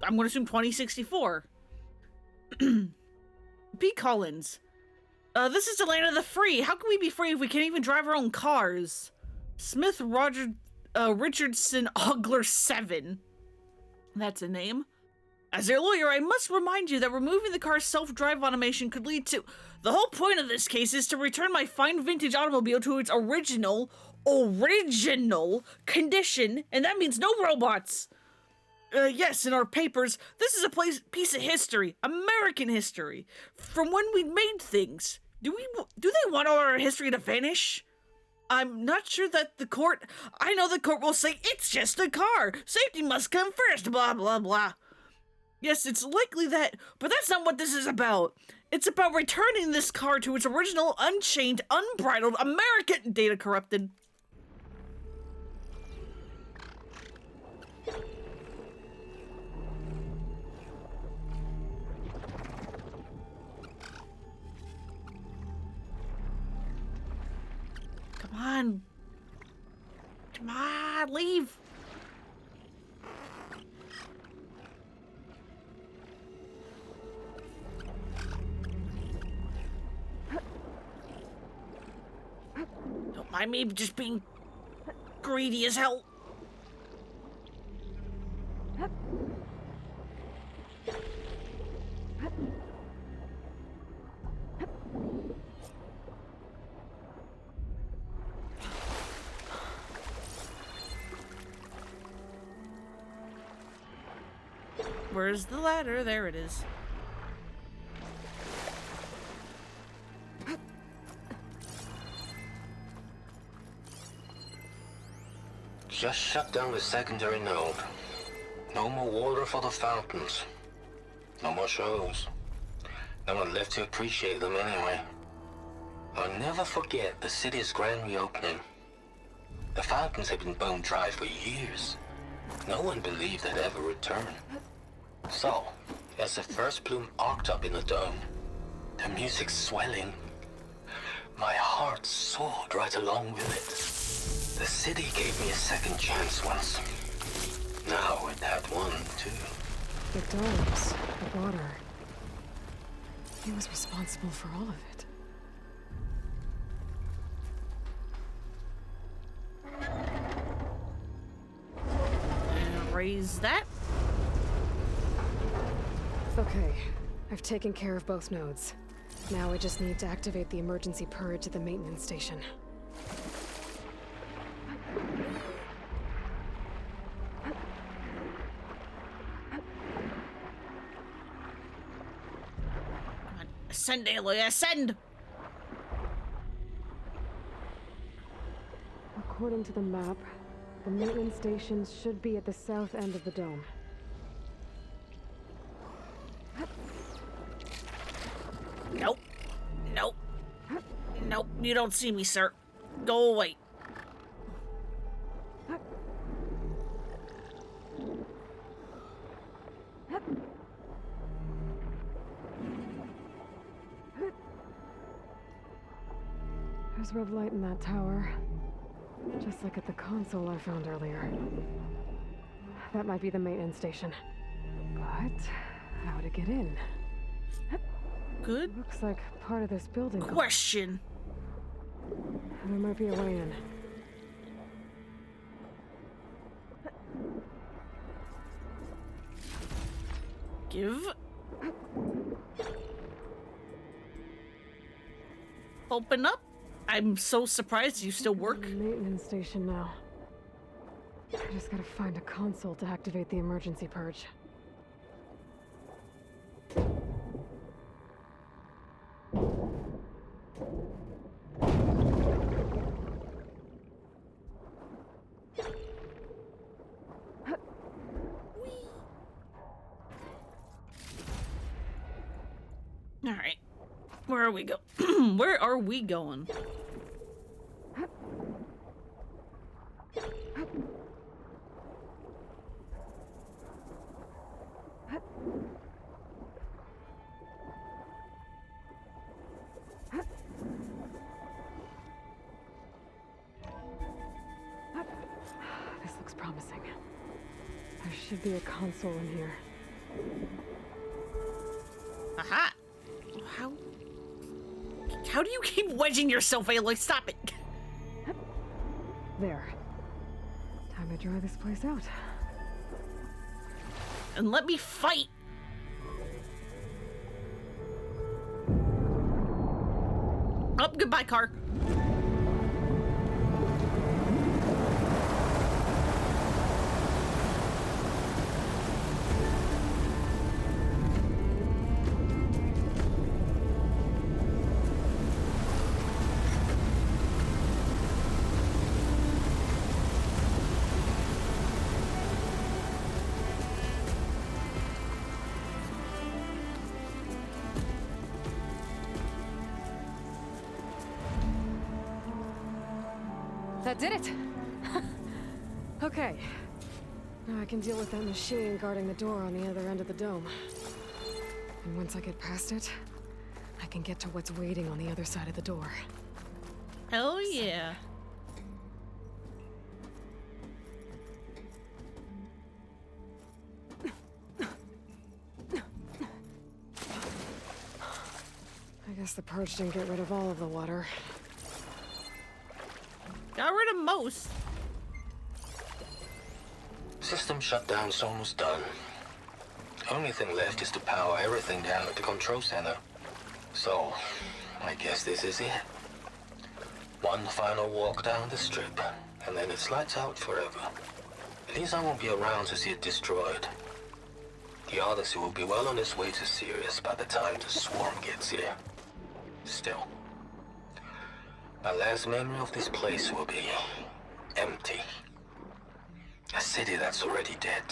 I'm gonna assume 2064. B. Collins. This is the land of the free. How can we be free if we can't even drive our own cars? Smith Richardson Ogler 7. That's a name. As their lawyer, I must remind you that removing the car's self-drive automation could lead to... The whole point of this case is to return my fine vintage automobile to its original condition, and that means no robots. Yes, in our papers, this is a piece of history, American history, from when we made things. Do they want all our history to vanish? I'm not sure that the court... I know the court will say, it's just a car. Safety must come first, blah, blah, blah. Yes, it's likely that, but that's not what this is about. It's about returning this car to its original, unchained, unbridled, American data corrupted. Come on. Come on, leave. Don't mind me just being greedy as hell. Where's the ladder? There it is. Just shut down the secondary node. No more water for the fountains. No more shows. No one left to appreciate them anyway. I'll never forget the city's grand reopening. The fountains had been bone dry for years. No one believed they'd ever return. So, as the first bloom arced up in the dome, the music swelling, my heart soared right along with it. The city gave me a second chance once. Now it had one, too. The domes, the water. He was responsible for all of it. And raise that. Okay, I've taken care of both nodes. Now I just need to activate the emergency purge at the maintenance station. Ascend, Aloy, ascend! According to the map, the maintenance station should be at the south end of the dome. Nope. Nope. Nope, you don't see me, sir. Go away. There's red light in that tower. Just like at the console I found earlier. That might be the maintenance station. But how to get in? Good. Looks like part of this building. Question. There might be a way in. Give. Open up. I'm so surprised you still work. Maintenance station now. I just gotta find a console to activate the emergency purge. All right. Where are we go? Where are we going? This looks promising. There should be a console in here. Aha! How do you keep wedging yourself, Aloy? Stop it! There. Time to dry this place out. And let me fight! Oh, goodbye, car. That did it! Okay. Now I can deal with that machine guarding the door on the other end of the dome. And once I get past it, I can get to what's waiting on the other side of the door. Hell yeah. I guess the purge didn't get rid of all of the water. Got rid of most. System shutdown's almost done. Only thing left is to power everything down at the control center. So, I guess this is it. One final walk down the strip, and then it's lights out forever. At least I won't be around to see it destroyed. The Odyssey will be well on its way to Sirius by the time the swarm gets here. Still, my last memory of this place will be empty. A city that's already dead.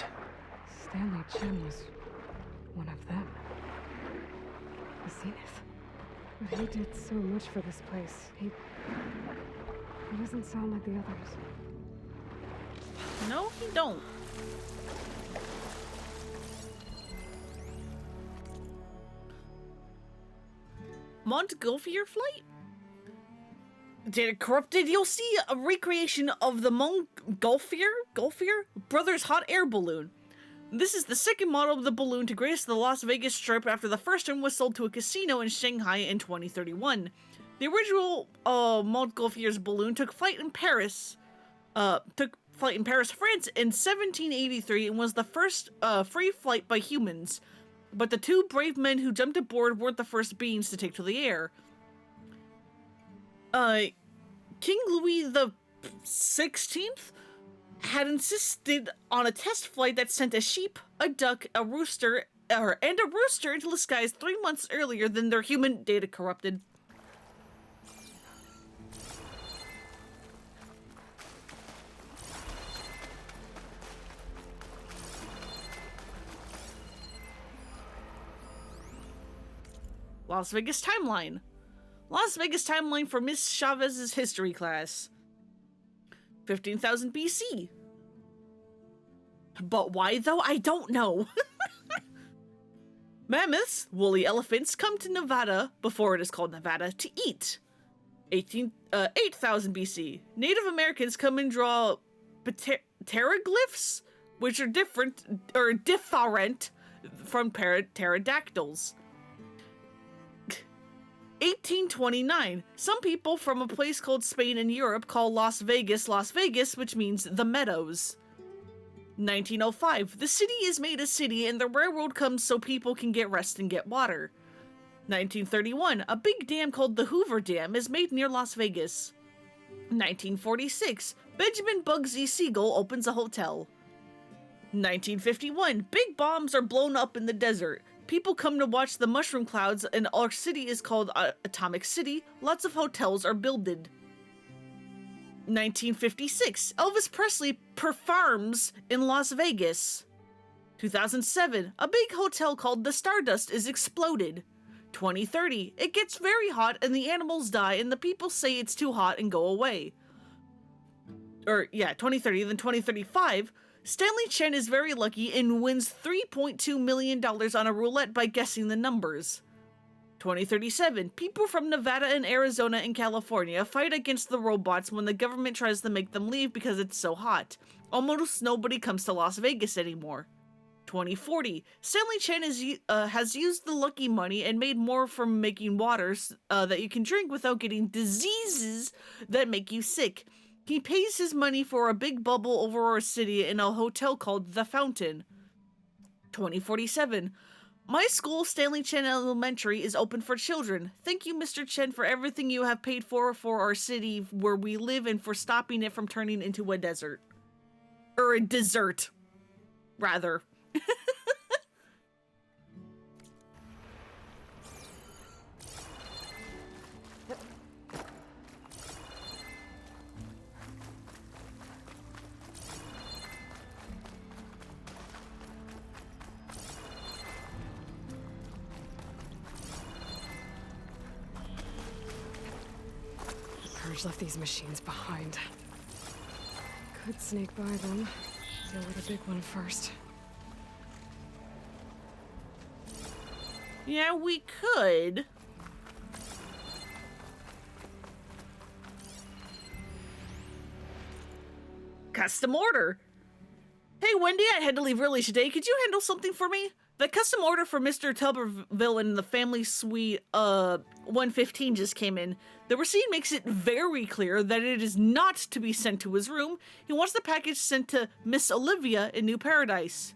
Stanley Chen was one of them. The Zenith. But he did so much for this place. He doesn't sound like the others. No, he don't. Montgolfier flight? Data corrupted. You'll see a recreation of the Montgolfier brothers hot air balloon. This is the second model of the balloon to grace the Las Vegas Strip after the first one was sold to a casino in Shanghai in 2031. The original Montgolfier's balloon took flight in Paris, France in 1783 and was the first free flight by humans. But the two brave men who jumped aboard weren't the first beings to take to the air. King Louis the 16th had insisted on a test flight that sent a sheep, a duck, a rooster, and a rooster into the skies 3 months earlier than their human data corrupted. Las Vegas timeline. Las Vegas timeline for Miss Chavez's history class. 15,000 BC. But why though? I don't know. Mammoths, woolly elephants, come to Nevada, before it is called Nevada, to eat. 8,000 BC. Native Americans come and draw pteroglyphs, which are different from pterodactyls. 1829. Some people from a place called Spain in Europe call Las Vegas, which means the meadows. 1905. The city is made a city and the railroad comes so people can get rest and get water. 1931. A big dam called the Hoover Dam is made near Las Vegas. 1946. Benjamin Bugsy Siegel opens a hotel. 1951. Big bombs are blown up in the desert. People come to watch the mushroom clouds and our city is called Atomic City. Lots of hotels are builded. 1956. Elvis Presley performs in Las Vegas. 2007. A big hotel called the Stardust is exploded. 2030, it gets very hot and the animals die and the people say it's too hot and go away. Or yeah, 2030, then 2035, Stanley Chen is very lucky and wins $3.2 million on a roulette by guessing the numbers. 2037, people from Nevada and Arizona and California fight against the robots when the government tries to make them leave because it's so hot. Almost nobody comes to Las Vegas anymore. 2040, Stanley Chen has used the lucky money and made more from making waters that you can drink without getting diseases that make you sick. He pays his money for a big bubble over our city in a hotel called The Fountain. 2047, my school, Stanley Chen Elementary, is open for children. Thank you, Mr. Chen, for everything you have paid for our city where we live and for stopping it from turning into a desert. Or a dessert, rather. Purge left these machines behind. Could sneak by them. Deal with a big one first. Yeah, we could. Custom order. Hey, Wendy, I had to leave early today. Could you handle something for me? The custom order for Mr. Tuberville in the family suite 115 just came in. The receipt makes it very clear that it is not to be sent to his room. He wants the package sent to Miss Olivia in New Paradise.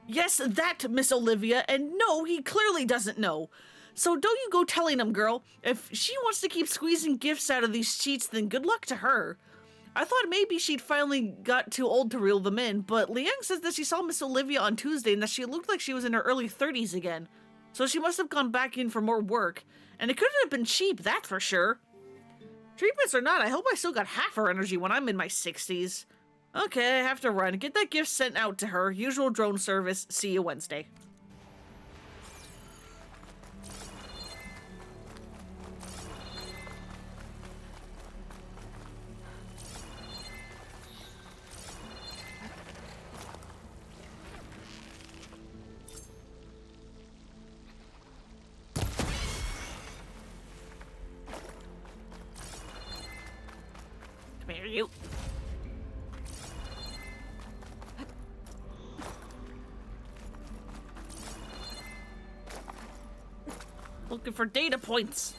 Yes, that Miss Olivia, and no, he clearly doesn't know. So don't you go telling him, girl. If she wants to keep squeezing gifts out of these cheats, then good luck to her. I thought maybe she'd finally got too old to reel them in, but Liang says that she saw Miss Olivia on Tuesday and that she looked like she was in her early 30s again. So she must have gone back in for more work. And it couldn't have been cheap, that's for sure. Treatments or not, I hope I still got half her energy when I'm in my 60s. Okay, I have to run. Get that gift sent out to her. Usual drone service. See you Wednesday. Come here, you. Looking for data points.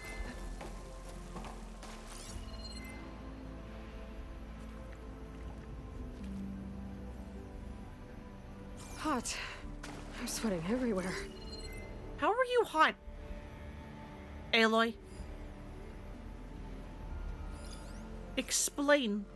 Hot. I'm sweating everywhere. How are you hot, Aloy? Explain.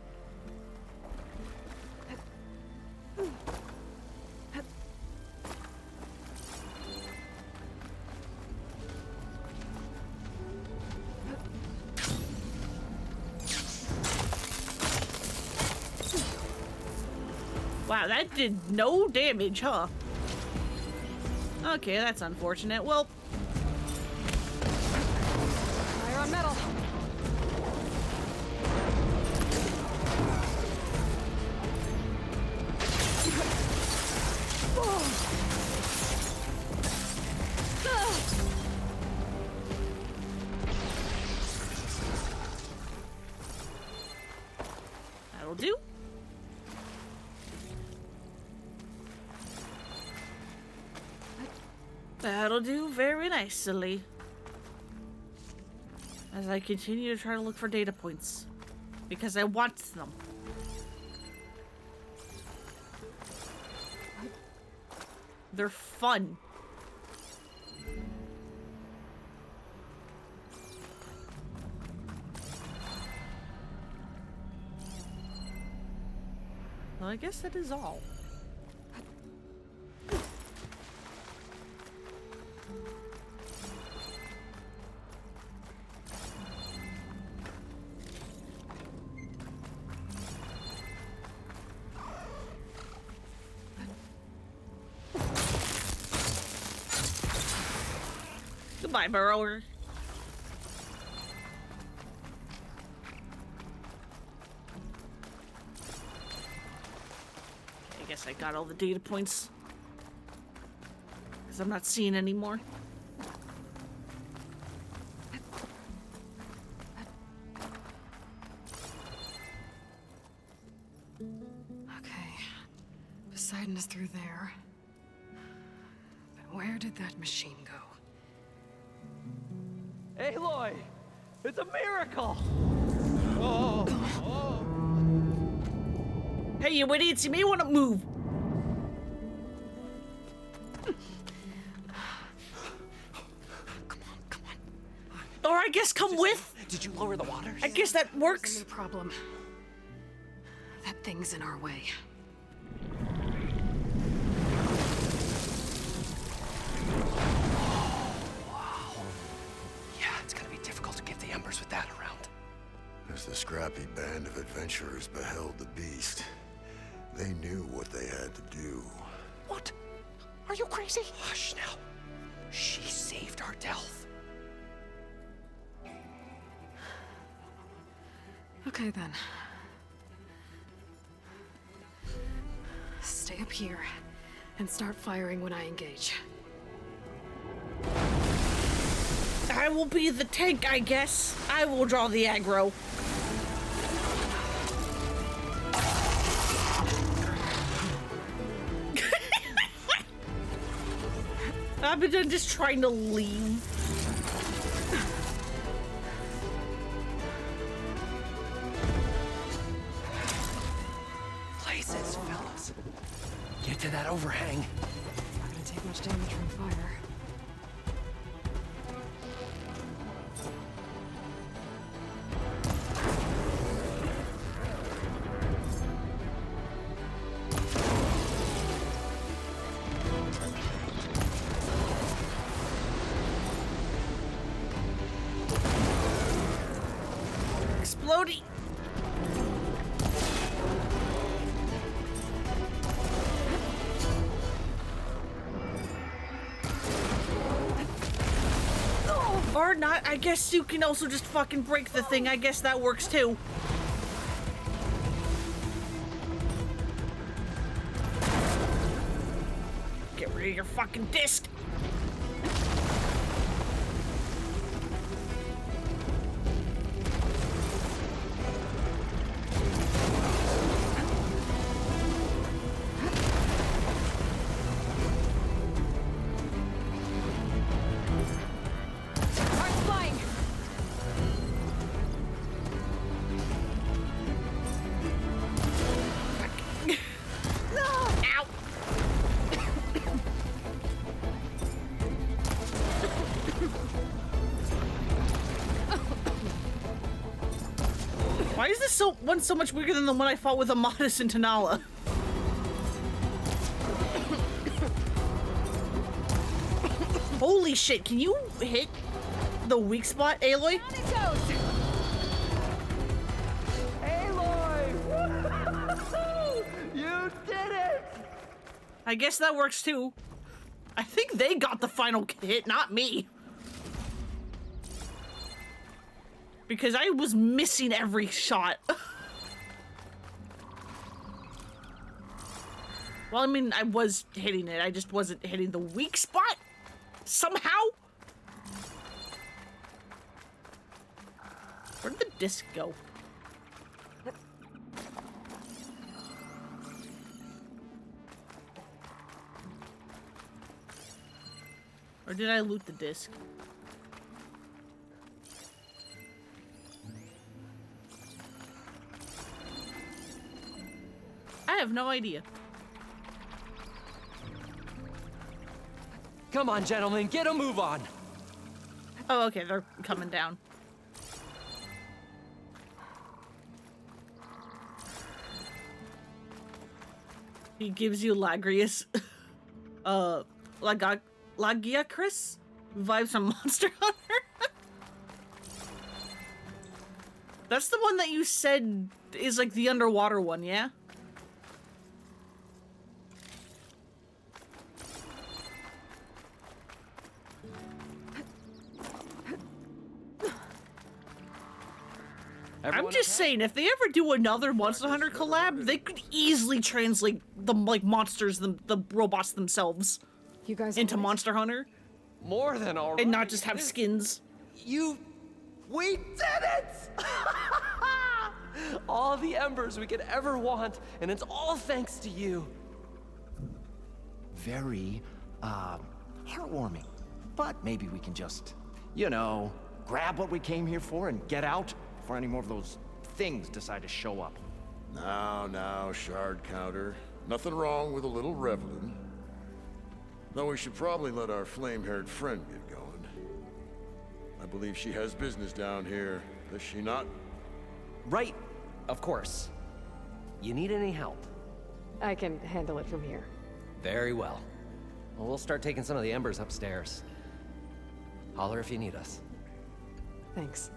Wow, that did no damage, huh? Okay, that's unfortunate. Well, fire on metal. that'll do. That'll do very nicely. As I continue to try to look for data points. Because I want them. They're fun. Well, I guess that is all. Bye, Burrower. Okay, I guess I got all the data points. Because I'm not seeing anymore. Okay. Poseidon is through there. But where did that machine go? Aloy! It's a miracle! Hey, you idiots, you may want to move. Come on. Or I guess come with. Did you lower the waters? I guess that works. There's a new problem. That thing's in our way. Yeah, it's gonna be difficult to get the embers with that around. As the scrappy band of adventurers beheld the beast, they knew what they had to do. What? Are you crazy? Hush now. She saved our Delph. Okay then. Stay up here and start firing when I engage. I will be the tank, I guess. I will draw the aggro. I've been just trying to leave. Places, fellas. Get to that overhang. Not gonna take much damage from fire. Exploding. Or not, I guess you can also just fucking break the thing. I guess that works too. Get rid of your fucking disc. Why is this one so much bigger than the one I fought with Amatis and Tanala? Holy shit, can you hit the weak spot, Aloy? Aloy! You did it! I guess that works too. I think they got the final hit, not me. Because I was missing every shot. Well, I mean, I was hitting it. I just wasn't hitting the weak spot somehow. Where did the disc go? Or did I loot the disc? I have no idea. Come on, gentlemen, get a move on. Oh, okay, they're coming down. He gives you Lagrius. Lagiacris? Vibes from Monster Hunter? That's the one that you said is like the underwater one, yeah? I'm just saying, if they ever do another Monster Hunter collab, they could easily translate the like monsters, the robots themselves, you guys into Monster Hunter. More than all right. And not just have skins. We did it! All the embers we could ever want, and it's all thanks to you. Very, heartwarming. But maybe we can just, you know, grab what we came here for and get out before any more of those things decide to show up. Now, Shard Counter. Nothing wrong with a little reveling. Though we should probably let our flame-haired friend get going. I believe she has business down here, does she not? Right, of course. You need any help? I can handle it from here. Very well. Well, we'll start taking some of the embers upstairs. Holler if you need us. Thanks.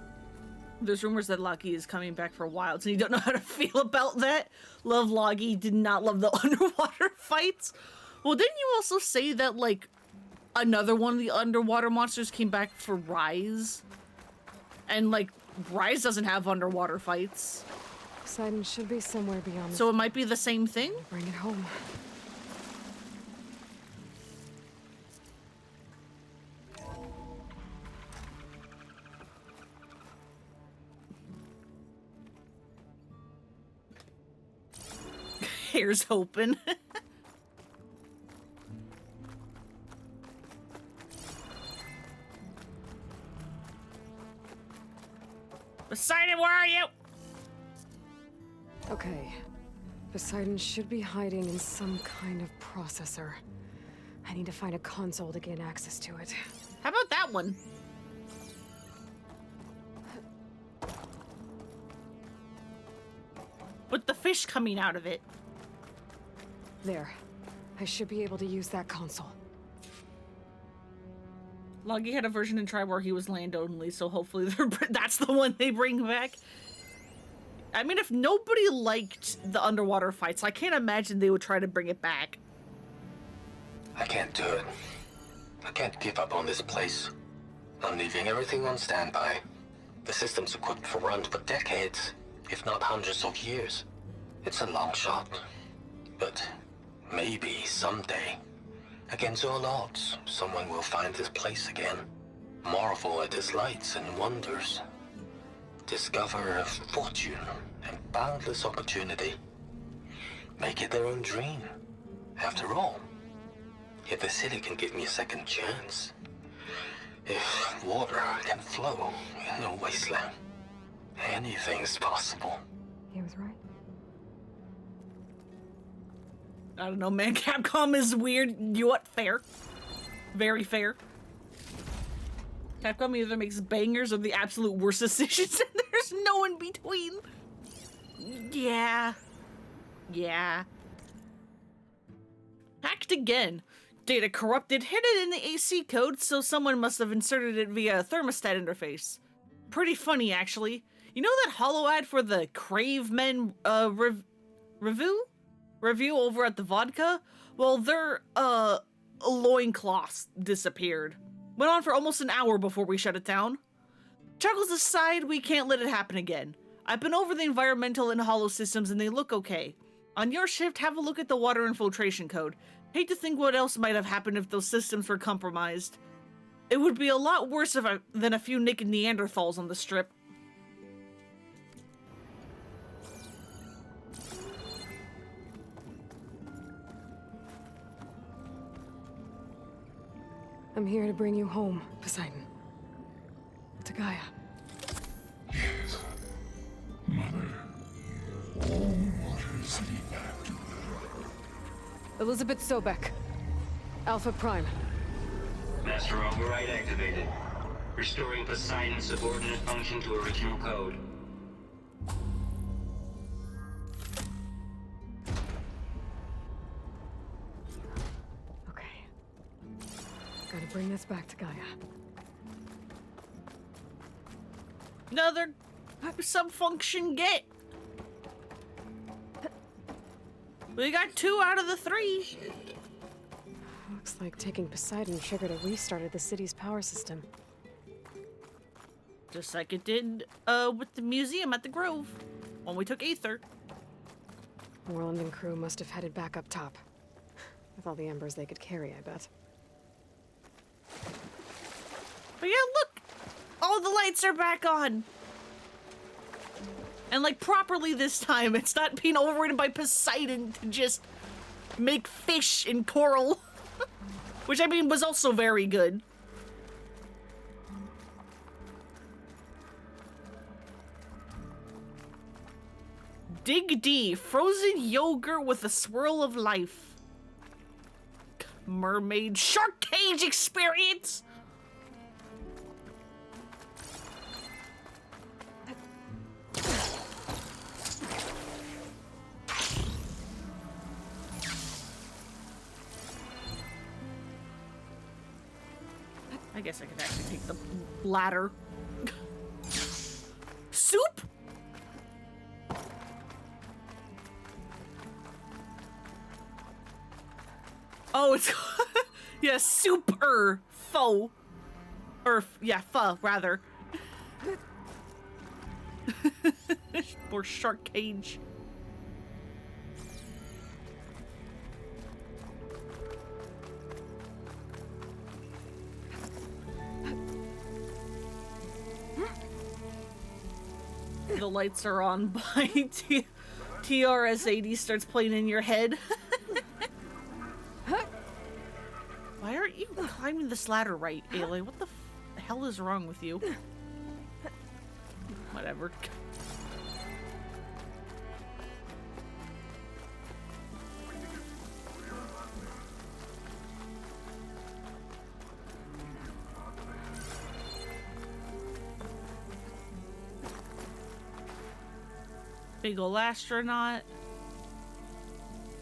There's rumors that Loki is coming back for Wilds, and you don't know how to feel about that. Love Logi did not love the underwater fights. Well, didn't you also say that, like, another one of the underwater monsters came back for Rise? And, like, Rise doesn't have underwater fights. Poseidon should be somewhere beyond. So it might be the same thing? Bring it home. Here's hoping. Poseidon, where are you? Okay. Poseidon should be hiding in some kind of processor. I need to find a console to gain access to it. How about that one? With the fish coming out of it. There. I should be able to use that console. Logi had a version in Tribe where he was land only, so hopefully that's the one they bring back. I mean, if nobody liked the underwater fights, I can't imagine they would try to bring it back. I can't do it. I can't give up on this place. I'm leaving everything on standby. The system's equipped for runs for decades, if not hundreds of years. It's a long shot. But maybe someday, against all odds, someone will find this place again. Marvel at its lights and wonders. Discover a fortune and boundless opportunity. Make it their own dream. After all, if the city can give me a second chance, if water can flow in a wasteland, anything's possible. He was right. I don't know, man. Capcom is weird. You what? Fair. Very fair. Capcom either makes bangers or the absolute worst decisions, and there's no in between. Yeah. Yeah. Hacked again. Data corrupted, hidden in the AC code, so someone must have inserted it via a thermostat interface. Pretty funny, actually. You know that holo ad for the Crave Men review over at the Vodka? Well, their loincloths disappeared. Went on for almost an hour before we shut it down. Chuckles aside, we can't let it happen again. I've been over the environmental and holo systems and they look okay. On your shift, have a look at the water infiltration code. Hate to think what else might have happened if those systems were compromised. It would be a lot worse than a few naked Neanderthals on the strip. I'm here to bring you home, Poseidon. To Gaia. Yes. Mother. All waters lead back to her. Elizabeth Sobek. Alpha Prime. Master override activated. Restoring Poseidon's subordinate function to original code. Gotta bring this back to Gaia. Another sub-function get. We got 2 out of the 3. Looks like taking Poseidon triggered a restart of the city's power system. Just like it did with the museum at the Grove when we took Aether. Moreland and crew must have headed back up top. With all the embers they could carry, I bet. But yeah, look! All the lights are back on! And like properly this time, it's not being overridden by Poseidon to just make fish and coral. Which I mean was also very good. Dig D, frozen yogurt with a swirl of life. Mermaid shark cage experience. I guess I could actually take the ladder. Soup? Oh, it's yeah, super foe. Or yeah, pho rather. Or shark cage. The lights are on by TRS-80 starts playing in your head. Why aren't you climbing this ladder right, Aloy? What the hell is wrong with you? Whatever. Big ol' astronaut.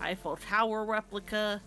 Eiffel Tower replica.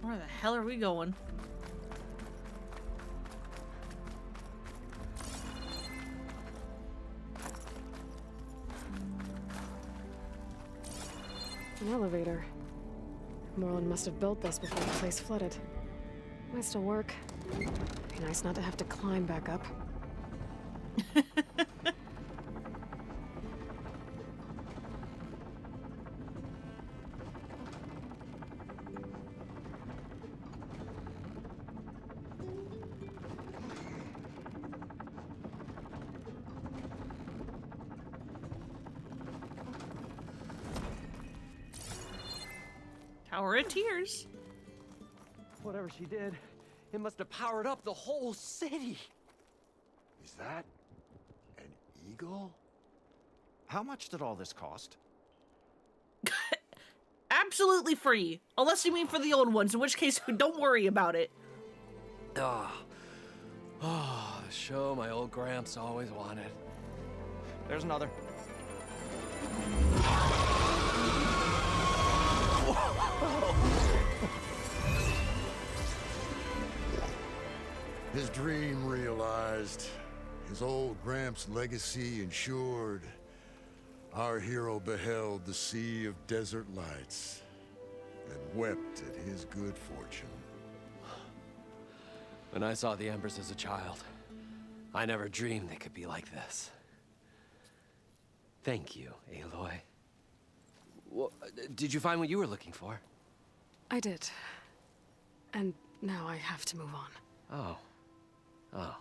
Where the hell are we going? An elevator. Moreland must have built this before the place flooded. Might still work. Be nice not to have to climb back up. Tower of Tears. Whatever she did, it must have powered up the whole city. Is that an eagle? How much did all this cost? Absolutely free. Unless you mean for the old ones, in which case, don't worry about it. Oh, the show my old Gramps always wanted. There's another. His dream realized, his old Gramps' legacy ensured. Our hero beheld the sea of desert lights and wept at his good fortune. When I saw the embers as a child, I never dreamed they could be like this. Thank you, Aloy. Well, did you find what you were looking for? I did. And now I have to move on. Oh. Well,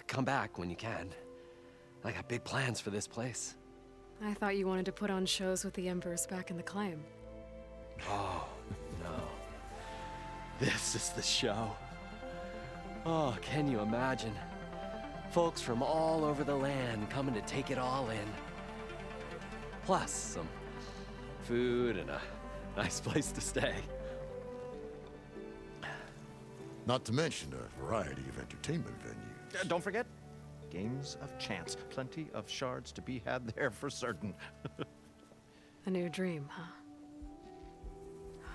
come back when you can. I got big plans for this place. I thought you wanted to put on shows with the Embers back in the Claim. Oh, no. This is the show. Oh, can you imagine? Folks from all over the land coming to take it all in. Plus some food and a nice place to stay. Not to mention a variety of entertainment venues. don't forget, games of chance. Plenty of shards to be had there for certain. A new dream, huh?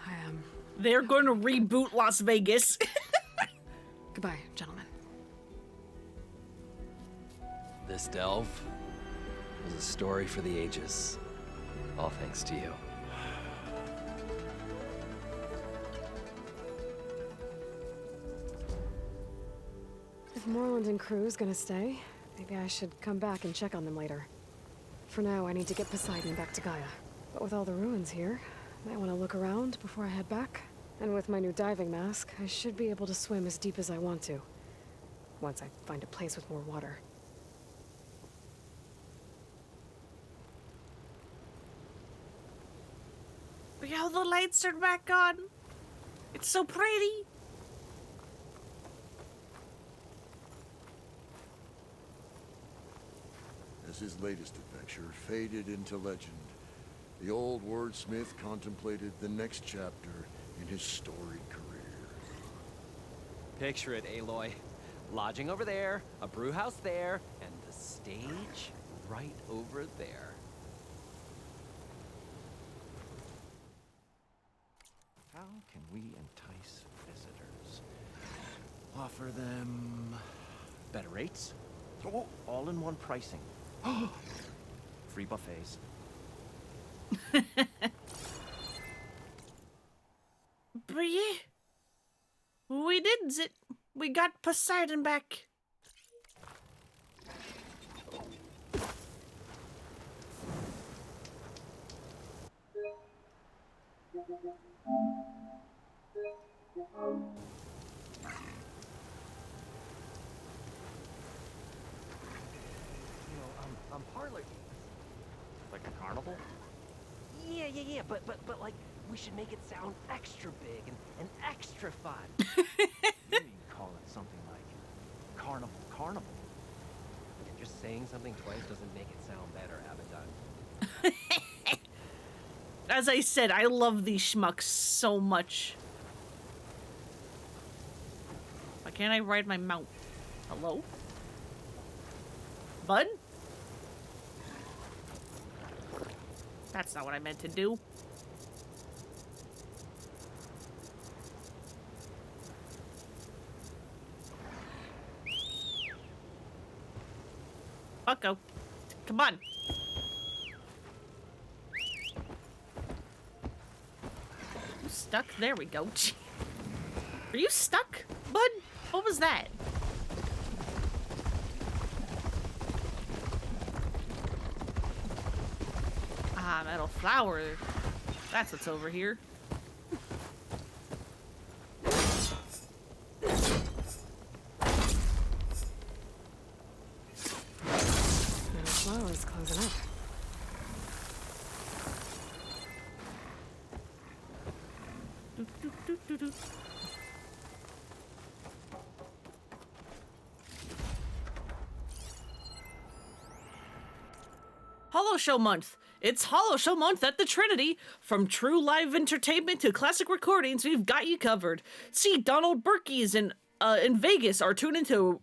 I am. They're going to reboot Las Vegas. Goodbye, gentlemen. This delve was a story for the ages. All thanks to you. If Morland and crew's gonna stay, maybe I should come back and check on them later. For now, I need to get Poseidon back to Gaia. But with all the ruins here, I might want to look around before I head back. And with my new diving mask, I should be able to swim as deep as I want to. Once I find a place with more water. Look how the lights are back on. It's so pretty. As his latest adventure faded into legend, the old wordsmith contemplated the next chapter in his storied career. Picture it, Aloy. Lodging over there, a brew house there, and the stage right over there. How can we entice visitors? Offer them better rates? Oh, all-in-one pricing. Free buffets. But yeah, we did it. We got Poseidon back. Parlor. Like a carnival? Yeah, but like, we should make it sound extra big and extra fun. You mean call it something like Carnival? Just saying something twice doesn't make it sound better, Abaddon. As I said, I love these schmucks so much. Why can't I ride my mount? Hello? Bud? That's not what I meant to do. Bucko. Come on. You stuck? There we go. Are you stuck, bud? What was that? Ah, metal flower. That's what's over here. Metal flower's closing up. Hollow Show Month. It's Hollow Show Month at the Trinity. From true live entertainment to classic recordings, we've got you covered. See, Donald Berkey's in Vegas are tuned into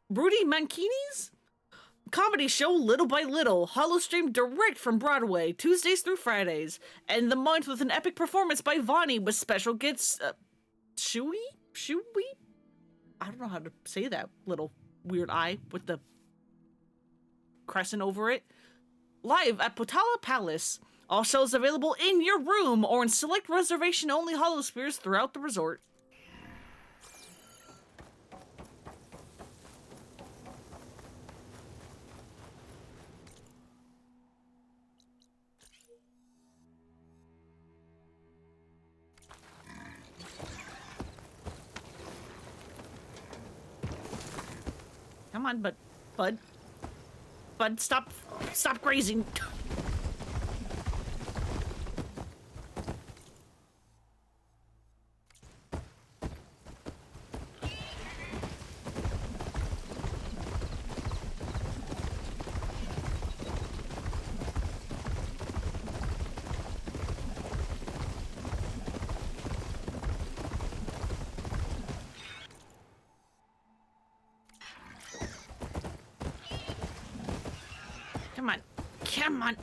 Rudy Mancini's comedy show Little by Little. Hollow streamed direct from Broadway, Tuesdays through Fridays. And the month with an epic performance by Vonnie with special guests. Shui? I don't know how to say that little weird eye with the crescent over it. Live at Potala Palace. All shows available in your room or in select reservation-only holospheres throughout the resort. Come on, Bud, stop grazing. Come on. Come on.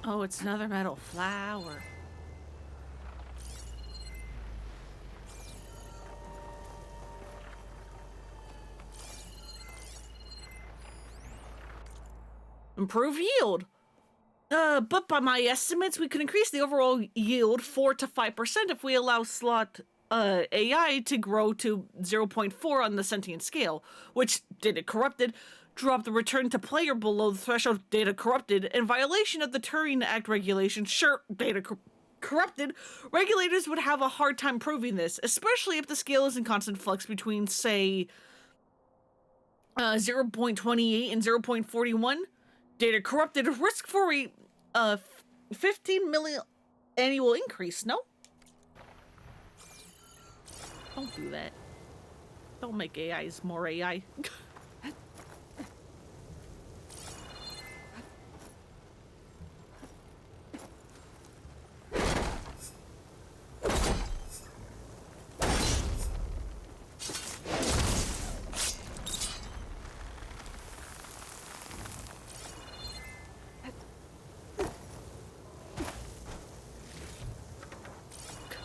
Oh, it's another metal flower. Improve yield. But by my estimates, we could increase the overall yield 4 to 5% if we allow slot AI to grow to 0.4 on the sentient scale, which data corrupted dropped the return to player below the threshold data corrupted in violation of the Turing Act regulation. Sure, data corrupted. Regulators would have a hard time proving this, especially if the scale is in constant flux between, say, 0.28 and 0.41. Data corrupted. Risk for a 15 million annual increase. No? Don't do that. Don't make AIs more AI.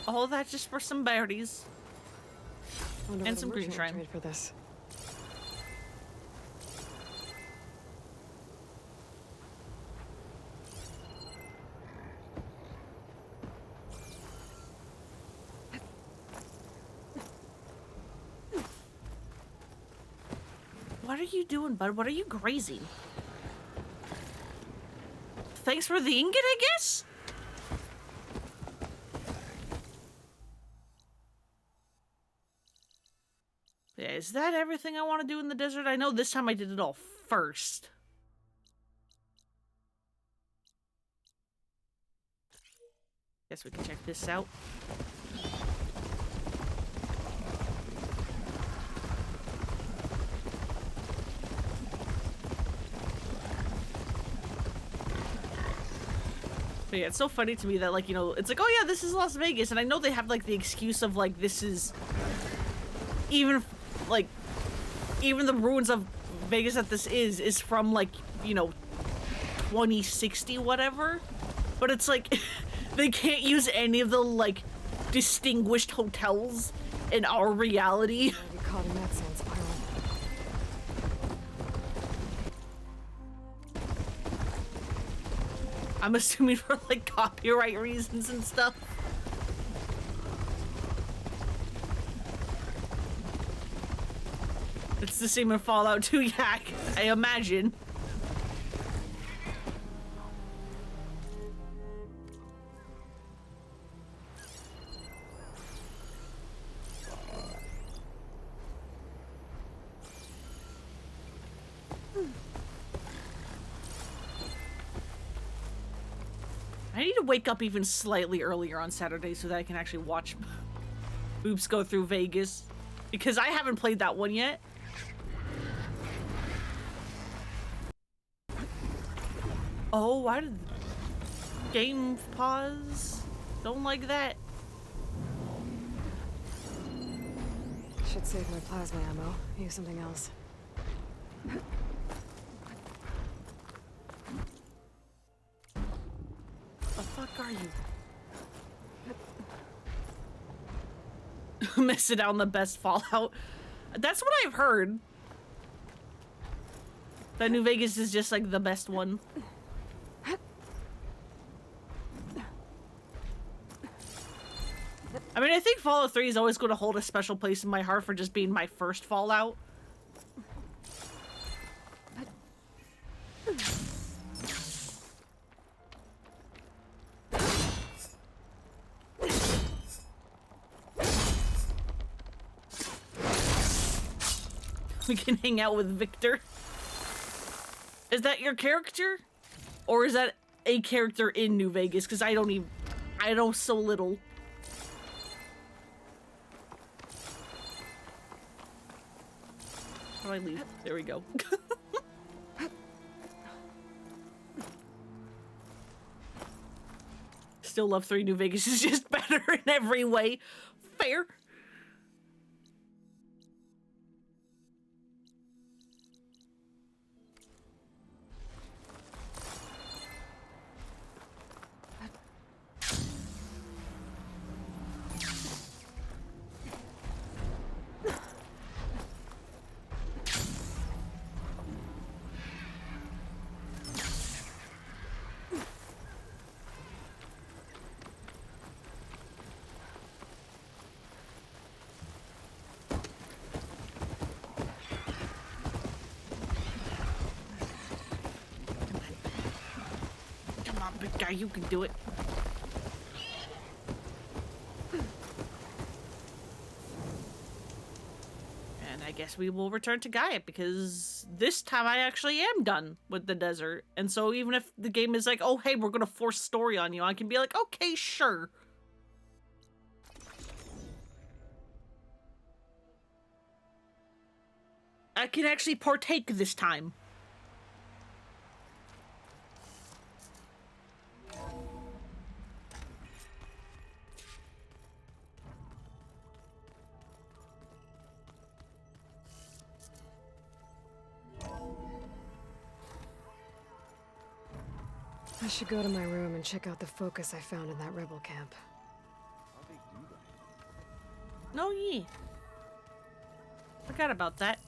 All that just for some berries. And some green shrine. Trade for this. What are you doing, bud? What are you grazing? Thanks for the ingot, I guess? Yeah, is that everything I want to do in the desert? I know this time I did it all first. Guess we can check this out. But yeah, it's so funny to me that, like, you know, it's like, oh yeah, this is Las Vegas, and I know they have, like, the excuse of, like, this is... Even, like, even the ruins of Vegas that this is from, like, you know, 2060, whatever. But it's like, they can't use any of the, like, distinguished hotels in our reality. We caught in that sand spiral. I'm assuming for, like, copyright reasons and stuff. It's the same in Fallout 2, Yak, I imagine. I need to wake up even slightly earlier on Saturday so that I can actually watch Boobs go through Vegas. Because I haven't played that one yet. Oh, why did the game pause? Don't like that. Should save my plasma ammo. Use something else. The fuck are you? Missing out on the best Fallout. That's what I've heard. That New Vegas is just like the best one. I mean, I think Fallout 3 is always going to hold a special place in my heart for just being my first Fallout. We can hang out with Victor. Is that your character? Or is that a character in New Vegas? Because I know so little. How do I leave? There we go. still love 3 New Vegas is just better in every way. Fair. Big guy, you can do it. And I guess we will return to Gaia because this time I actually am done with the desert. And so even if the game is like, oh, hey, we're going to force story on you, I can be like, okay, sure. I can actually partake this time. I should go to my room and check out the focus I found in that rebel camp. No, ye. Forgot about that.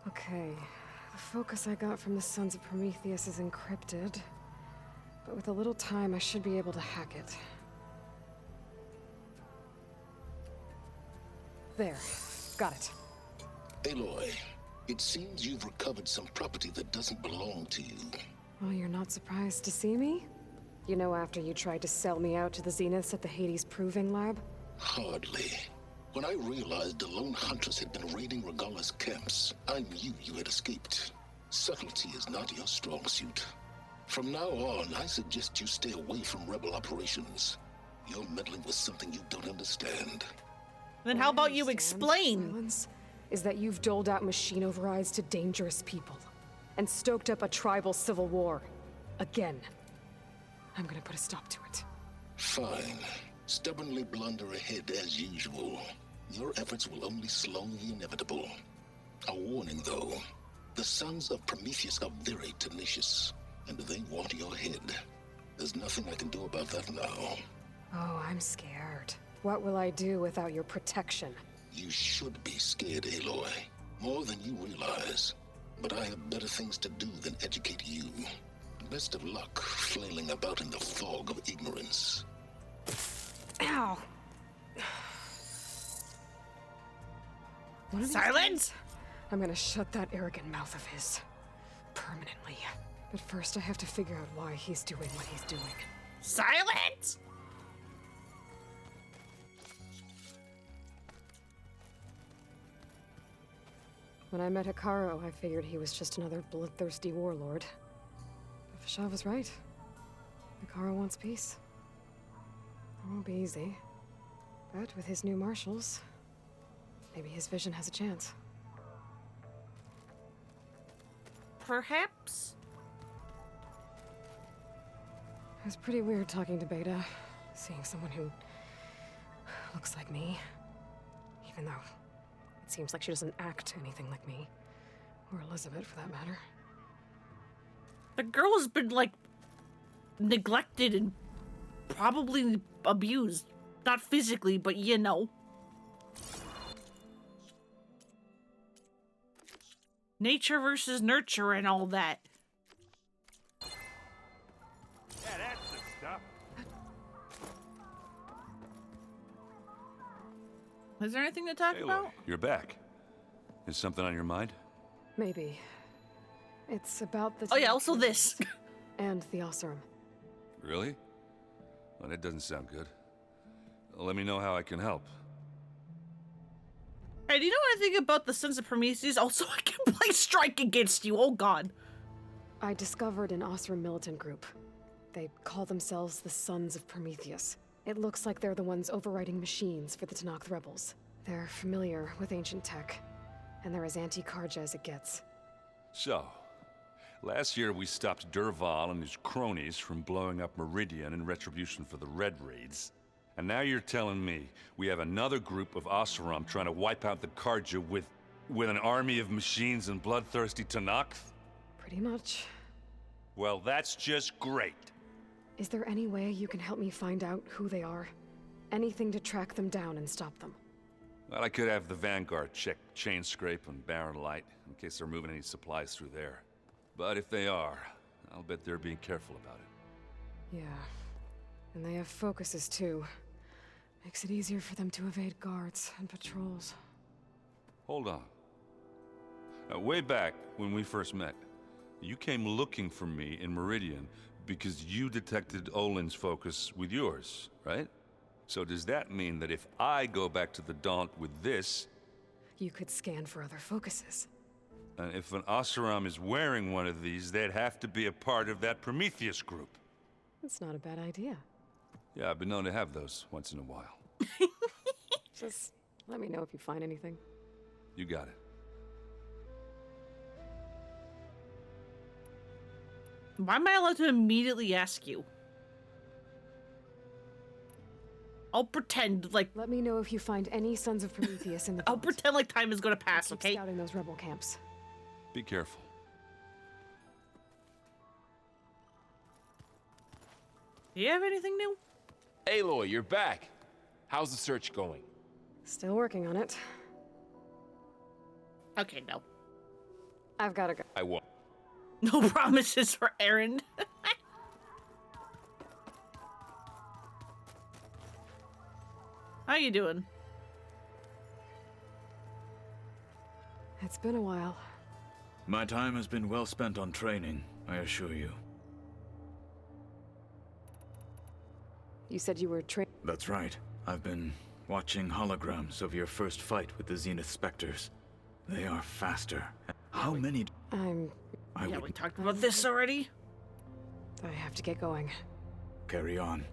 Okay, the focus I got from the Sons of Prometheus is encrypted, but with a little time I should be able to hack it. There, got it. Aloy, it seems you've recovered some property that doesn't belong to you. Well, you're not surprised to see me? You know, after you tried to sell me out to the Zeniths at the Hades Proving Lab? Hardly. When I realized the lone hunters had been raiding Regalla's camps, I knew you had escaped. Subtlety is not your strong suit. From now on, I suggest you stay away from rebel operations. You're meddling with something you don't understand. Then how about you explain? Silence, is that you've doled out machine overrides to dangerous people and stoked up a tribal civil war. Again. I'm gonna put a stop to it. Fine. Stubbornly blunder ahead as usual. Your efforts will only slow the inevitable. A warning, though. The Sons of Prometheus are very tenacious, and they want your head. There's nothing I can do about that now. Oh, I'm scared. What will I do without your protection? You should be scared, Aloy. More than you realize. But I have better things to do than educate you. Best of luck flailing about in the fog of ignorance. Ow! Silence! I'm gonna shut that arrogant mouth of his. Permanently. But first I have to figure out why he's doing what he's doing. Silence! When I met Hekarro, I figured he was just another bloodthirsty warlord. But Fashav was right. Hekarro wants peace. It won't be easy. But with his new marshals, maybe his vision has a chance. Perhaps? It was pretty weird talking to Beta, seeing someone who looks like me. Even though it seems like she doesn't act anything like me. Or Elizabeth, for that matter. The girl has been, like, neglected and probably abused. Not physically, but you know. Nature versus nurture and all that. Yeah, that's the stuff. Is there anything to talk about? You're back. Is something on your mind? Maybe. It's about the... Oh yeah, also this. And the Oseram. Really? Well, that doesn't sound good. Let me know how I can help. Hey, do you know anything about the Sons of Prometheus? Also, I can play Strike Against You. Oh god. I discovered an Oseram militant group. They call themselves the Sons of Prometheus. It looks like they're the ones overriding machines for the Tenakth rebels. They're familiar with ancient tech, and they're as anti-Carja as it gets. So, Last year, we stopped Dervahl and his cronies from blowing up Meridian in retribution for the Red Raids. And now you're telling me we have another group of Oseram trying to wipe out the Carja with an army of machines and bloodthirsty Tenakth? Pretty much. Well, that's just great. Is there any way you can help me find out who they are? Anything to track them down and stop them? Well, I could have the Vanguard check Chainscrape and Barren Light in case they're moving any supplies through there. But if they are, I'll bet they're being careful about it. Yeah. And they have focuses too. Makes it easier for them to evade guards and patrols. Hold on. Way back when we first met, you came looking for me in Meridian because you detected Olin's focus with yours, right? So does that mean that if I go back to the Daunt with this... You could scan for other focuses. And if an Oseram is wearing one of these, they'd have to be a part of that Prometheus group. That's not a bad idea. Yeah, I've been known to have those once in a while. Just let me know if you find anything. You got it. Why am I allowed to immediately ask you? I'll pretend like... Let me know if you find any Sons of Prometheus in the I'll pretend like time is gonna pass, keep okay? Scouting those rebel camps. Be careful. Do you have anything new? Aloy, you're back. How's the search going? Still working on it. Okay, no. I've gotta go. I won't. No promises for Erend. How you doing? It's been a while. My time has been well spent on training, I assure you. You said you were trained. That's right. I've been watching holograms of your first fight with the Zenith Spectres. They are faster. How many... Yeah, we talked about this already. I have to get going. Carry on.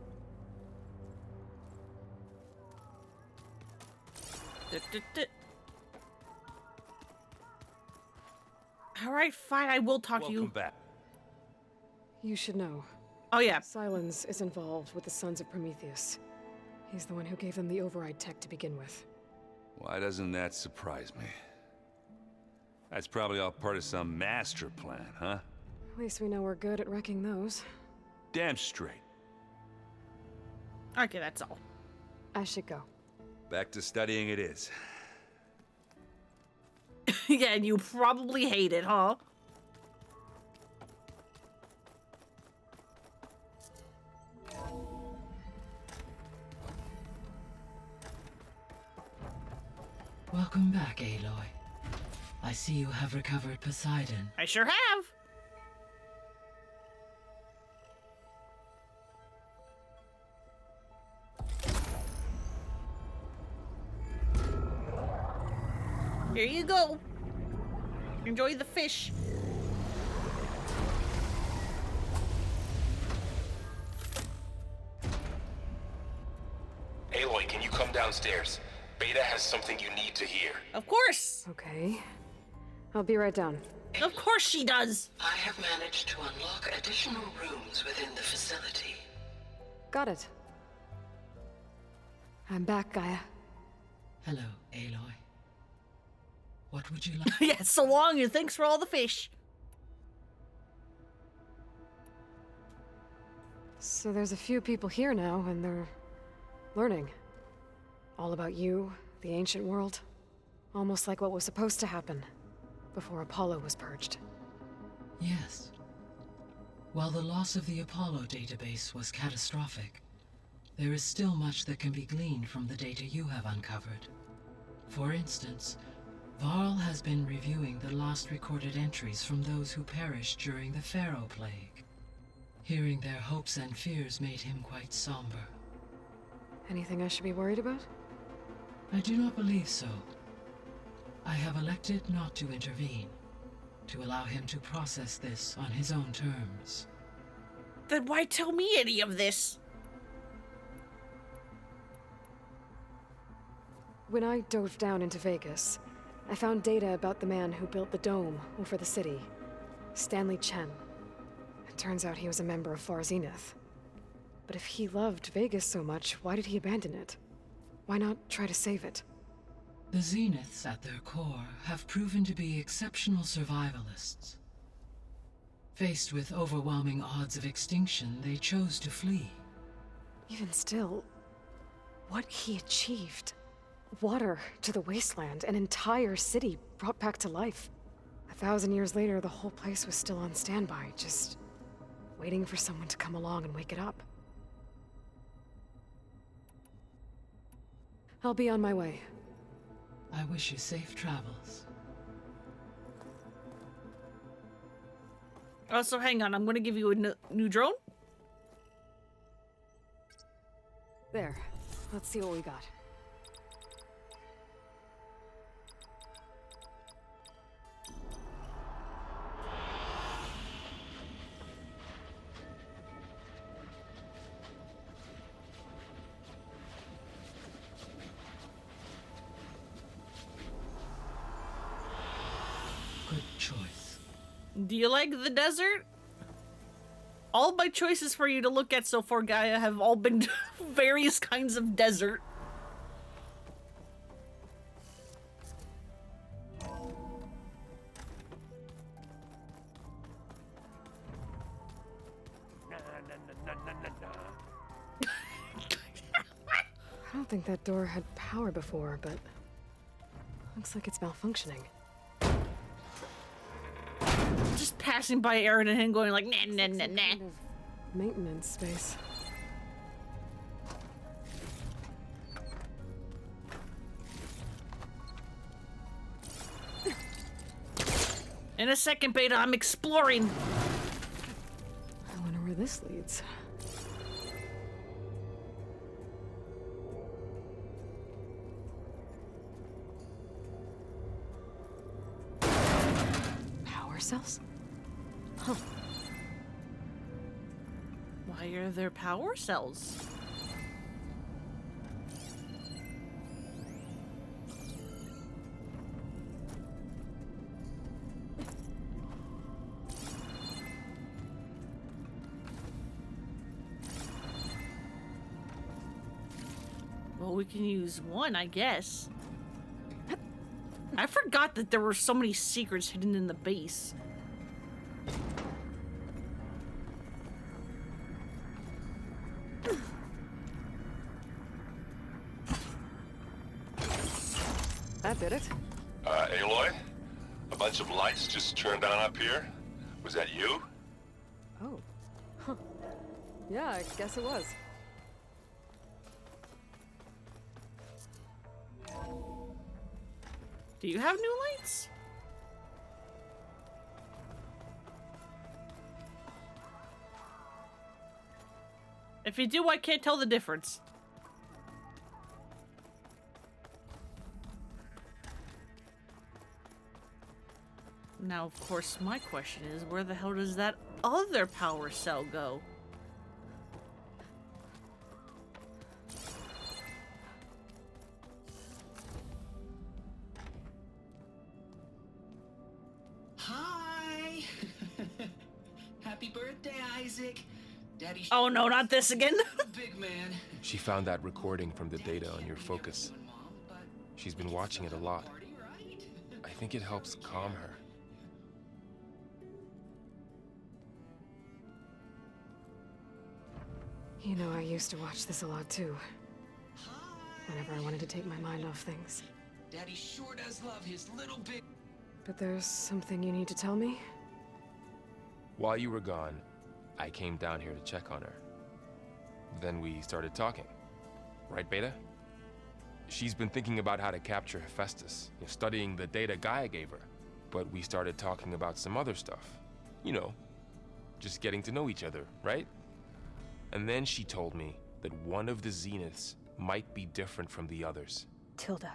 All right, fine. I will talk to you. Welcome back. You should know. Oh yeah. Sylens is involved with the Sons of Prometheus. He's the one who gave them the override tech to begin with. Why doesn't that surprise me? That's probably all part of some master plan, huh? At least we know we're good at wrecking those. Damn straight. Okay, that's all. I should go. Back to studying it is. Yeah, and you probably hate it, huh? Welcome back, Aloy. I see you have recovered Poseidon. I sure have. Here you go. Enjoy the fish. Aloy, can you come downstairs? Beta has something you need to hear. Of course. Okay. I'll be right down. Of course she does. I have managed to unlock additional rooms within the facility. Got it. I'm back, Gaia. Hello, Aloy. What would you like? Yeah, so long and thanks for all the fish. So there's a few people here now, and they're learning. All about you, the ancient world. Almost like what was supposed to happen before Apollo was purged. Yes. While the loss of the Apollo database was catastrophic, there is still much that can be gleaned from the data you have uncovered. For instance, Varl has been reviewing the last recorded entries from those who perished during the Pharaoh Plague. Hearing their hopes and fears made him quite somber. Anything I should be worried about? I do not believe so. I have elected not to intervene, to allow him to process this on his own terms. Then why tell me any of this? When I dove down into Vegas, I found data about the man who built the dome over the city. Stanley Chen. It turns out he was a member of Far Zenith. But if he loved Vegas so much, why did he abandon it? Why not try to save it? The Zeniths, at their core, have proven to be exceptional survivalists. Faced with overwhelming odds of extinction, they chose to flee. Even still, what he achieved. Water to the wasteland, an entire city brought back to life. 1,000 years later, the whole place was still on standby, just waiting for someone to come along and wake it up. I'll be on my way. I wish you safe travels. Also, hang on, I'm gonna give you a new drone. There. Let's see what we got. Good choice. Do you like the desert? All my choices for you to look at so far, Gaia, have all been various kinds of desert. I don't think that door had power before, but looks like it's malfunctioning. Just passing by Aaron and him going like, nah, nah, nah, nah. Kind of maintenance space. In a second, Beta, I'm exploring. I wonder where this leads. Power cells? Huh. Why are there power cells? Well, we can use one, I guess. I forgot that there were so many secrets hidden in the base. That did it. Aloy? A bunch of lights just turned on up here? Was that you? Oh. Huh. Yeah, I guess it was. Do you have new lights? If you do, I can't tell the difference. Now, of course, my question is, where the hell does that other power cell go? Hi! Happy birthday, Isaac. Daddy. Oh no, not this again. Big man. She found that recording from the data on your focus. She's been watching it a lot. I think it helps calm her. You know, I used to watch this a lot too. Whenever I wanted to take my mind off things. Daddy sure does love his little big. But there's something you need to tell me? While you were gone, I came down here to check on her. Then we started talking. Right, Beta? She's been thinking about how to capture Hephaestus, studying the data Gaia gave her. But we started talking about some other stuff. You know, just getting to know each other, right? And then she told me that one of the Zeniths might be different from the others. Tilda.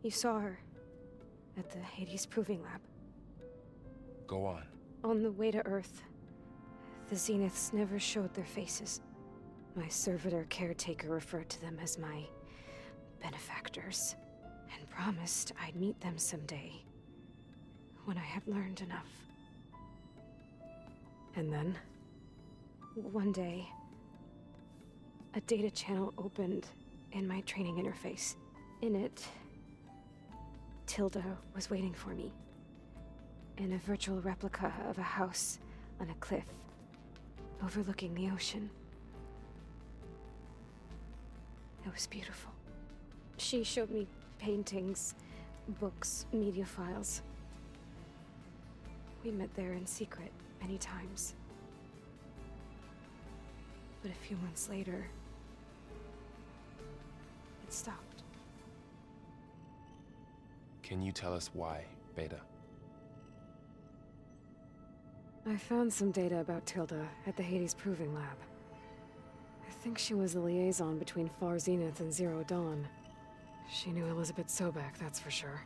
You saw her at the Hades Proving Lab. Go on. On the way to Earth, the Zeniths never showed their faces. My servitor caretaker referred to them as my benefactors, and promised I'd meet them someday, when I had learned enough. And then, one day, a data channel opened in my training interface. In it, Tilda was waiting for me. In a virtual replica of a house on a cliff, overlooking the ocean. It was beautiful. She showed me paintings, books, media files. We met there in secret many times. But a few months later, it stopped. Can you tell us why, Beta? I found some data about Tilda at the Hades Proving Lab. I think she was the liaison between Far Zenith and Zero Dawn. She knew Elizabeth Sobek, that's for sure.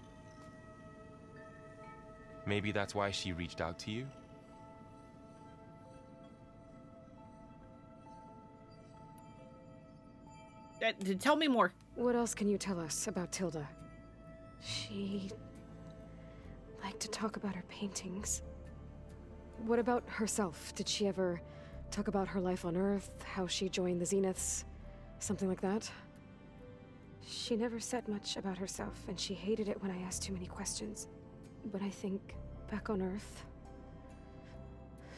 Maybe that's why she reached out to you? Tell me more. What else can you tell us about Tilda? She liked to talk about her paintings. What about herself? Did she ever talk about her life on Earth, how she joined the Zeniths, something like that? She never said much about herself, and she hated it when I asked too many questions. But I think, back on Earth,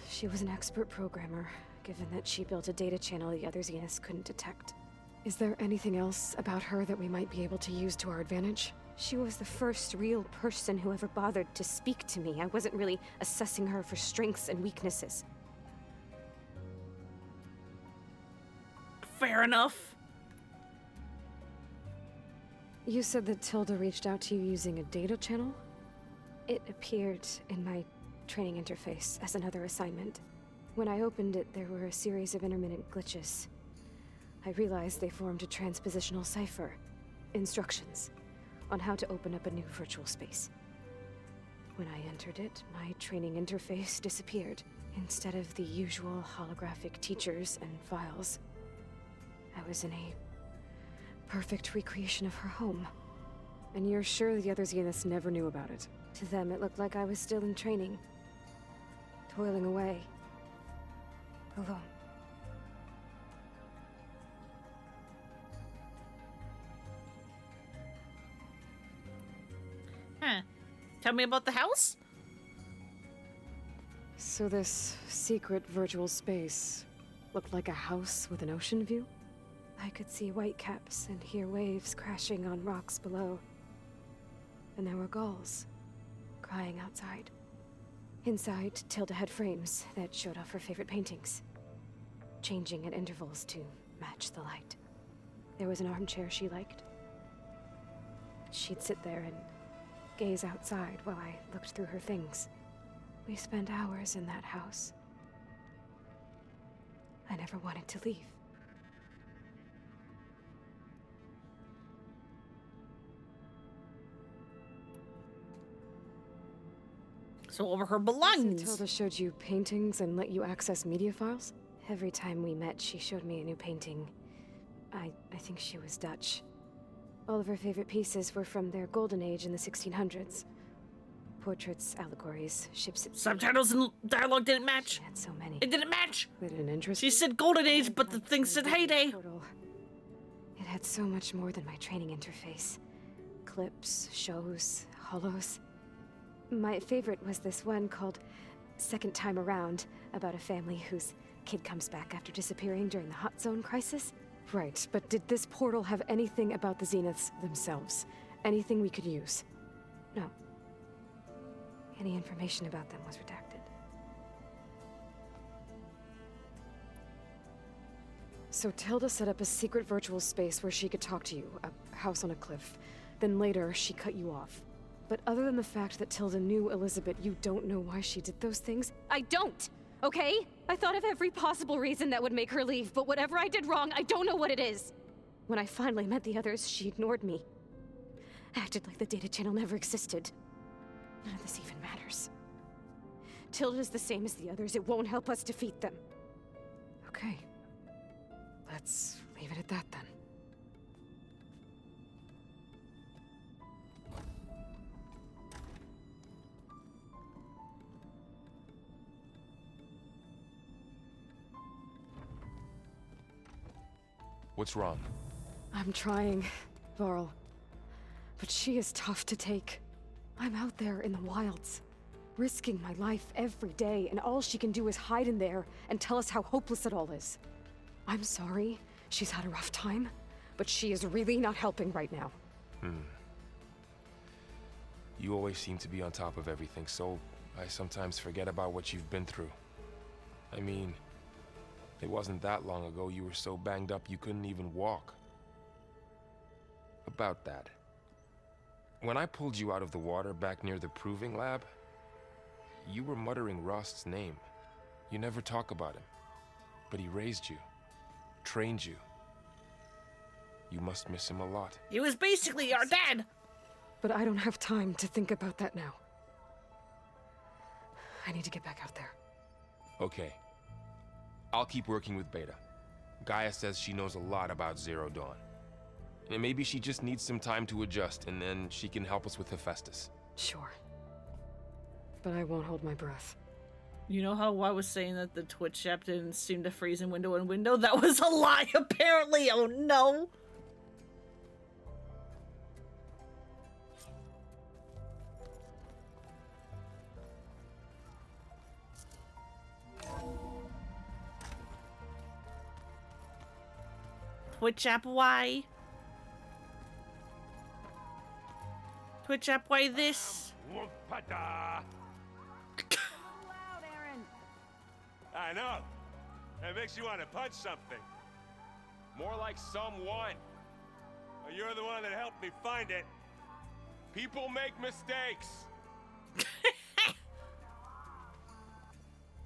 she was an expert programmer, given that she built a data channel the other Zeniths couldn't detect. Is there anything else about her that we might be able to use to our advantage? She was the first real person who ever bothered to speak to me. I wasn't really assessing her for strengths and weaknesses. Fair enough. You said that Tilda reached out to you using a data channel? It appeared in my training interface as another assignment. When I opened it, there were a series of intermittent glitches. I realized they formed a transpositional cipher. Instructions on how to open up a new virtual space. When I entered it, my training interface disappeared. Instead of the usual holographic teachers and files, I was in a perfect recreation of her home. And you're sure the other Zeniths never knew about it? To them, it looked like I was still in training. Toiling away. Alone. Huh. Tell me about the house? So this secret virtual space looked like a house with an ocean view? I could see whitecaps and hear waves crashing on rocks below. And there were gulls crying outside. Inside, Tilda had frames that showed off her favorite paintings, changing at intervals to match the light. There was an armchair she liked. She'd sit there and gaze outside while I looked through her things. We spent hours in that house. I never wanted to leave. So over her belongings. Tilda showed you paintings and let you access media files? Every time we met, she showed me a new painting. I think she was Dutch. All of her favorite pieces were from their golden age in the 1600s. Portraits, allegories, ships at sea. Subtitles and dialogue didn't match. She had so many. It didn't match. They didn't interest She said golden age, but the thing said heyday. It had so much more than my training interface. Clips, shows, holos. My favorite was this one called Second Time Around, about a family whose kid comes back after disappearing during the Hot Zone crisis. Right, but did this portal have anything about the Zeniths themselves? Anything we could use? No. Any information about them was redacted. So Tilda set up a secret virtual space where she could talk to you, a house on a cliff. Then later, she cut you off. But other than the fact that Tilda knew Elizabeth, you don't know why she did those things? I don't! Okay? I thought of every possible reason that would make her leave, but whatever I did wrong, I don't know what it is. When I finally met the others, she ignored me. Acted like the data channel never existed. None of this even matters. Tilda's the same as the others. It won't help us defeat them. Okay. Let's leave it at that then. What's wrong? I'm trying, Varl. But she is tough to take. I'm out there in the wilds, risking my life every day, and all she can do is hide in there and tell us how hopeless it all is. I'm sorry she's had a rough time, but she is really not helping right now. You always seem to be on top of everything, so I sometimes forget about what you've been through. I mean, it wasn't that long ago you were so banged up you couldn't even walk. About that. When I pulled you out of the water back near the proving lab, you were muttering Rost's name. You never talk about him. But he raised you, trained you. You must miss him a lot. He was basically our dad! But I don't have time to think about that now. I need to get back out there. Okay. I'll keep working with Beta. Gaia says she knows a lot about Zero Dawn. And maybe she just needs some time to adjust, and then she can help us with Hephaestus. Sure. But I won't hold my breath. You know how I was saying that the Twitch app didn't seem to freeze in window and window? That was a lie, apparently! Oh no! Twitch app, why? Twitch app, why this? I know. It makes you want to punch something. More like someone. Well, you're the one that helped me find it. People make mistakes.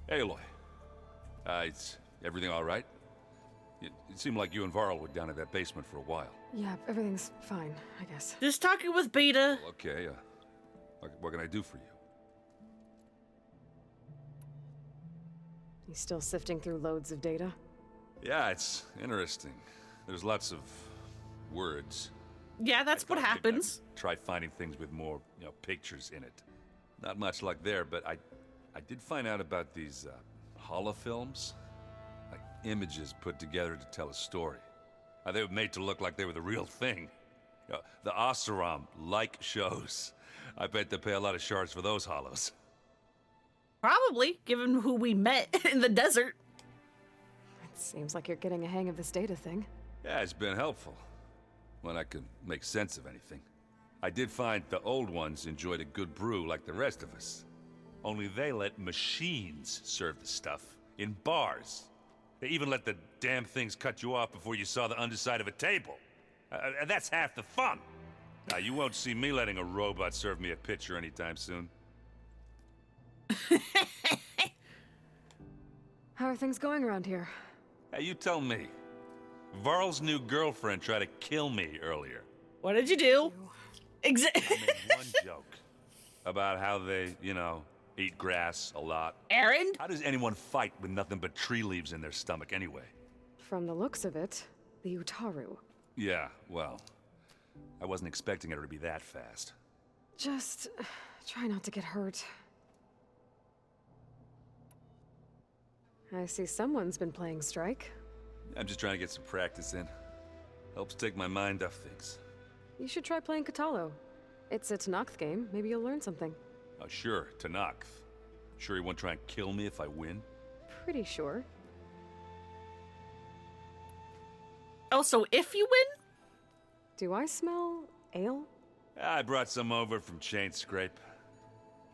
Hey, Aloy. Is everything all right? It seemed like you and Varl were down at that basement for a while. Yeah, everything's fine, I guess. Just talking with Beta. Well, okay, what can I do for you? You still sifting through loads of data? Yeah, it's interesting. There's lots of words. Yeah, that's what happens. Try finding things with more, pictures in it. Not much luck there, but I did find out about these holofilms. Like images put together to tell a story. They were made to look like they were the real thing. The Oseram-like shows. I bet they pay a lot of shards for those hollows. Probably, given who we met in the desert. It seems like you're getting a hang of this data thing. Yeah, it's been helpful. When I could make sense of anything. I did find the old ones enjoyed a good brew like the rest of us. Only they let machines serve the stuff in bars. They even let the damn things cut you off before you saw the underside of a table. And that's half the fun. Now, you won't see me letting a robot serve me a pitcher anytime soon. How are things going around here? Hey, you tell me. Varl's new girlfriend tried to kill me earlier. What did you do? I made one joke about how they, eat grass a lot. Aaron? How does anyone fight with nothing but tree leaves in their stomach anyway? From the looks of it, the Utaru. Yeah, well, I wasn't expecting her to be that fast. Just try not to get hurt. I see someone's been playing Strike. I'm just trying to get some practice in. Helps take my mind off things. You should try playing Katalo. It's a Tenakth game. Maybe you'll learn something. Oh, sure, Tenakth. Sure he won't try and kill me if I win? Pretty sure. Also, if you win? Do I smell ale? I brought some over from Chain Scrape.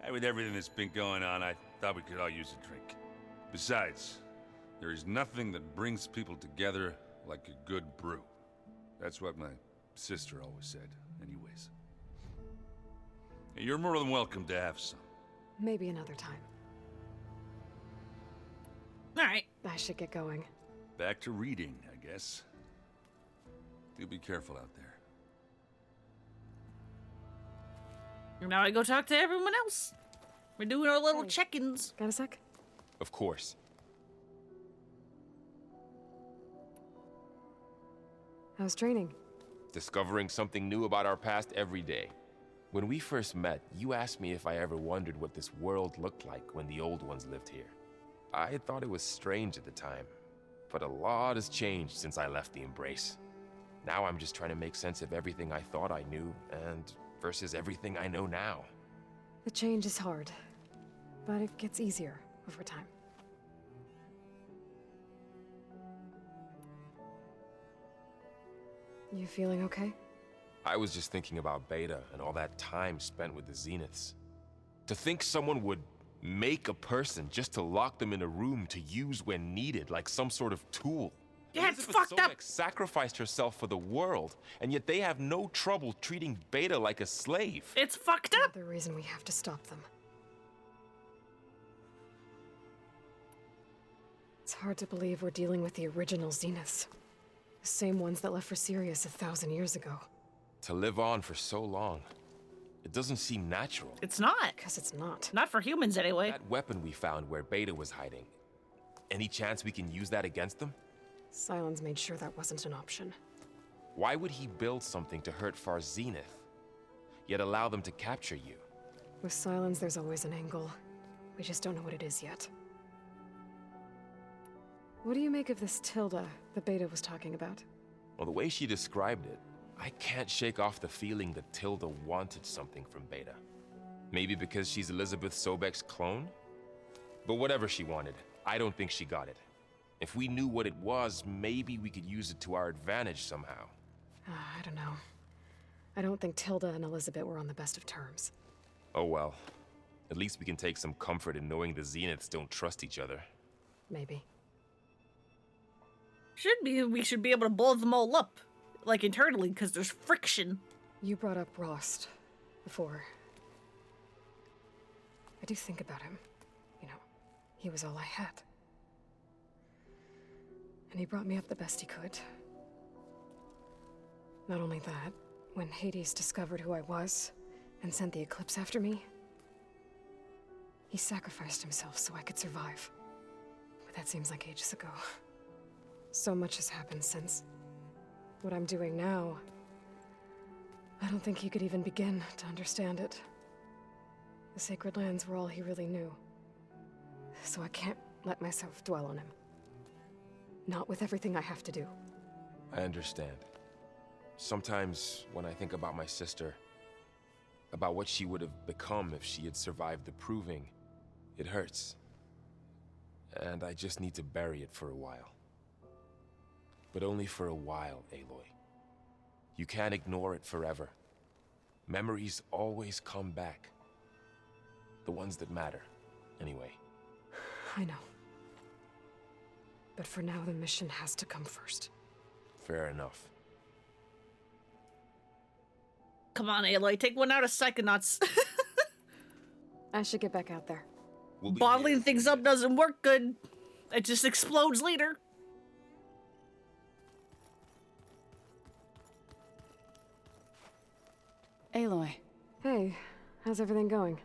With everything that's been going on, I thought we could all use a drink. Besides, there is nothing that brings people together like a good brew. That's what my sister always said, anyways. You're more than welcome to have some. Maybe another time. Alright. I should get going. Back to reading, I guess. Do be careful out there. Now I go talk to everyone else. We're doing our little check-ins. Got a sec? Of course. How's training? Discovering something new about our past every day. When we first met, you asked me if I ever wondered what this world looked like when the old ones lived here. I thought it was strange at the time, But a lot has changed since I left the Embrace. Now I'm just trying to make sense of everything I thought I knew and versus everything I know now. The change is hard, but it gets easier over time. You feeling okay? I was just thinking about Beta and all that time spent with the Zeniths. To think someone would make a person just to lock them in a room to use when needed, like some sort of tool. Yeah, it's Elizabeth fucked up. Sobek sacrificed herself for the world, and yet they have no trouble treating Beta like a slave. It's fucked up. The reason we have to stop them. It's hard to believe we're dealing with the original Zeniths. The same ones that left for Sirius 1,000 years ago. To live on for so long, it doesn't seem natural. It's not. Because it's not. Not for humans, anyway. That weapon we found where Beta was hiding. Any chance we can use that against them? Sylens made sure that wasn't an option. Why would he build something to hurt Far Zenith, yet allow them to capture you? With Sylens, there's always an angle. We just don't know what it is yet. What do you make of this Tilda the Beta was talking about? Well, the way she described it, I can't shake off the feeling that Tilda wanted something from Beta. Maybe because she's Elizabeth Sobek's clone? But whatever she wanted, I don't think she got it. If we knew what it was, maybe we could use it to our advantage somehow. I don't know. I don't think Tilda and Elizabeth were on the best of terms. Oh well. At least we can take some comfort in knowing the Zeniths don't trust each other. Maybe. We should be able to blow them all up. Like internally, because there's friction. You brought up Rost before. I do think about him. You know, he was all I had. And he brought me up the best he could. Not only that, when Hades discovered who I was and sent the Eclipse after me, he sacrificed himself so I could survive. But that seems like ages ago. So much has happened since. What I'm doing now, I don't think he could even begin to understand it. The Sacred Lands were all he really knew. So I can't let myself dwell on him. Not with everything I have to do. I understand. Sometimes when I think about my sister, about what she would have become if she had survived the Proving, it hurts. And I just need to bury it for a while. But only for a while, Aloy. You can't ignore it forever. Memories always come back. The ones that matter, anyway. I know. But for now, the mission has to come first. Fair enough. Come on, Aloy, take one out of Psychonauts. I should get back out there. Bottling things up doesn't work good. It just explodes later. Aloy. Hey, how's everything going?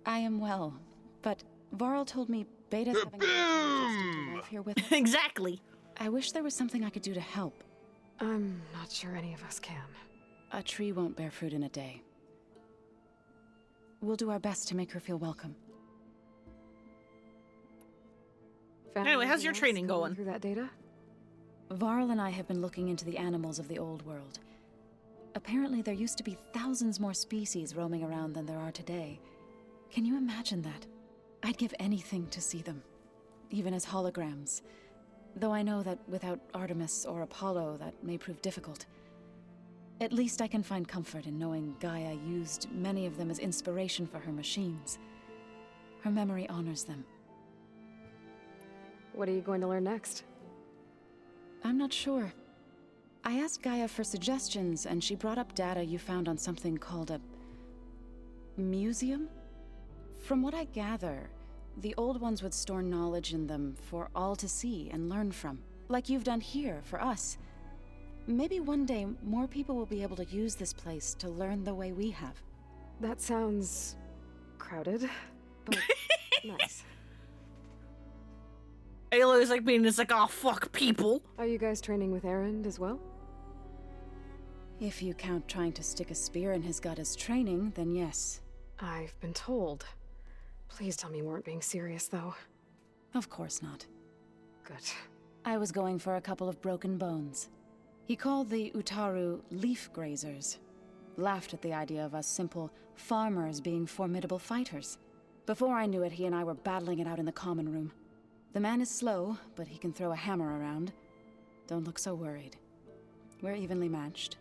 I am well, but Varl told me Beta's having a life here with us. Exactly. I wish there was something I could do to help. I'm not sure any of us can. A tree won't bear fruit in a day. We'll do our best to make her feel welcome. Anyway, how's your training going? Through that data? Varl and I have been looking into the animals of the old world. Apparently there used to be thousands more species roaming around than there are today. Can you imagine that? I'd give anything to see them, even as holograms. Though I know that without Artemis or Apollo, that may prove difficult. At least I can find comfort in knowing Gaia used many of them as inspiration for her machines. Her memory honors them. What are you going to learn next? I'm not sure. I asked Gaia for suggestions, and she brought up data you found on something called a museum? From what I gather, the old ones would store knowledge in them for all to see and learn from, like you've done here for us. Maybe one day more people will be able to use this place to learn the way we have. That sounds crowded, but nice. Aloy's like being just like, oh fuck people. Are you guys training with Erend as well? If you count trying to stick a spear in his gut as training, then yes. I've been told. Please tell me you weren't being serious, though. Of course not. Good. I was going for a couple of broken bones. He called the Utaru leaf grazers. Laughed at the idea of us simple farmers being formidable fighters. Before I knew it, he and I were battling it out in the common room. The man is slow, but he can throw a hammer around. Don't look so worried. We're evenly matched.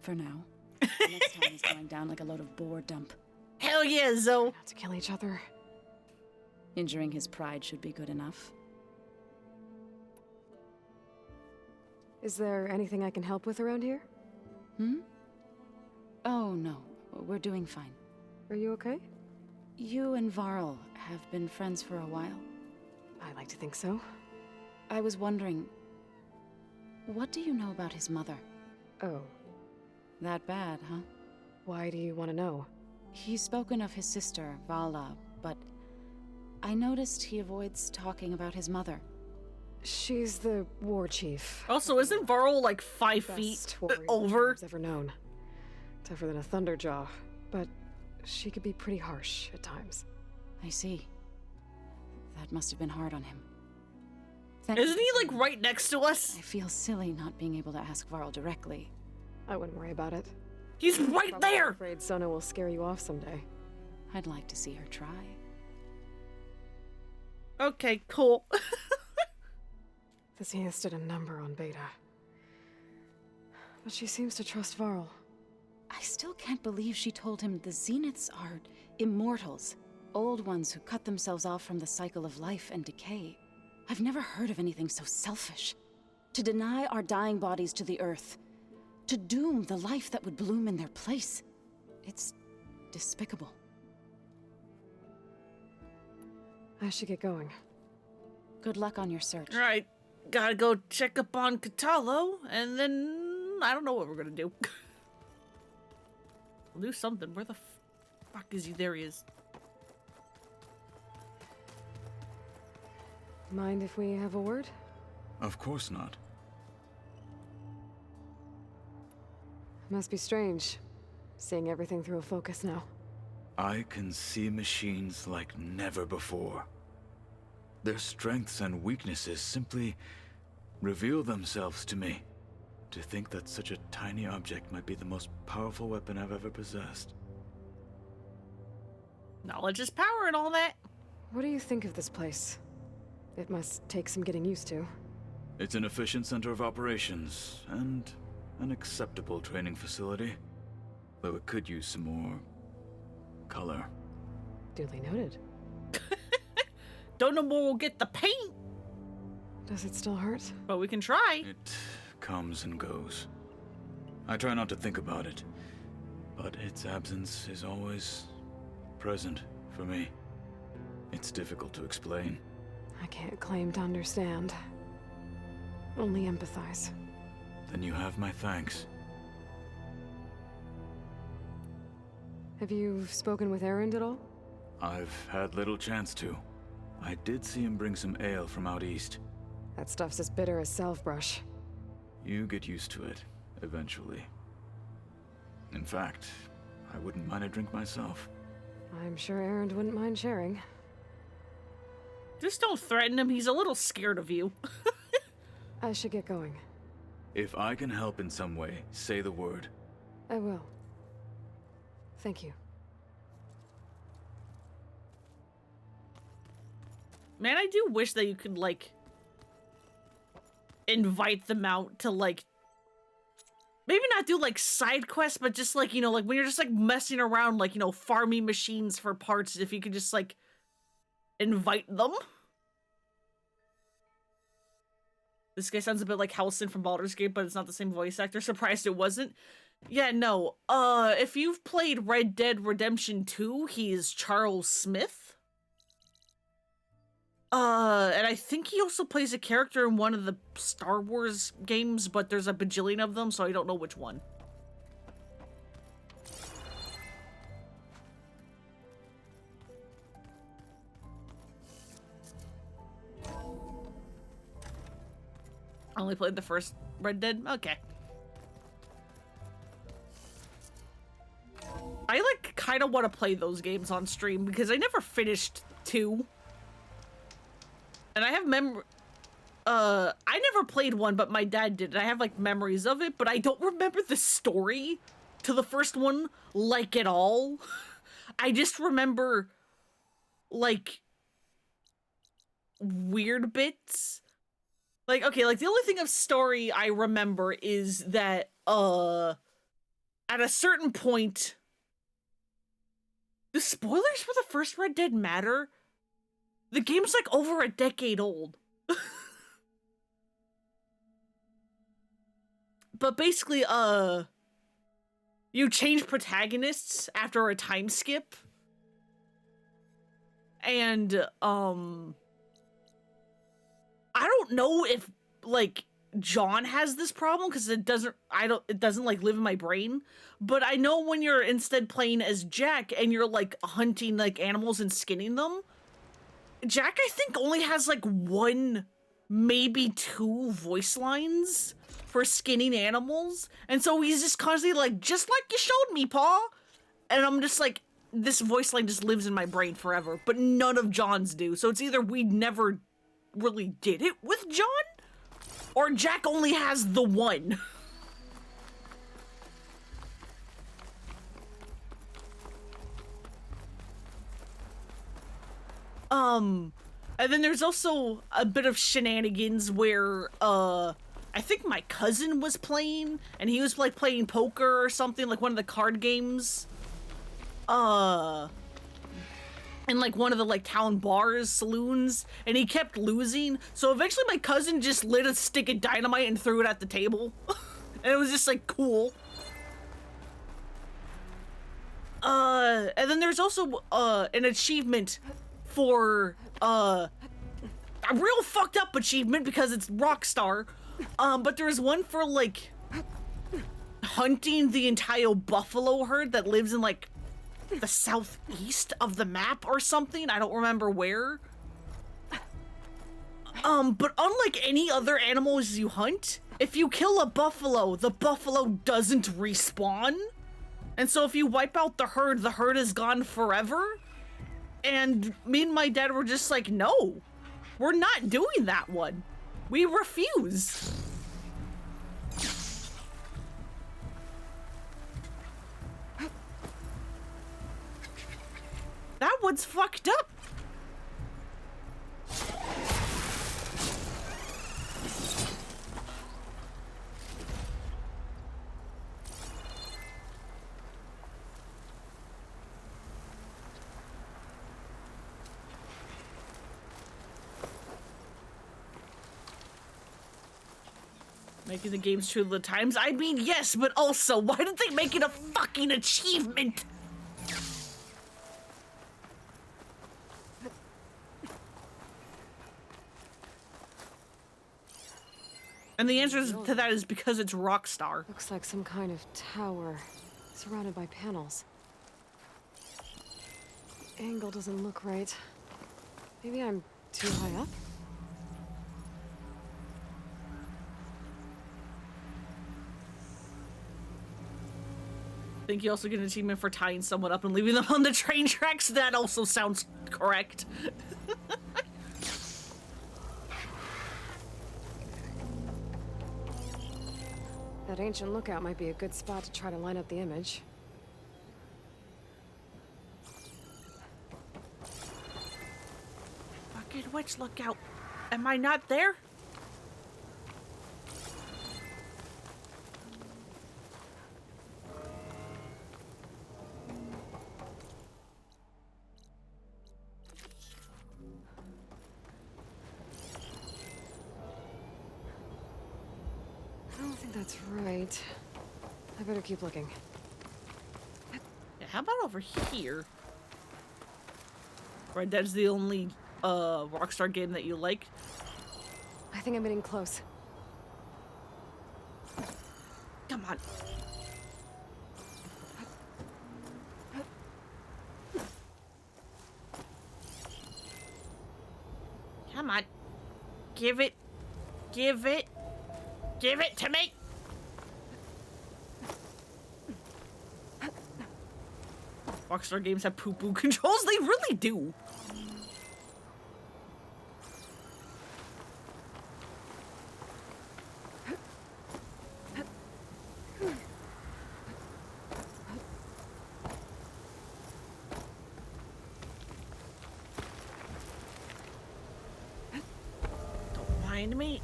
For now. Next time he's going down like a load of boar dump. Hell yeah, Zoe! Not to kill each other. Injuring his pride should be good enough. Is there anything I can help with around here? Oh, no. We're doing fine. Are you okay? You and Varl have been friends for a while. I like to think so. I was wondering, what do you know about his mother? Oh. That bad, huh? Why do you want to know? He's spoken of his sister, Vala, but I noticed he avoids talking about his mother. She's the war chief. Also, isn't Varl like 5 feet over? I've ever known. Tougher than a thunderjaw, but she could be pretty harsh at times. I see. That must have been hard on him. Isn't he like right next to us? I feel silly not being able to ask Varl directly. I wouldn't worry about it. He's right there! I'm afraid Sona will scare you off someday. I'd like to see her try. Okay, cool. The Zeniths did a number on Beta. But she seems to trust Varl. I still can't believe she told him the Zeniths are immortals. Old ones who cut themselves off from the cycle of life and decay. I've never heard of anything so selfish. To deny our dying bodies to the earth. To doom the life that would bloom in their place. It's despicable. I should get going. Good luck on your search. Alright, gotta go check up on Kotallo, and then I don't know what we're gonna do. We'll do something. Where the fuck is he? There he is. Mind if we have a word? Of course not. Must be strange, seeing everything through a focus now. I can see machines like never before. Their strengths and weaknesses simply reveal themselves to me. To think that such a tiny object might be the most powerful weapon I've ever possessed. Knowledge is power and all that. What do you think of this place? It must take some getting used to. It's an efficient center of operations, and an acceptable training facility. Though it could use some more color. Duly noted. Don't know where we'll get the paint. Does it still hurt? But we can try. It comes and goes. I try not to think about it, but its absence is always present for me. It's difficult to explain. I can't claim to understand. Only empathize. Then you have my thanks. Have you spoken with Erend at all? I've had little chance to. I did see him bring some ale from out east. That stuff's as bitter as salve-brush. You get used to it, eventually. In fact, I wouldn't mind a drink myself. I'm sure Erend wouldn't mind sharing. Just don't threaten him. He's a little scared of you. I should get going. If I can help in some way, say the word. I will. Thank you. Man, I do wish that you could, like, invite them out to, like, maybe not do, like, side quests, but just, like, you know, like, when you're just, like, messing around, like, you know, farming machines for parts, if you could just, like, invite them. This guy sounds a bit like Halsin from Baldur's Gate, but it's not the same voice actor. Surprised it wasn't. Yeah, no. If you've played Red Dead Redemption 2, he's Charles Smith. And I think he also plays a character in one of the Star Wars games, but there's a bajillion of them, so I don't know which one. I only played the first Red Dead? Okay. I, like, kind of want to play those games on stream, because I never finished 2. And I have I never played one, but my dad did. I have like memories of it, but I don't remember the story to the first one like at all. I just remember like weird bits. Like, okay, like the only thing of story I remember is that at a certain point, the spoilers for the first Red Dead matter? The game's like over a decade old. But basically, you change protagonists after a time skip. And, I don't know if, like, John has this problem, because it doesn't, like, live in my brain. But I know when you're instead playing as Jack, and you're, like, hunting, like, animals and skinning them, Jack, I think, only has, like, 1, maybe 2 voice lines for skinning animals, and so he's just constantly like, just like you showed me, Pa. And I'm just like, this voice line just lives in my brain forever, but none of John's do. So it's either we never really did it with John, or Jack only has the 1. And then there's also a bit of shenanigans where, I think my cousin was playing, and he was like playing poker or something, like one of the card games. In like one of the like town bars, saloons, and he kept losing. So eventually my cousin just lit a stick of dynamite and threw it at the table. And it was just like cool. And then there's also an achievement for a real fucked up achievement because it's Rockstar. But there's one for, like, hunting the entire buffalo herd that lives in, like, the southeast of the map or something. I don't remember where. But unlike any other animals you hunt, if you kill a buffalo, the buffalo doesn't respawn. And so if you wipe out the herd is gone forever. And me and my dad were just like, no, we're not doing that one. We refuse. That one's fucked up. Making the games true to the times? I mean, yes, but also, why did they make it a fucking achievement? And the answer to that is because it's Rockstar. Looks like some kind of tower, surrounded by panels. The angle doesn't look right. Maybe I'm too high up? I think you also get an achievement for tying someone up and leaving them on the train tracks. That also sounds correct. That ancient lookout might be a good spot to try to line up the image. Fucking witch lookout. Am I not there? I don't think that's right. I better keep looking. Yeah, how about over here? Red Dead's the only Rockstar game that you like. I think I'm getting close. Come on. Come on. Give it. Give it. Give it to me. Rockstar games have poo-poo controls. They really do. behind me.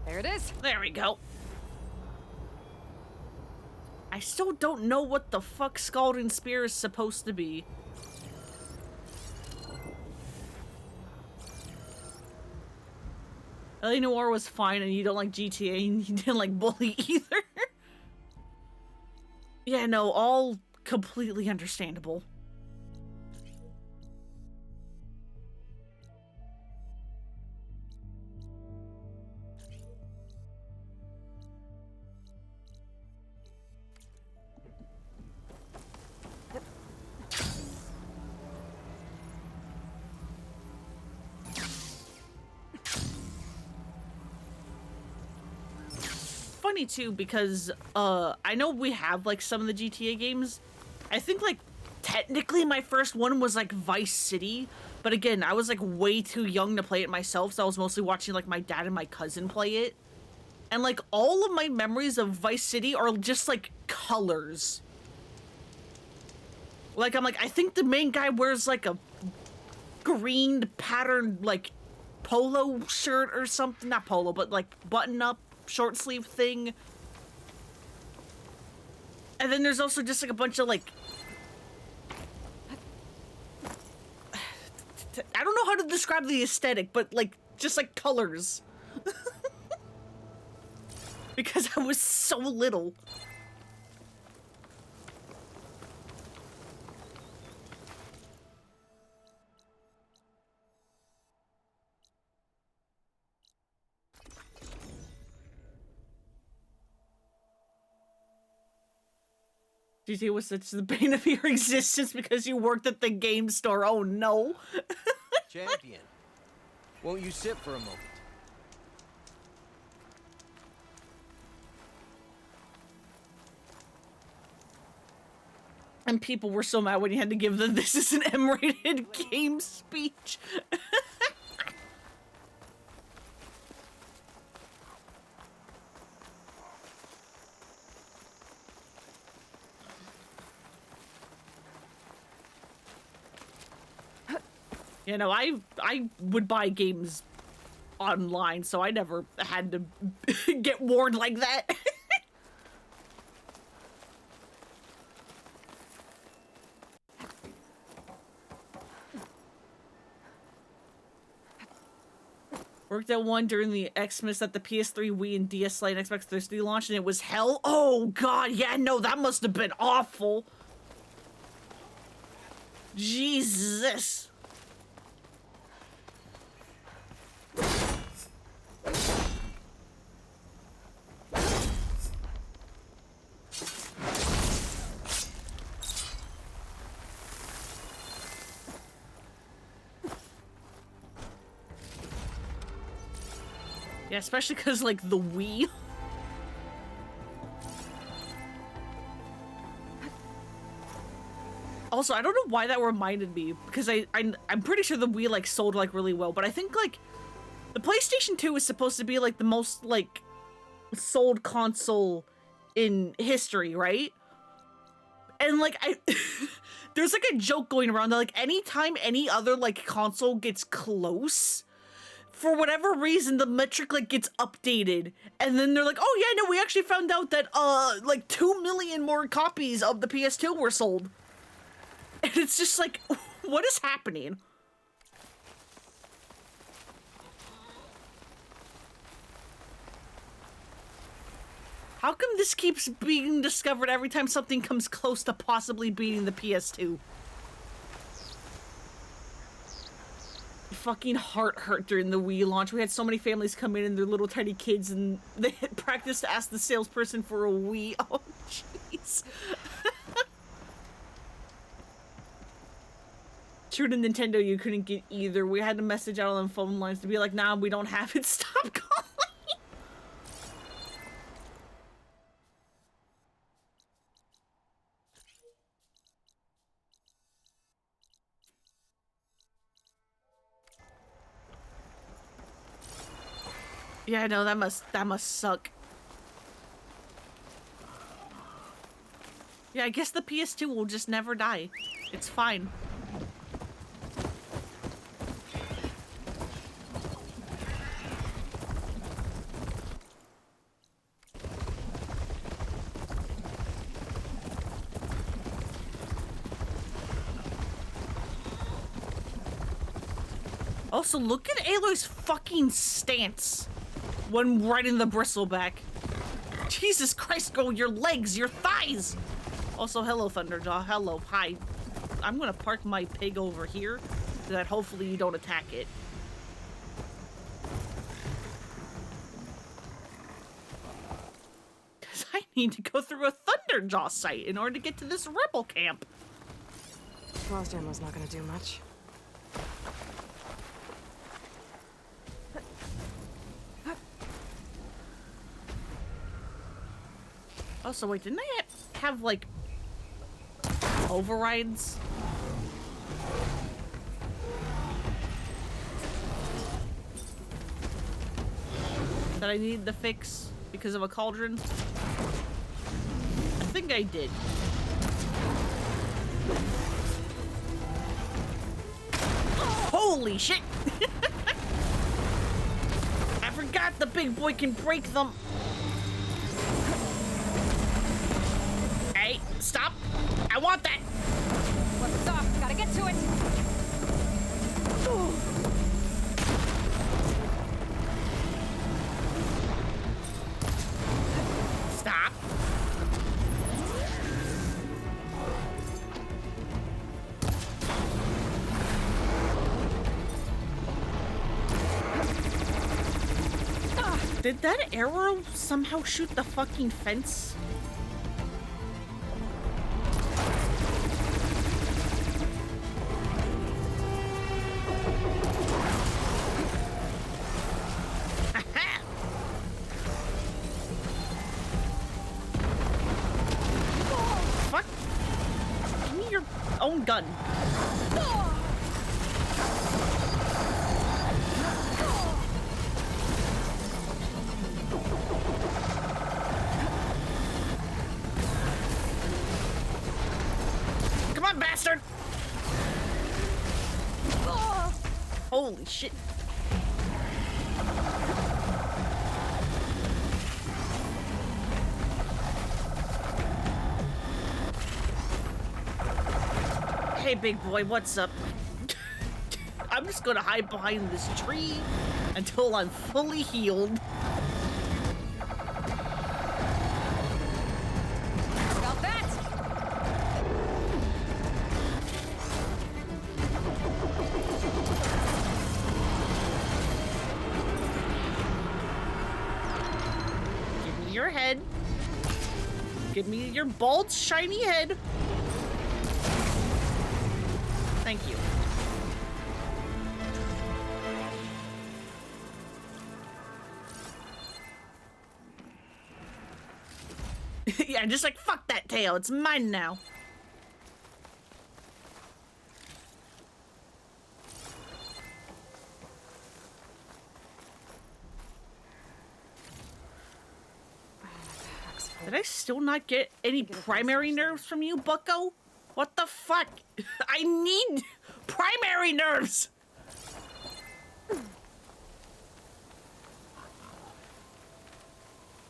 There it is. There we go. I still don't know what the fuck Scalding Spear is supposed to be. L.A. Noire was fine, and you don't like GTA, and you didn't like Bully either. Yeah, no, all completely understandable. Funny too, because I know we have like some of the GTA games. I think like technically my first one was like Vice City, but again, I was like way too young to play it myself, so I was mostly watching like my dad and my cousin play it. And like all of my memories of Vice City are just like colors. Like I'm like, I think the main guy wears like a green patterned like polo shirt or something, not polo, but like button up short sleeve thing. And then there's also just like a bunch of like, I don't know how to describe the aesthetic, but like just like colors. Because I was so little. GTA was such the bane of your existence because you worked at the game store. Oh no. Champion, won't you sit for a moment? And people were so mad when you had to give the "this is an M-rated game" speech. You know, I would buy games online, so I never had to get warned like that. Worked at one during the Xmas at the PS3, Wii, and DS Lite and Xbox 360 launch, and it was hell. Oh god, yeah, no, that must have been awful. Jesus. Yeah, especially because, like, the Wii. Also, I don't know why that reminded me, because I'm pretty sure the Wii, like, sold, like, really well, but I think, like, the PlayStation 2 is supposed to be, like, the most, like, sold console in history, right? And, like, there's, like, a joke going around that, like, anytime any other, like, console gets close, for whatever reason, the metric, like, gets updated. And then they're like, oh, yeah, no, we actually found out that, like, 2 million more copies of the PS2 were sold. And it's just like, what is happening? How come this keeps being discovered every time something comes close to possibly beating the PS2? Fucking heart hurt during the Wii launch. We had so many families come in and their little tiny kids, and they had practiced to ask the salesperson for a Wii. Oh, jeez. True to Nintendo, you couldn't get either. We had to message out on phone lines to be like, nah, we don't have it. Stop calling. Yeah, I know, that must suck. Yeah, I guess the PS2 will just never die. It's fine. Also, look at Aloy's fucking stance when riding the bristleback. Jesus Christ, girl, your legs, your thighs. Also, hello, Thunderjaw. Hello, hi. I'm gonna park my pig over here so that hopefully you don't attack it. Because I need to go through a Thunderjaw site in order to get to this rebel camp. Frost ammo's not gonna do much. Also, wait, didn't I have, like, overrides? That I needed to fix because of a cauldron? I think I did. Holy shit! I forgot the big boy can break them. Hey, stop! I want that! What's up? Gotta get to it! Stop! Did that arrow somehow shoot the fucking fence? Fuck! Give me your own gun. Come on, bastard! Holy shit. Hey, big boy, what's up? I'm just gonna hide behind this tree until I'm fully healed. Got that! Give me your head. Give me your bald, shiny head. Thank you. Yeah, just like, fuck that tail. It's mine now. Did I still not get any primary nerves from you, bucko? What the fuck? I need primary nerves!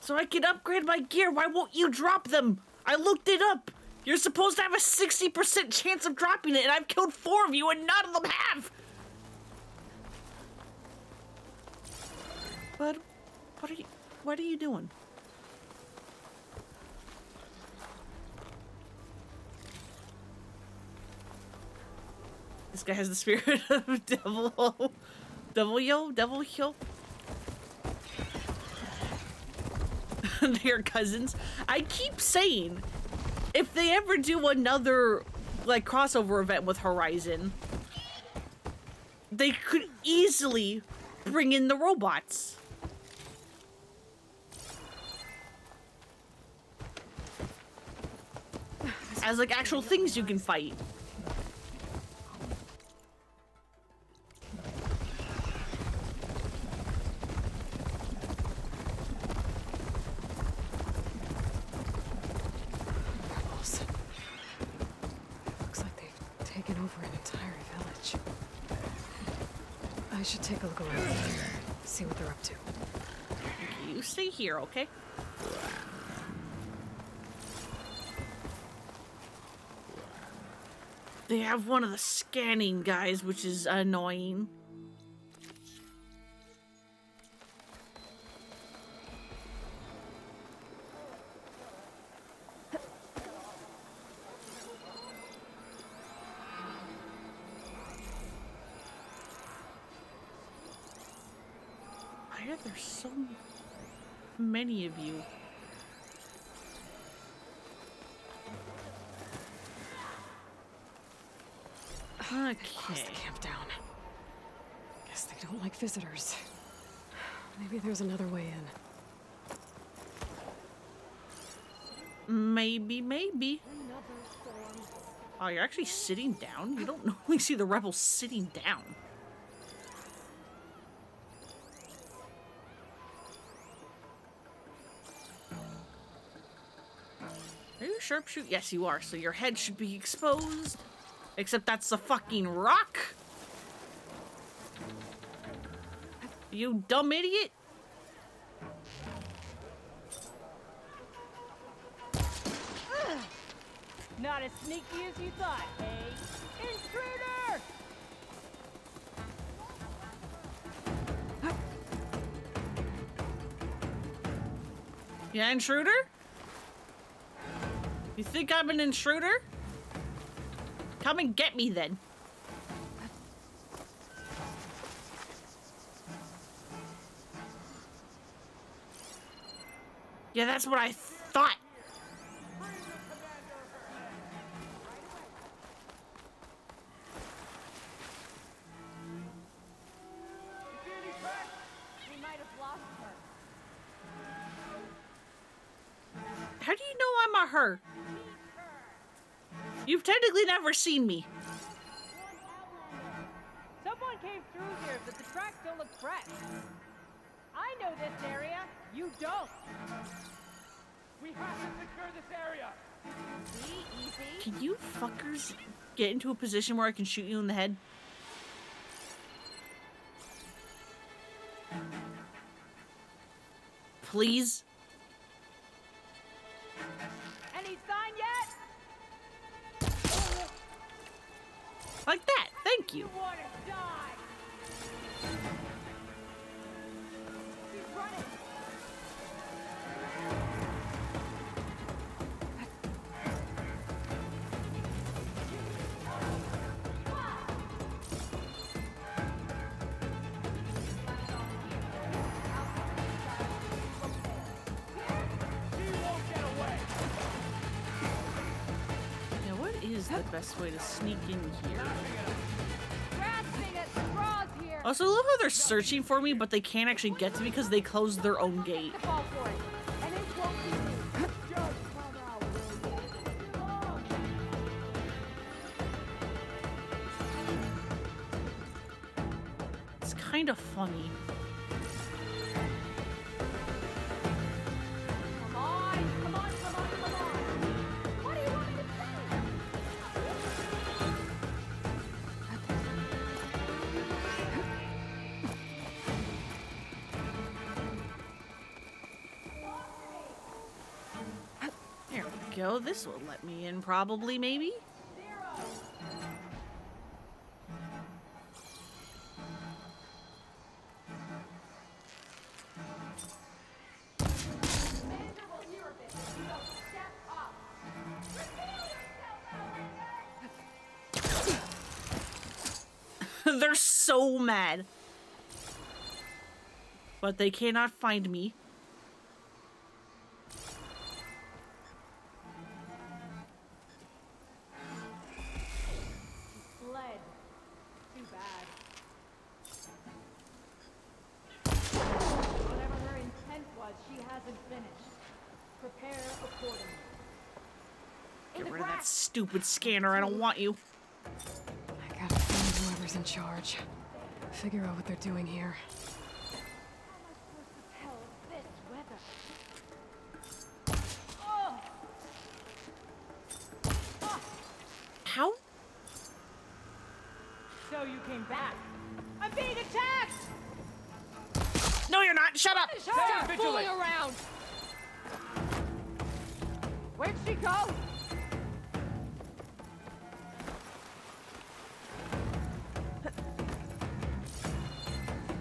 So I can upgrade my gear. Why won't you drop them? I looked it up. You're supposed to have a 60% chance of dropping it, and I've killed 4 of you, and none of them have! But what are you doing? This guy has the spirit of devil. Devil yo. They're cousins. I keep saying, if they ever do another, like, crossover event with Horizon, they could easily bring in the robots. As, like, actual things you can fight. I should take a look around. See what they're up to. You stay here, okay? They have one of the scanning guys, which is annoying. Why are there so many of you? Okay. Close the camp down. Guess they don't like visitors. Maybe there's another way in. Maybe. Oh, you're actually sitting down? You don't normally see the rebels sitting down. Are you sharpshoot? Yes, you are. So your head should be exposed. Except that's a fucking rock. You dumb idiot. Not as sneaky as you thought, eh? Intruder! Yeah, intruder? You think I'm an intruder? Come and get me then. Yeah, that's what I thought. How do you know I'm a her? You've technically never seen me. Someone came through here, but the tracks don't look fresh. I know this area. You don't. We have to secure this area. Easy. Can you fuckers get into a position where I can shoot you in the head? Please? Any sign yet? Like that. Thank you. You wanna die? Keep running. Is the best way to sneak in here. Grasping at straws here. Also, I love how they're searching for me, but they can't actually get to me because they closed their own gate. Fall for it. And it won't be me. Just come out, will you? It's kind of funny. Go. This will let me in, probably, maybe? They're so mad. But they cannot find me. Stupid scanner, I don't want you. I gotta find whoever's in charge. Figure out what they're doing here. How? So you came back. I'm being attacked! No, you're not. Shut up! Stop fooling around! Where'd she go?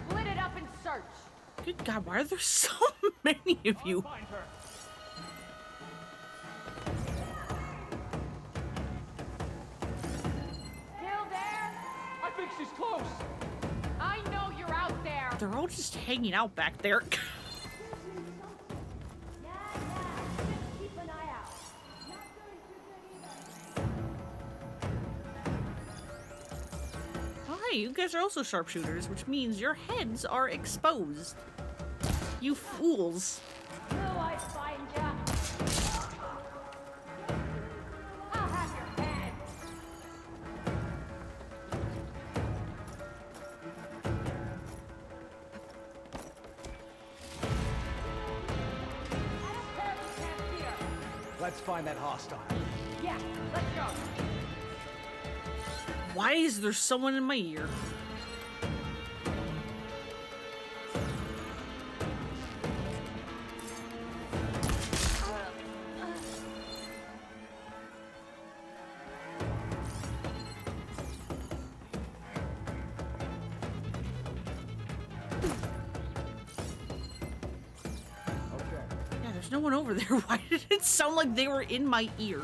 Split it up and search. Good God, why are there so many of you? Find her. Still there? I think she's close. I know you're out there. They're all Someone's just hanging out back there. Oh, hey, you guys are also sharpshooters, which means your heads are exposed. You fools. Let's find that hostile. Yeah, let's go. Why is there someone in my ear? Yeah, there's no one over there. Why did it sound like they were in my ear?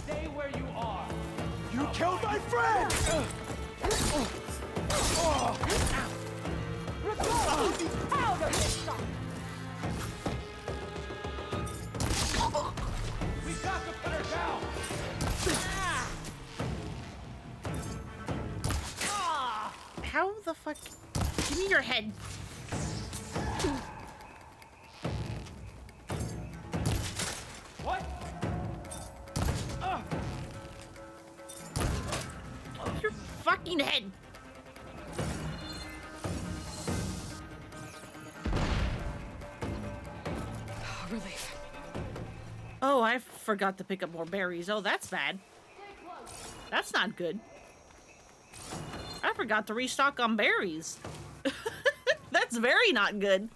Stay where you are. You killed my friend! Out of this stuff! We got to put her down! How the fuck? Give me your head. What? Your fucking head. Relief. Oh, I forgot to pick up more berries. Oh, that's bad. That's not good. I forgot to restock on berries. That's very not good.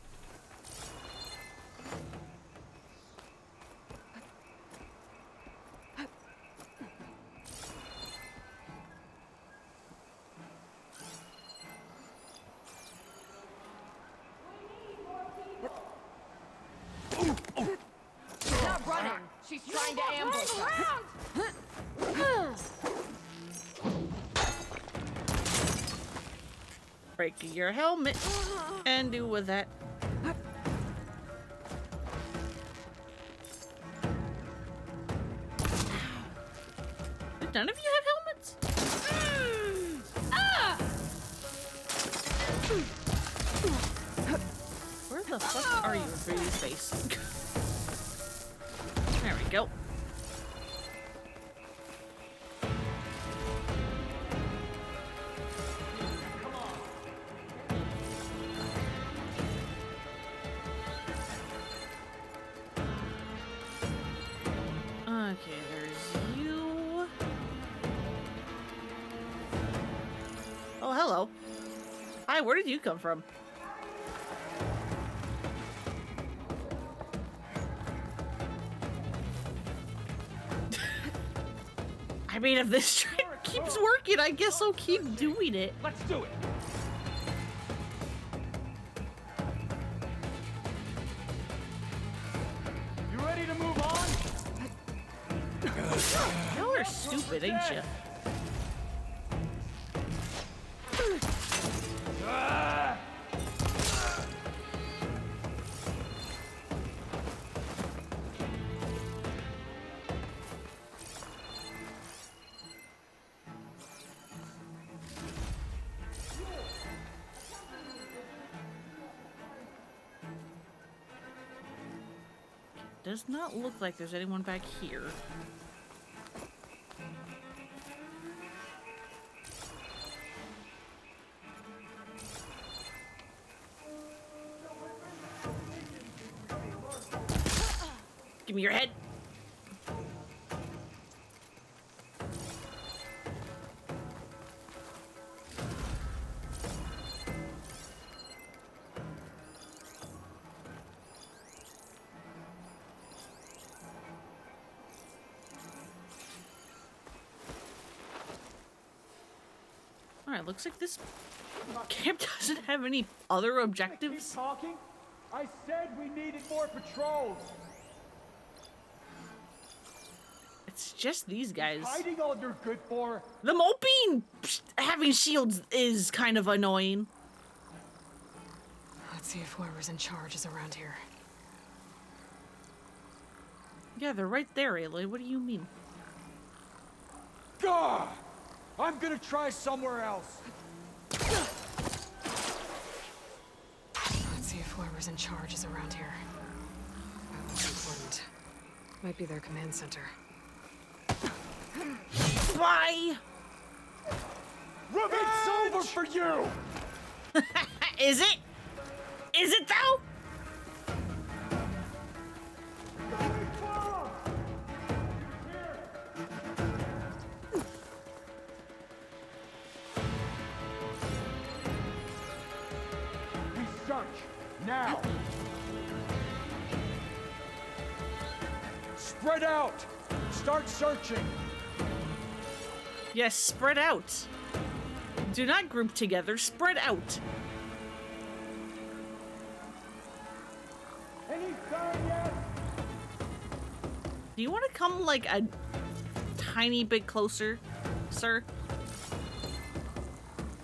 She's not running. She's trying to ambush us. Break your helmet and do with that. Did none of you have helmets? Where the fuck are you, Bree's face? There we go. Okay, there's you. Oh, hello. Hi, where did you come from? I mean, if this trick keeps working, I guess I'll keep doing it. Let's do it. You ready to move on? Y'all are stupid, ain't you? Does not look like there's anyone back here. Give me your head. Alright, looks like this camp doesn't have any other objectives. Keep talking? I said we needed more patrols. It's just these guys. Hiding all you're good for. The moping having shields is kind of annoying. Let's see if whoever's in charge is around here. Yeah, they're right there, Aloy. What do you mean? Gah! I'm gonna try somewhere else. Let's see if whoever's in charge is around here. That looks important. Might be their command center. Why? It's over for you! Is it? Is it though? We search now. Spread out. Start searching. Yes, spread out. Do not group together, spread out. Any sign yet? Do you want to come like a tiny bit closer, sir?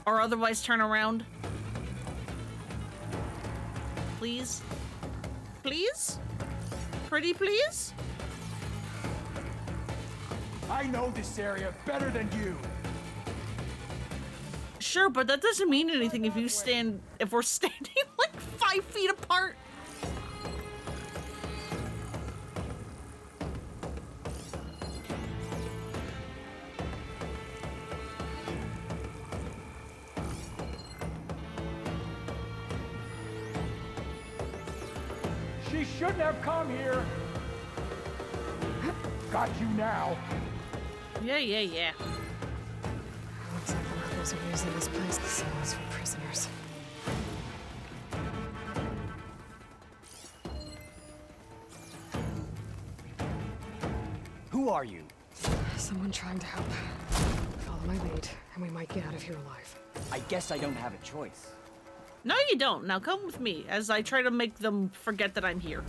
Or otherwise turn around? Please? Please? Pretty please? I know this area better than you. Sure, but that doesn't mean anything if we're standing like 5 feet apart. She shouldn't have come here. Got you now. Yeah. Looks like the rebels are using this place to sell us for prisoners. Who are you? Someone trying to help. Follow my lead, and we might get out of here alive. I guess I don't have a choice. No, you don't. Now come with me as I try to make them forget that I'm here.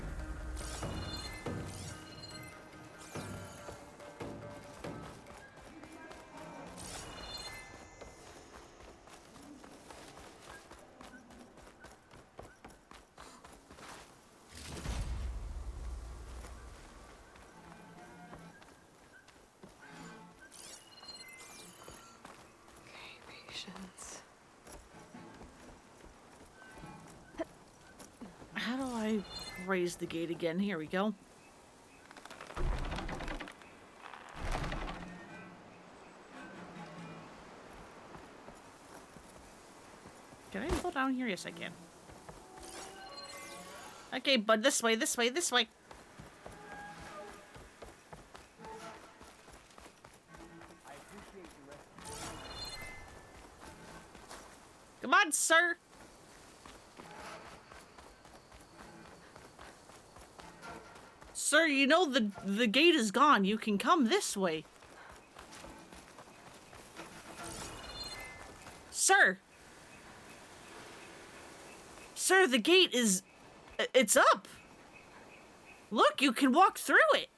Patience. How do I raise the gate again? Here we go. Can I pull down here? Yes, I can. Okay, bud, this way, this way, this way. Come on, sir. Sir, you know the gate is gone. You can come this way. Sir. Sir, the gate is... it's up. Look, you can walk through it.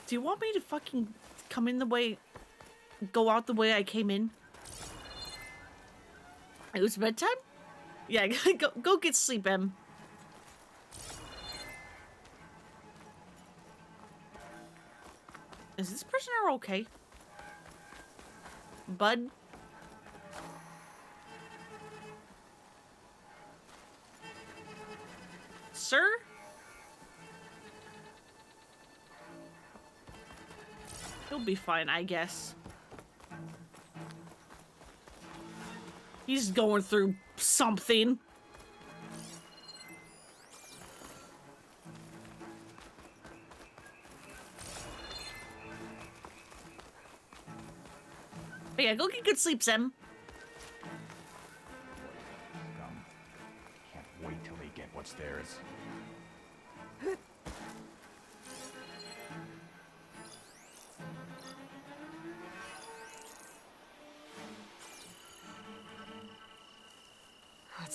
Do you want me to fucking come in the way... go out the way I came in? It was bedtime? Yeah, go get sleep, Em. Is this prisoner okay? Bud? Sir? He'll be fine, I guess. He's going through something. But yeah, go get good sleep, Sam. Can't wait till they get what's theirs.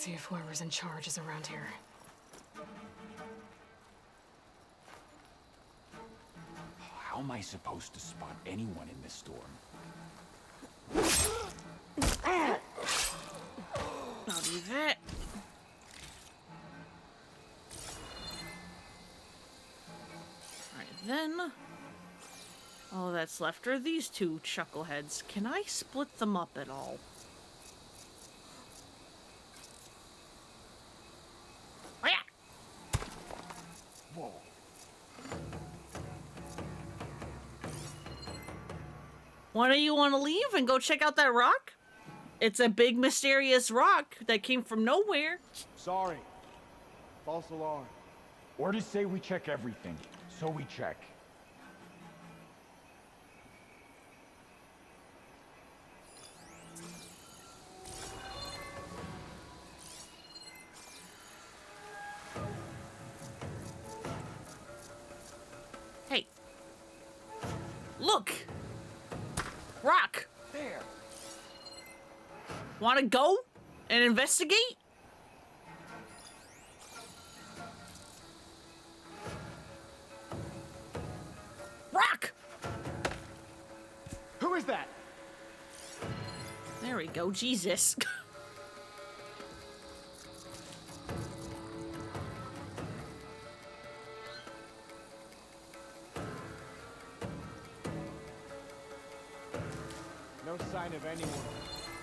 see if whoever's in charge is around here. How am I supposed to spot anyone in this storm? I'll do that. Alright, then. All that's left are these two chuckleheads. Can I split them up at all? Oh, yeah. Whoa. One of you want to leave and go check out that rock? It's a big mysterious rock that came from nowhere. Sorry. False alarm. Orders say we check everything, so we check. Hey. Look! Rock! There! Wanna go and investigate? Rock! Who is that? There we go, Jesus. No sign of anyone.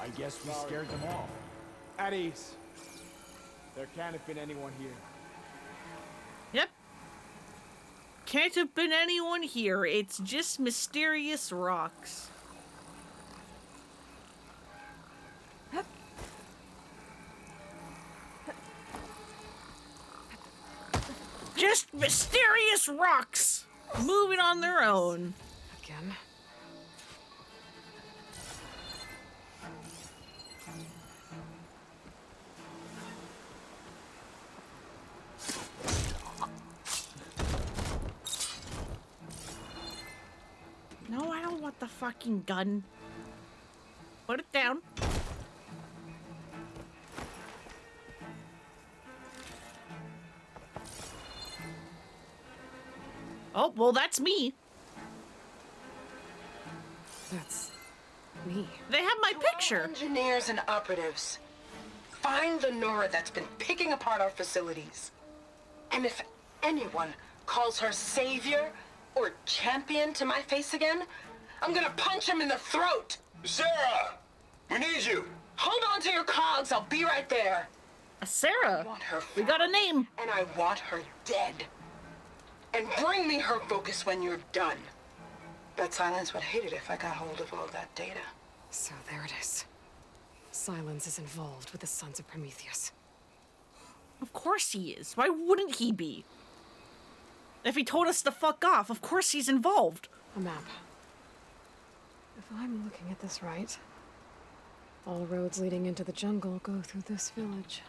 I guess we scared them off. At ease. There can't have been anyone here. Yep. Can't have been anyone here. It's just mysterious rocks. Just mysterious rocks moving on their own. Again. No, I don't want the fucking gun. Put it down. Oh, well, that's me. That's me. They have my picture. Engineers and operatives, find the Nora that's been picking apart our facilities. And if anyone calls her savior or champion to my face again, I'm gonna punch him in the throat. Sarah! We need you! Hold on to your cogs, I'll be right there. Sarah. I want her We got a name. And I want her dead. And bring me her focus when you're done. Bet Silence would hate it if I got hold of all that data. So there it is. Silence is involved with the Sons of Prometheus. Of course he is. Why wouldn't he be? If he told us to fuck off, of course he's involved. A map. If I'm looking at this right, all roads leading into the jungle go through this village.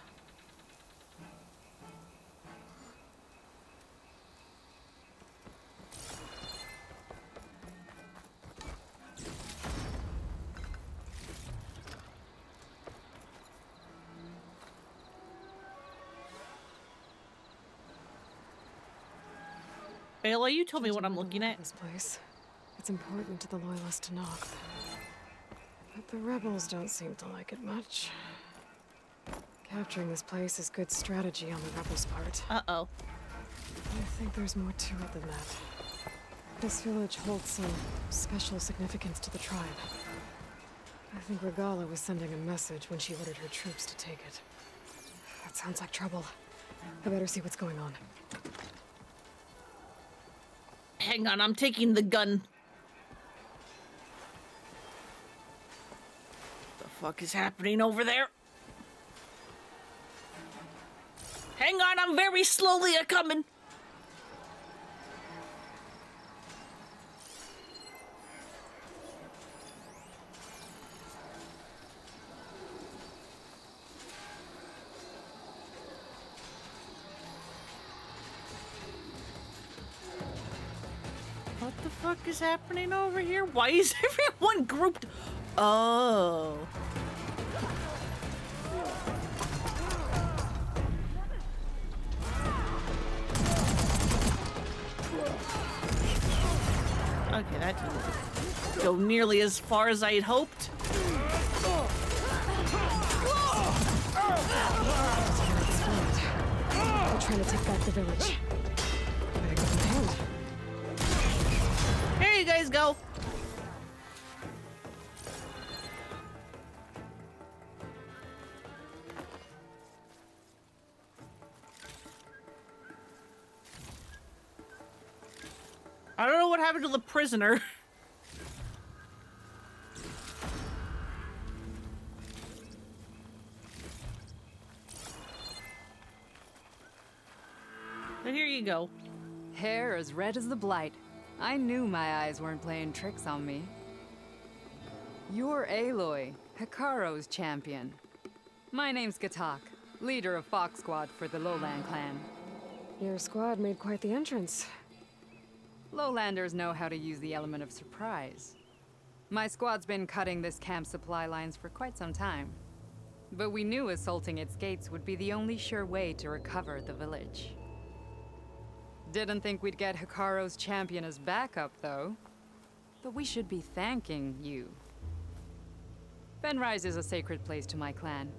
Bela, you told me what I'm looking at. This place. It's important to the loyalists to Noct. But the rebels don't seem to like it much. Capturing this place is good strategy on the rebels' part. Uh-oh. I think there's more to it than that. This village holds some special significance to the tribe. I think Regala was sending a message when she ordered her troops to take it. That sounds like trouble. I better see what's going on. Hang on, I'm taking the gun. What the fuck is happening over there? Hang on, I'm very slowly a-coming. What the fuck is happening over here? Why is everyone grouped? Oh. Okay, that didn't go nearly as far as I had hoped. They're trying to take back the village. Better give them a hand. Here you guys go. I don't know what happened to the prisoner. But here you go. Hair as red as the blight. I knew my eyes weren't playing tricks on me. You're Aloy, Hikaro's champion. My name's Gatak, leader of Fox Squad for the Lowland clan. Your squad made quite the entrance. Lowlanders know how to use the element of surprise. My squad's been cutting this camp's supply lines for quite some time. But we knew assaulting its gates would be the only sure way to recover the village. Didn't think we'd get Hikaro's champion as backup, though. But we should be thanking you. Fenrise is a sacred place to my clan.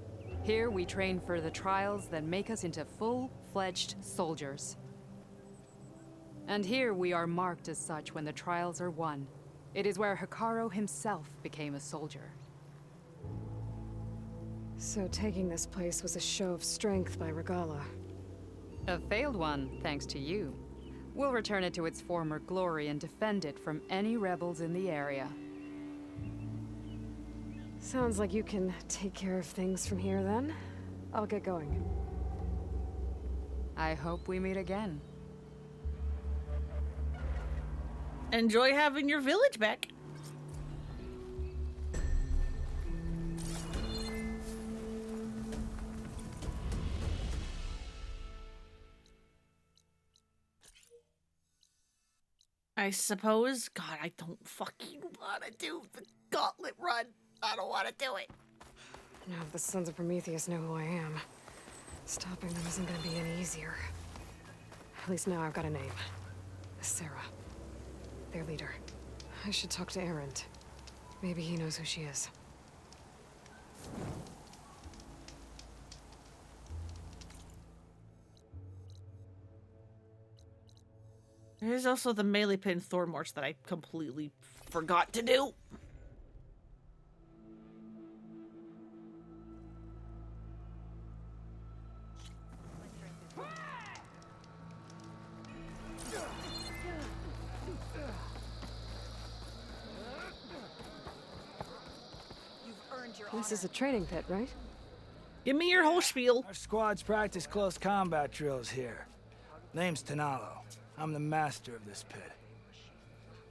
Here we train for the trials that make us into full-fledged soldiers. And here we are marked as such when the trials are won. It is where Hikaro himself became a soldier. So taking this place was a show of strength by Regalla. A failed one, thanks to you. We'll return it to its former glory and defend it from any rebels in the area. Sounds like you can take care of things from here then. I'll get going. I hope we meet again. Enjoy having your village back. I suppose. God, I don't fucking want to do the gauntlet run. I don't want to do it. Now the Sons of Prometheus know who I am. Stopping them isn't gonna be any easier. At least now I've got a name. Sarah. Their leader. I should talk to Erend. Maybe he knows who she is. There's also the melee pin Thorn March that I completely forgot to do. This is a training pit, right? Give me your whole spiel. Our squads practice close combat drills here. Name's Tanalo. I'm the master of this pit.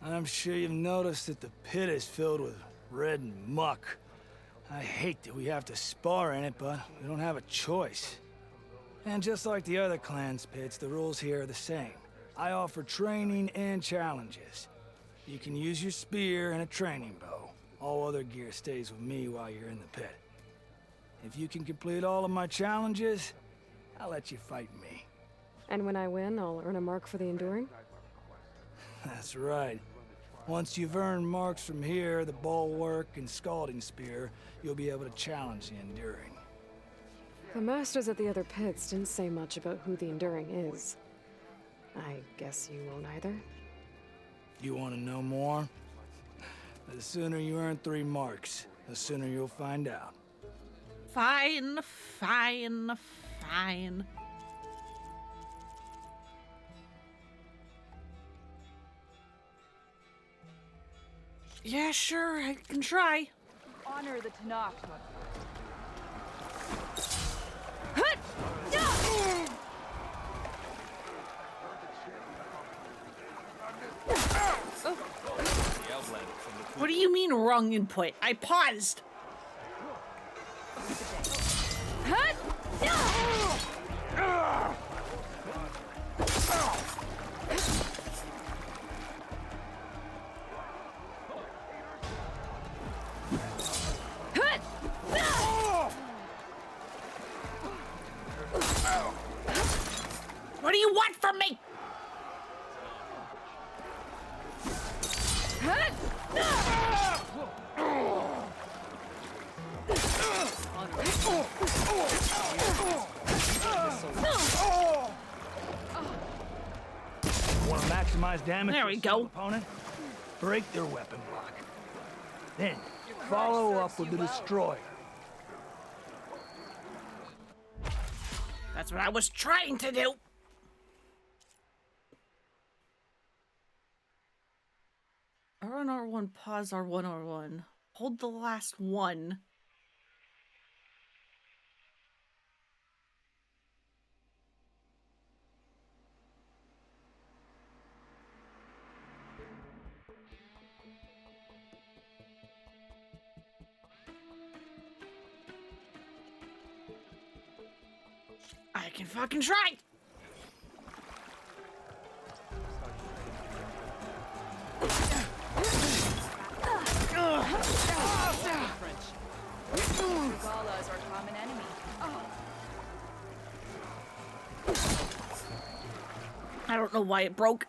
And I'm sure you've noticed that the pit is filled with red and muck. I hate that we have to spar in it, but we don't have a choice. And just like the other clans' pits, the rules here are the same. I offer training and challenges. You can use your spear and a training bow. All other gear stays with me while you're in the pit. If you can complete all of my challenges, I'll let you fight me. And when I win, I'll earn a mark for the Enduring? That's right. Once you've earned marks from here, the Bulwark and Scalding Spear, you'll be able to challenge the Enduring. The masters at the other pits didn't say much about who the Enduring is. I guess you won't either? You want to know more? The sooner you earn 3 marks, the sooner you'll find out. Fine, fine, fine. Yeah, sure, I can try. Honor the Tanakh. What do you mean wrong input? I paused. What do you want from me? maximize damage There to we a single go. opponent, break their weapon block. Then, follow up with the destroyer. That's what I was trying to do. R1, R1, pause, R1, R1. Hold the last one. I can fucking try! Regalas are a common enemy. I don't know why it broke.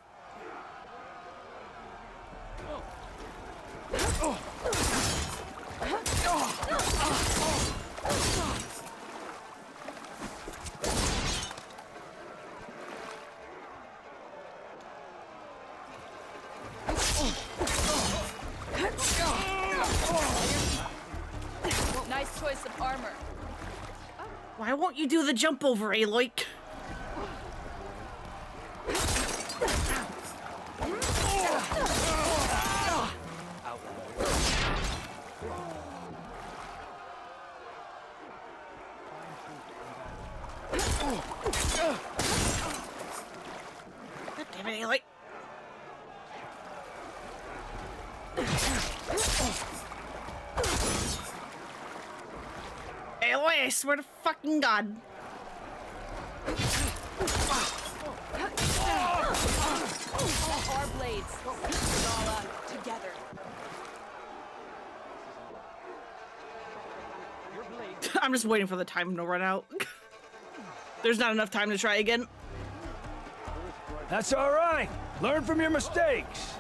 Nice choice of armor. Why won't you do the jump over, Aloy? God damn it, Aloy. Aloy, I swear to fucking God. Our blades. Regala together. I'm just waiting for the time to run out. There's not enough time to try again. That's all right. Learn from your mistakes.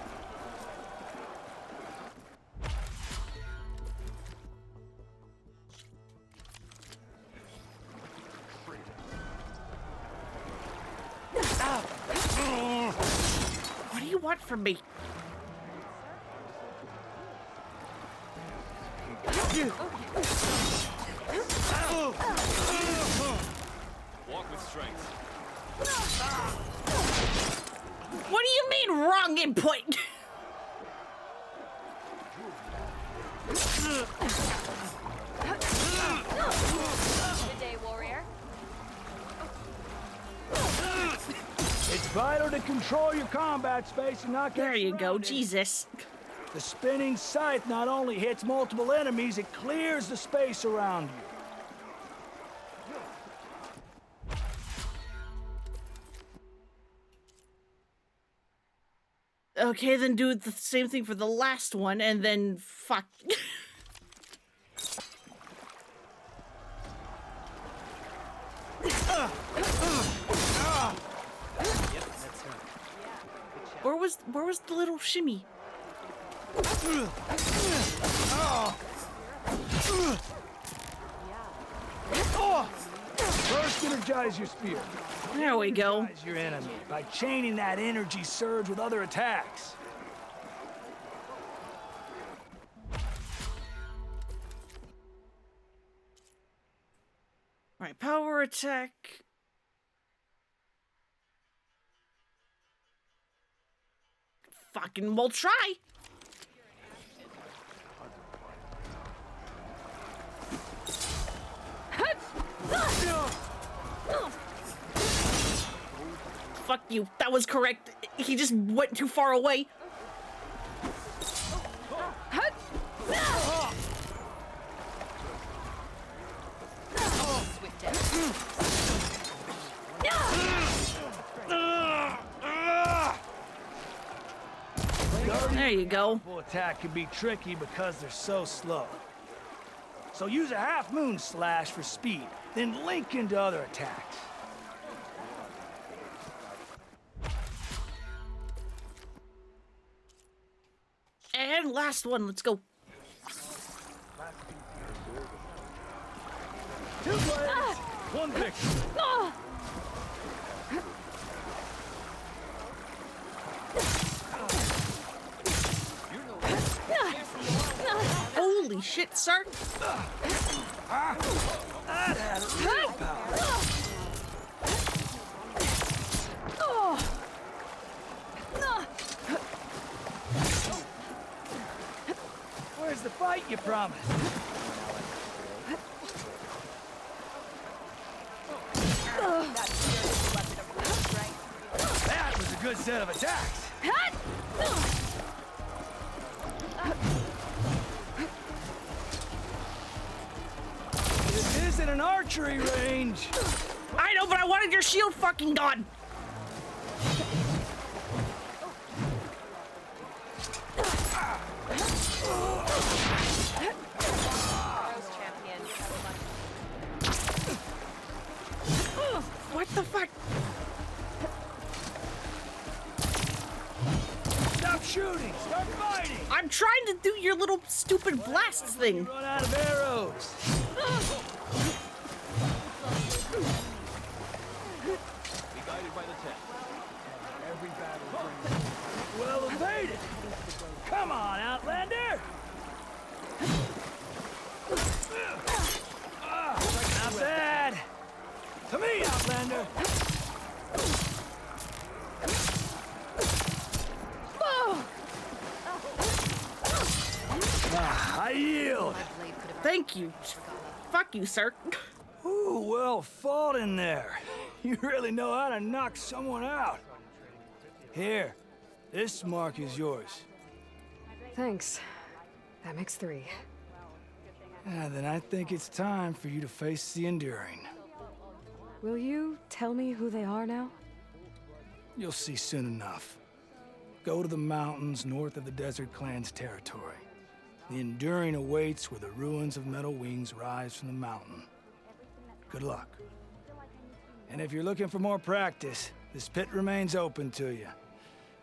What do you want from me? Walk with strength. What do you mean, wrong input? Good day, warrior. It's vital to control your combat space and not get There you go, surrounded. Jesus. The spinning scythe not only hits multiple enemies, it clears the space around you. Okay, then do the same thing for the last one, and then fuck. Where was the little shimmy? First, energize your spear. There we go. Energize your enemy by chaining that energy surge with other attacks. Right, power attack. Fucking, we'll try. Fuck you. That was correct. He just went too far away. There you go. Full attack can be tricky because they're so slow. So use a half moon slash for speed, then link into other attacks. And last one, let's go. Two blades, one victory. Holy shit, sir! That had real power. Where's the fight you promised? That was a good set of attacks. This isn't an archery range. I know, but I wanted your shield fucking gone. What the fuck? Stop shooting! Start fighting! I'm trying to do your little stupid blasts thing. Run out of arrows. Be guided by the test. Every battle Well evaded. Come on, Outlander. Not bad. To me, Outlander. I yield. Thank you. Fuck you, sir. Ooh, well fought in there. You really know how to knock someone out. Here, this mark is yours. Thanks. That makes 3. Then I think it's time for you to face the Enduring. Will you tell me who they are now? You'll see soon enough. Go to the mountains north of the Desert Clan's territory. The Enduring awaits where the ruins of Metal Wings rise from the mountain. Good luck. And if you're looking for more practice, this pit remains open to you.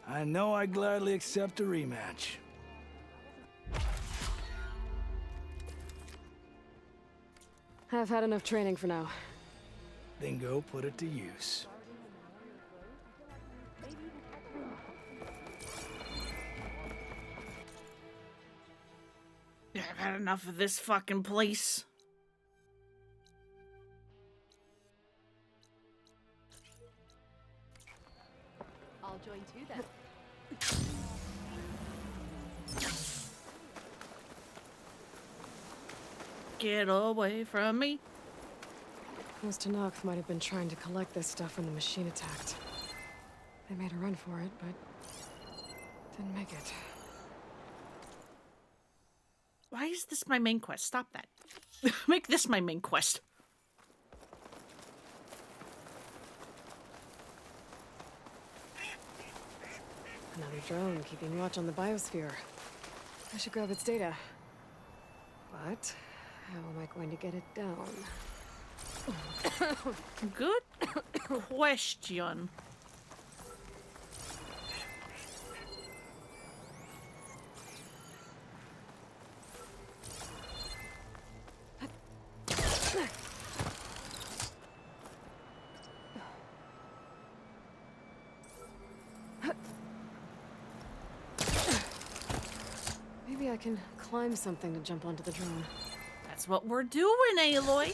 I know I'd gladly accept a rematch. I've had enough training for now. Then go put it to use. I've had enough of this fucking place. I'll join too then. Get away from me. Those Tenakth might have been trying to collect this stuff when the machine attacked. They made a run for it, but didn't make it. Why is this my main quest? Stop that. Make this my main quest. Another drone keeping watch on the biosphere. I should grab its data. But how am I going to get it down? Good question. Maybe I can climb something to jump onto the drone. That's what we're doing, Aloy.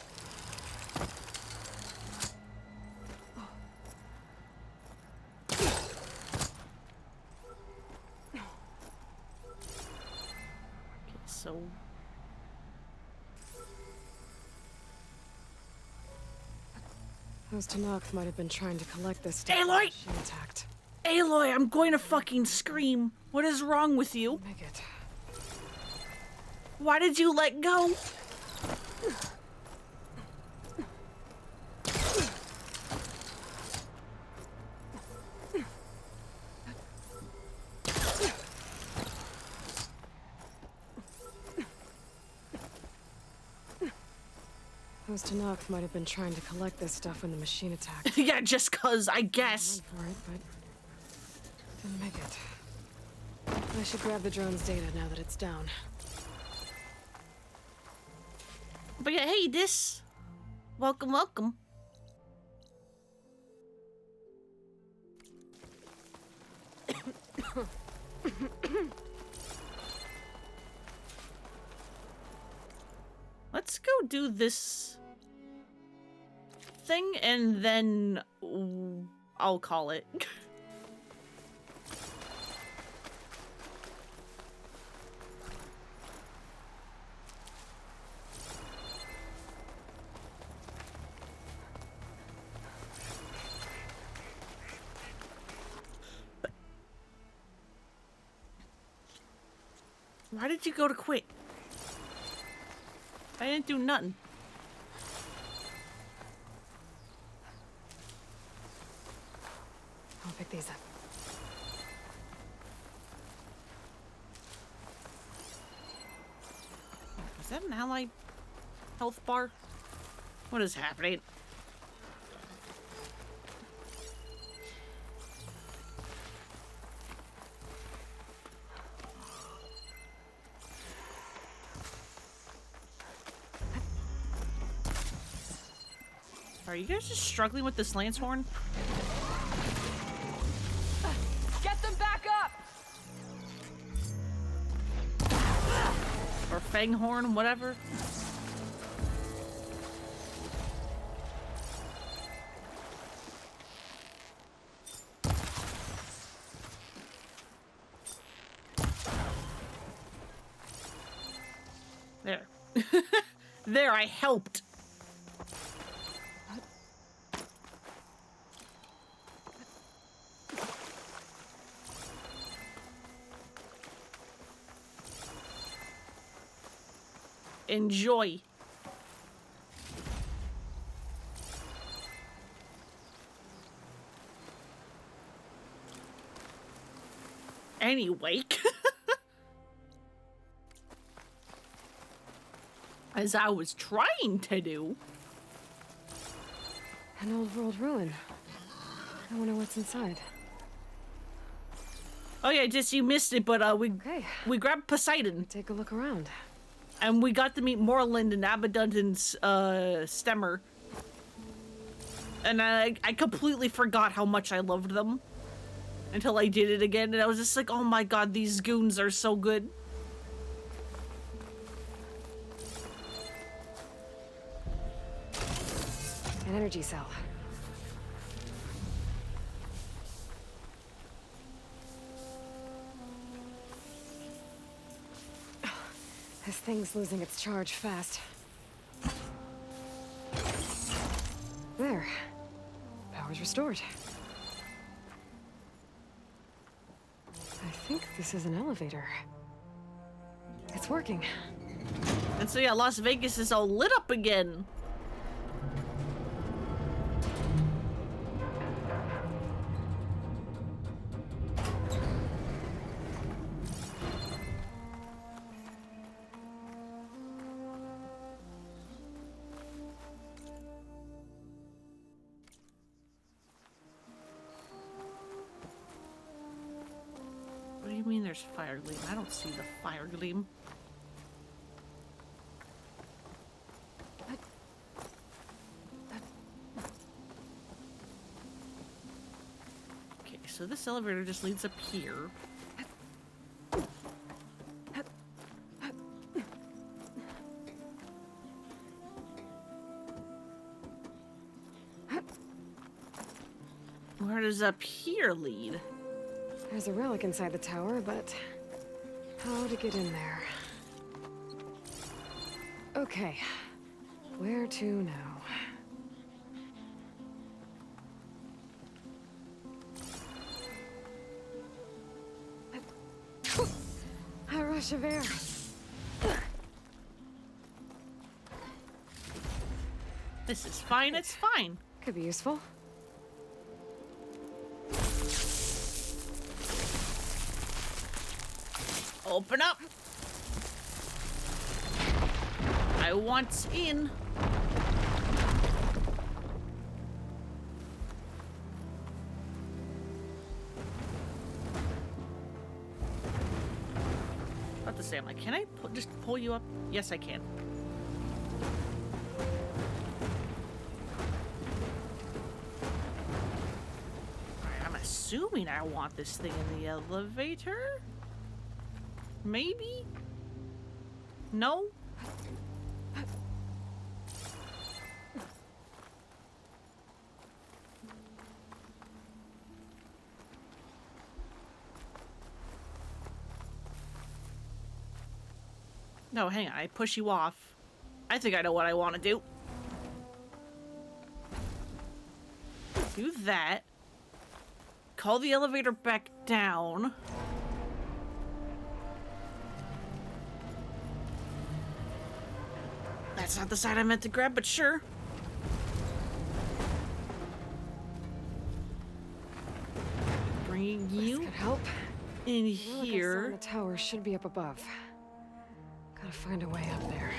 So those Tenakth might have been trying to collect this stuff. Aloy! She attacked. Aloy, I'm going to fucking scream. What is wrong with you? Make it. Why did you let go? Those Tenakth might have been trying to collect this stuff when the machine attacked. Yeah, just cause, I guess. Run for it, but didn't make it. I should grab the drone's data now that it's down. But yeah, hey, this. Welcome, welcome. let's go do this thing and then I'll call it. Why did you go to quit? I didn't do nothing. I'll pick these up. Is that an ally health bar? What is happening? Are you guys just struggling with this lance horn? Get them back up! Or fang horn, whatever? There. There, I helped. Enjoy. Anyway. As I was trying to do. An old world ruin. I wonder what's inside. Oh yeah, just you missed it, but we grabbed Poseidon. Take a look around. And we got to meet Morland and Abaddon's stemmer. And I completely forgot how much I loved them. Until I did it again, and I was just like, oh my god, these goons are so good. An energy cell. This thing's losing its charge fast. There. Power's restored. I think this is an elevator. It's working. And so yeah, Las Vegas is all lit up again. What do you mean there's fire gleam? I don't see the fire gleam. Okay, so this elevator just leads up here. Where does up here lead? There's a relic inside the tower, but how to get in there? Okay, where to now? A rush of air. This is fine, it's fine. Could be useful. Open up. I want in. About to say, I'm like, can I just pull you up? Yes, I can. I'm assuming I want this thing in the elevator. Maybe? No? No, hang on. I push you off. I think I know what I want to do. Do that. Call the elevator back down. That's not the side I meant to grab, but sure. Bring you This could help. in Like I saw here. the tower should be up above. Gotta find a way up there.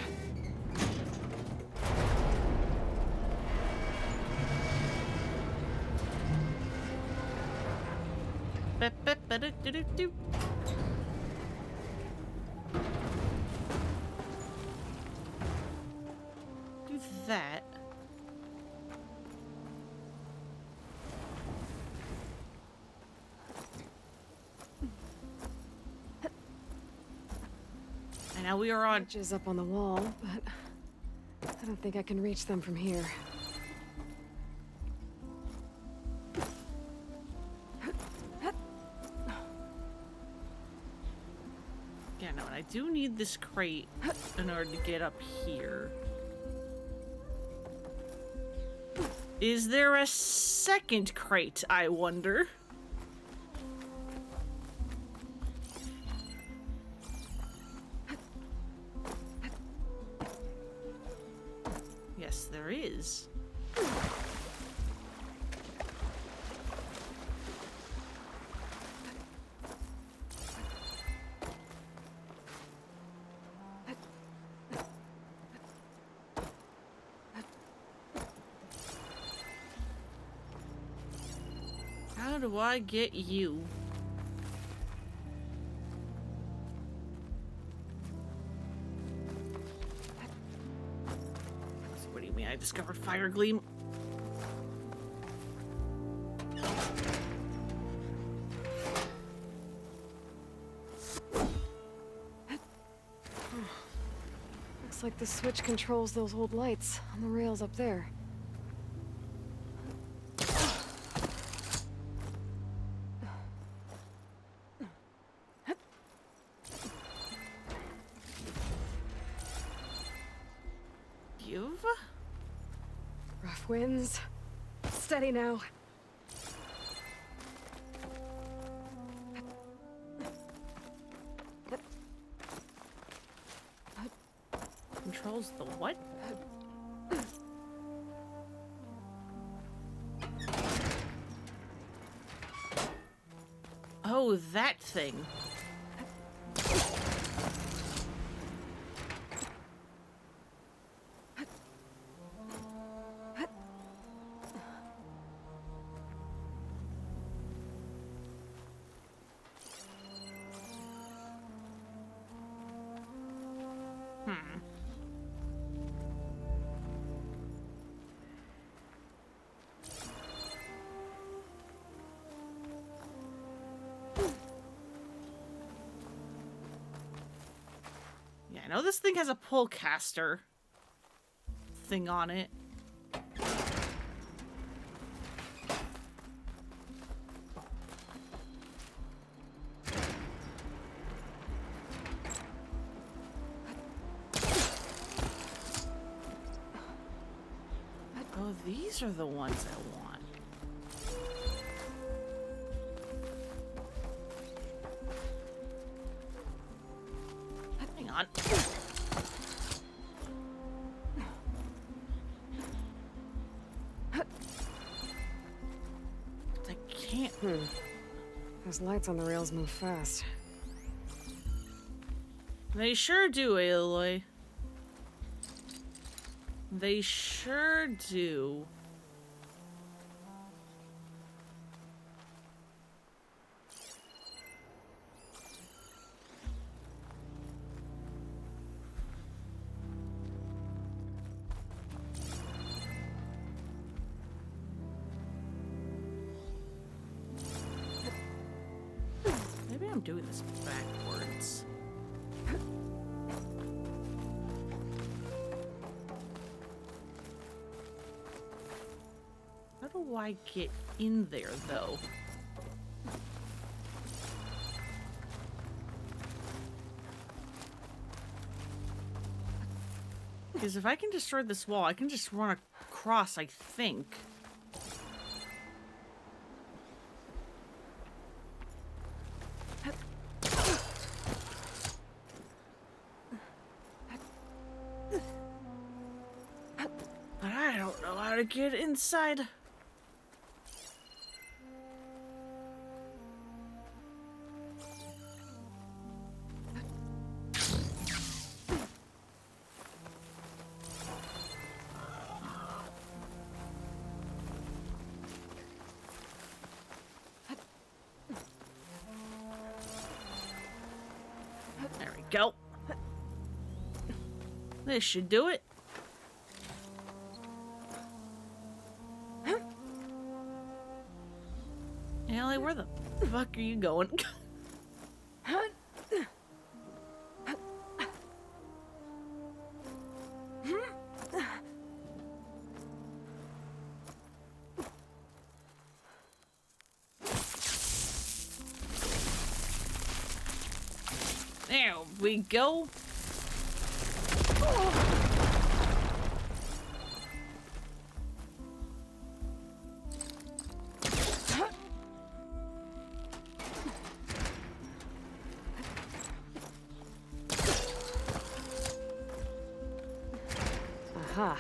Ba-ba-ba-da-do-do-do. Do that. And now we are on. Bridges up on the wall, but I don't think I can reach them from here. Yeah, no, and I do need this crate in order to get up here. Is there a second crate, I wonder? Yes, there is. How do I get you? What do you mean I discovered Fire Gleam? Looks like the switch controls those old lights on the rails up there. You've? Rough winds. Steady now. Controls the what? Oh, that thing. I know this thing has a pull caster thing on it. Oh, these are the ones I want. Hang on. I can't. Those lights on the rails move fast. They sure do, Aloy. They sure do. Maybe I'm doing this backwards. How do I get in there, though? Because if I can destroy this wall, I can just run across, I think. But I don't know how to get inside. There we go. This should do it. Ellie, where the fuck are you going? There we go. Aha.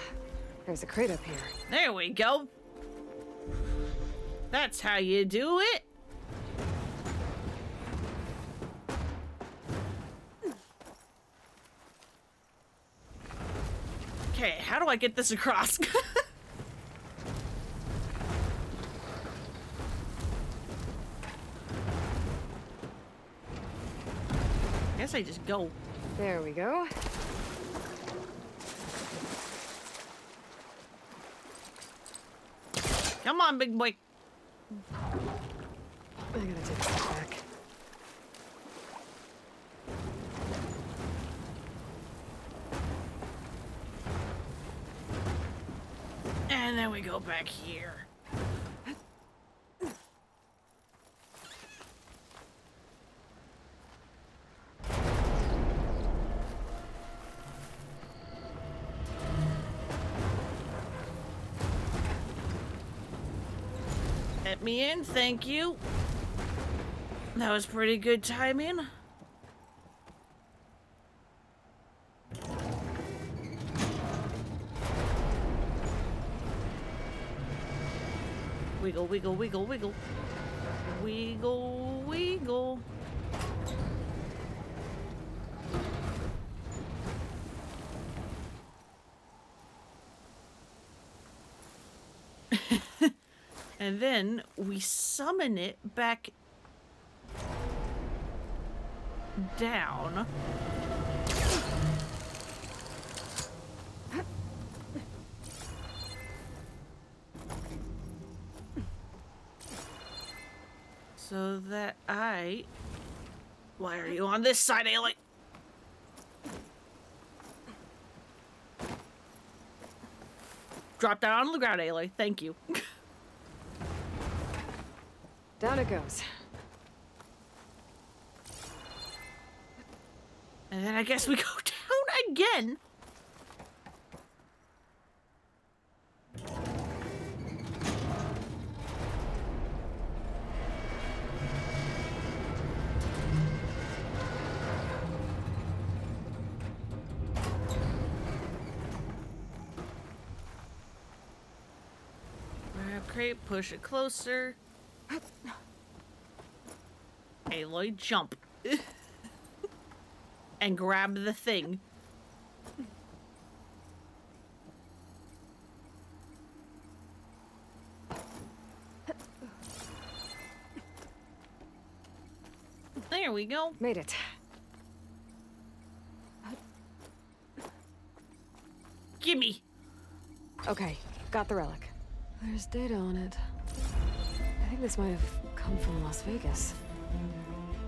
There's a crate up here. There we go. That's how you do it. Okay, how do I get this across? Guess I just go. There we go. Come on, big boy. I gotta take that back. And then we go back here. Let me in, thank you. That was pretty good timing. Wiggle, wiggle, wiggle, wiggle. Wiggle, wiggle. And then we summon it back down. So that why are you on this side, Ailey? Drop down on the ground, Ailey. Thank you. Down it goes. And then I guess we go down again. Grab crate, push it closer. Aloy, jump. And grab the thing. There we go. Made it. Gimme. Okay, got the relic. There's data on it. I think this might have come from Las Vegas.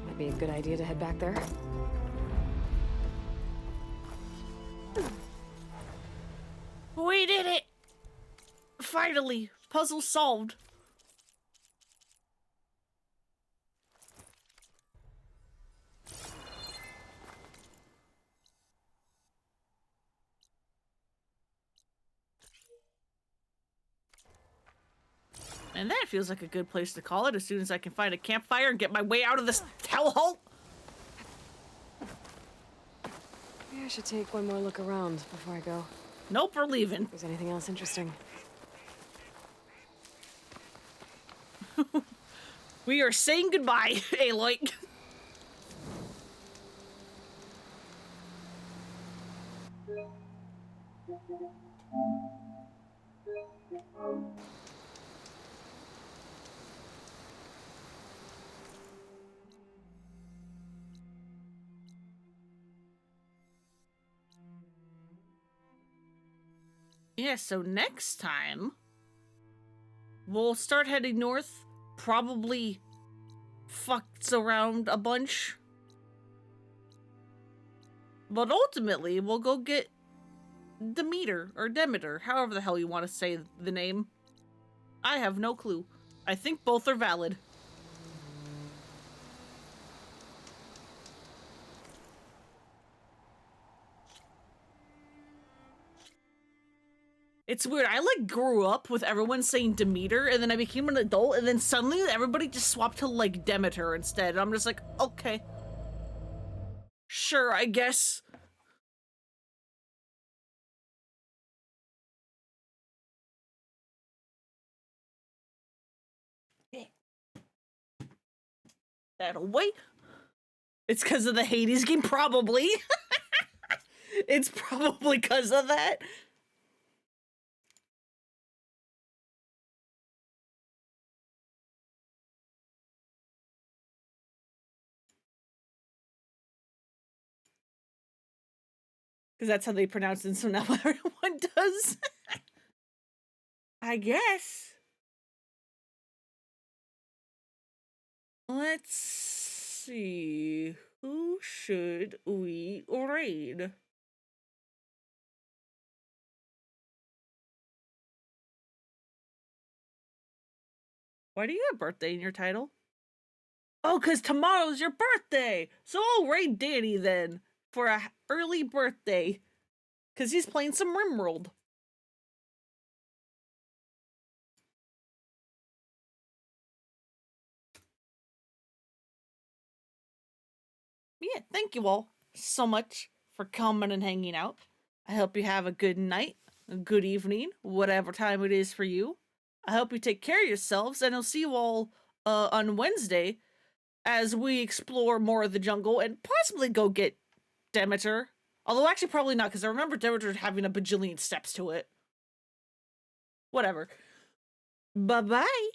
Might be a good idea to head back there. We did it! Finally, puzzle solved. And that feels like a good place to call it as soon as I can find a campfire and get my way out of this hellhole. Maybe I should take one more look around before I go. Nope, we're leaving. If there's anything else interesting. We are saying goodbye, Aloy. Yeah, so next time, we'll start heading north, probably fucks around a bunch. But ultimately, we'll go get Demeter, or Demeter, however the hell you want to say the name. I have no clue. I think both are valid. It's weird. I like grew up with everyone saying Demeter, and then I became an adult, and then suddenly everybody just swapped to like Demeter instead. I'm just like, okay. Sure, I guess. That'll wait. It's because of the Hades game, probably. It's probably because of that. Because that's how they pronounce it, so now everyone does. I guess. Let's see. Who should we raid? Why do you have birthday in your title? Oh, because tomorrow's your birthday! So I'll raid Danny then for a early birthday. Because he's playing some RimWorld. Yeah, thank you all so much for coming and hanging out. I hope you have a good night, a good evening, whatever time it is for you. I hope you take care of yourselves, and I'll see you all on Wednesday as we explore more of the jungle and possibly go get Demeter. Although actually probably not, because I remember Demeter having a bajillion steps to it. Whatever. Bye-bye.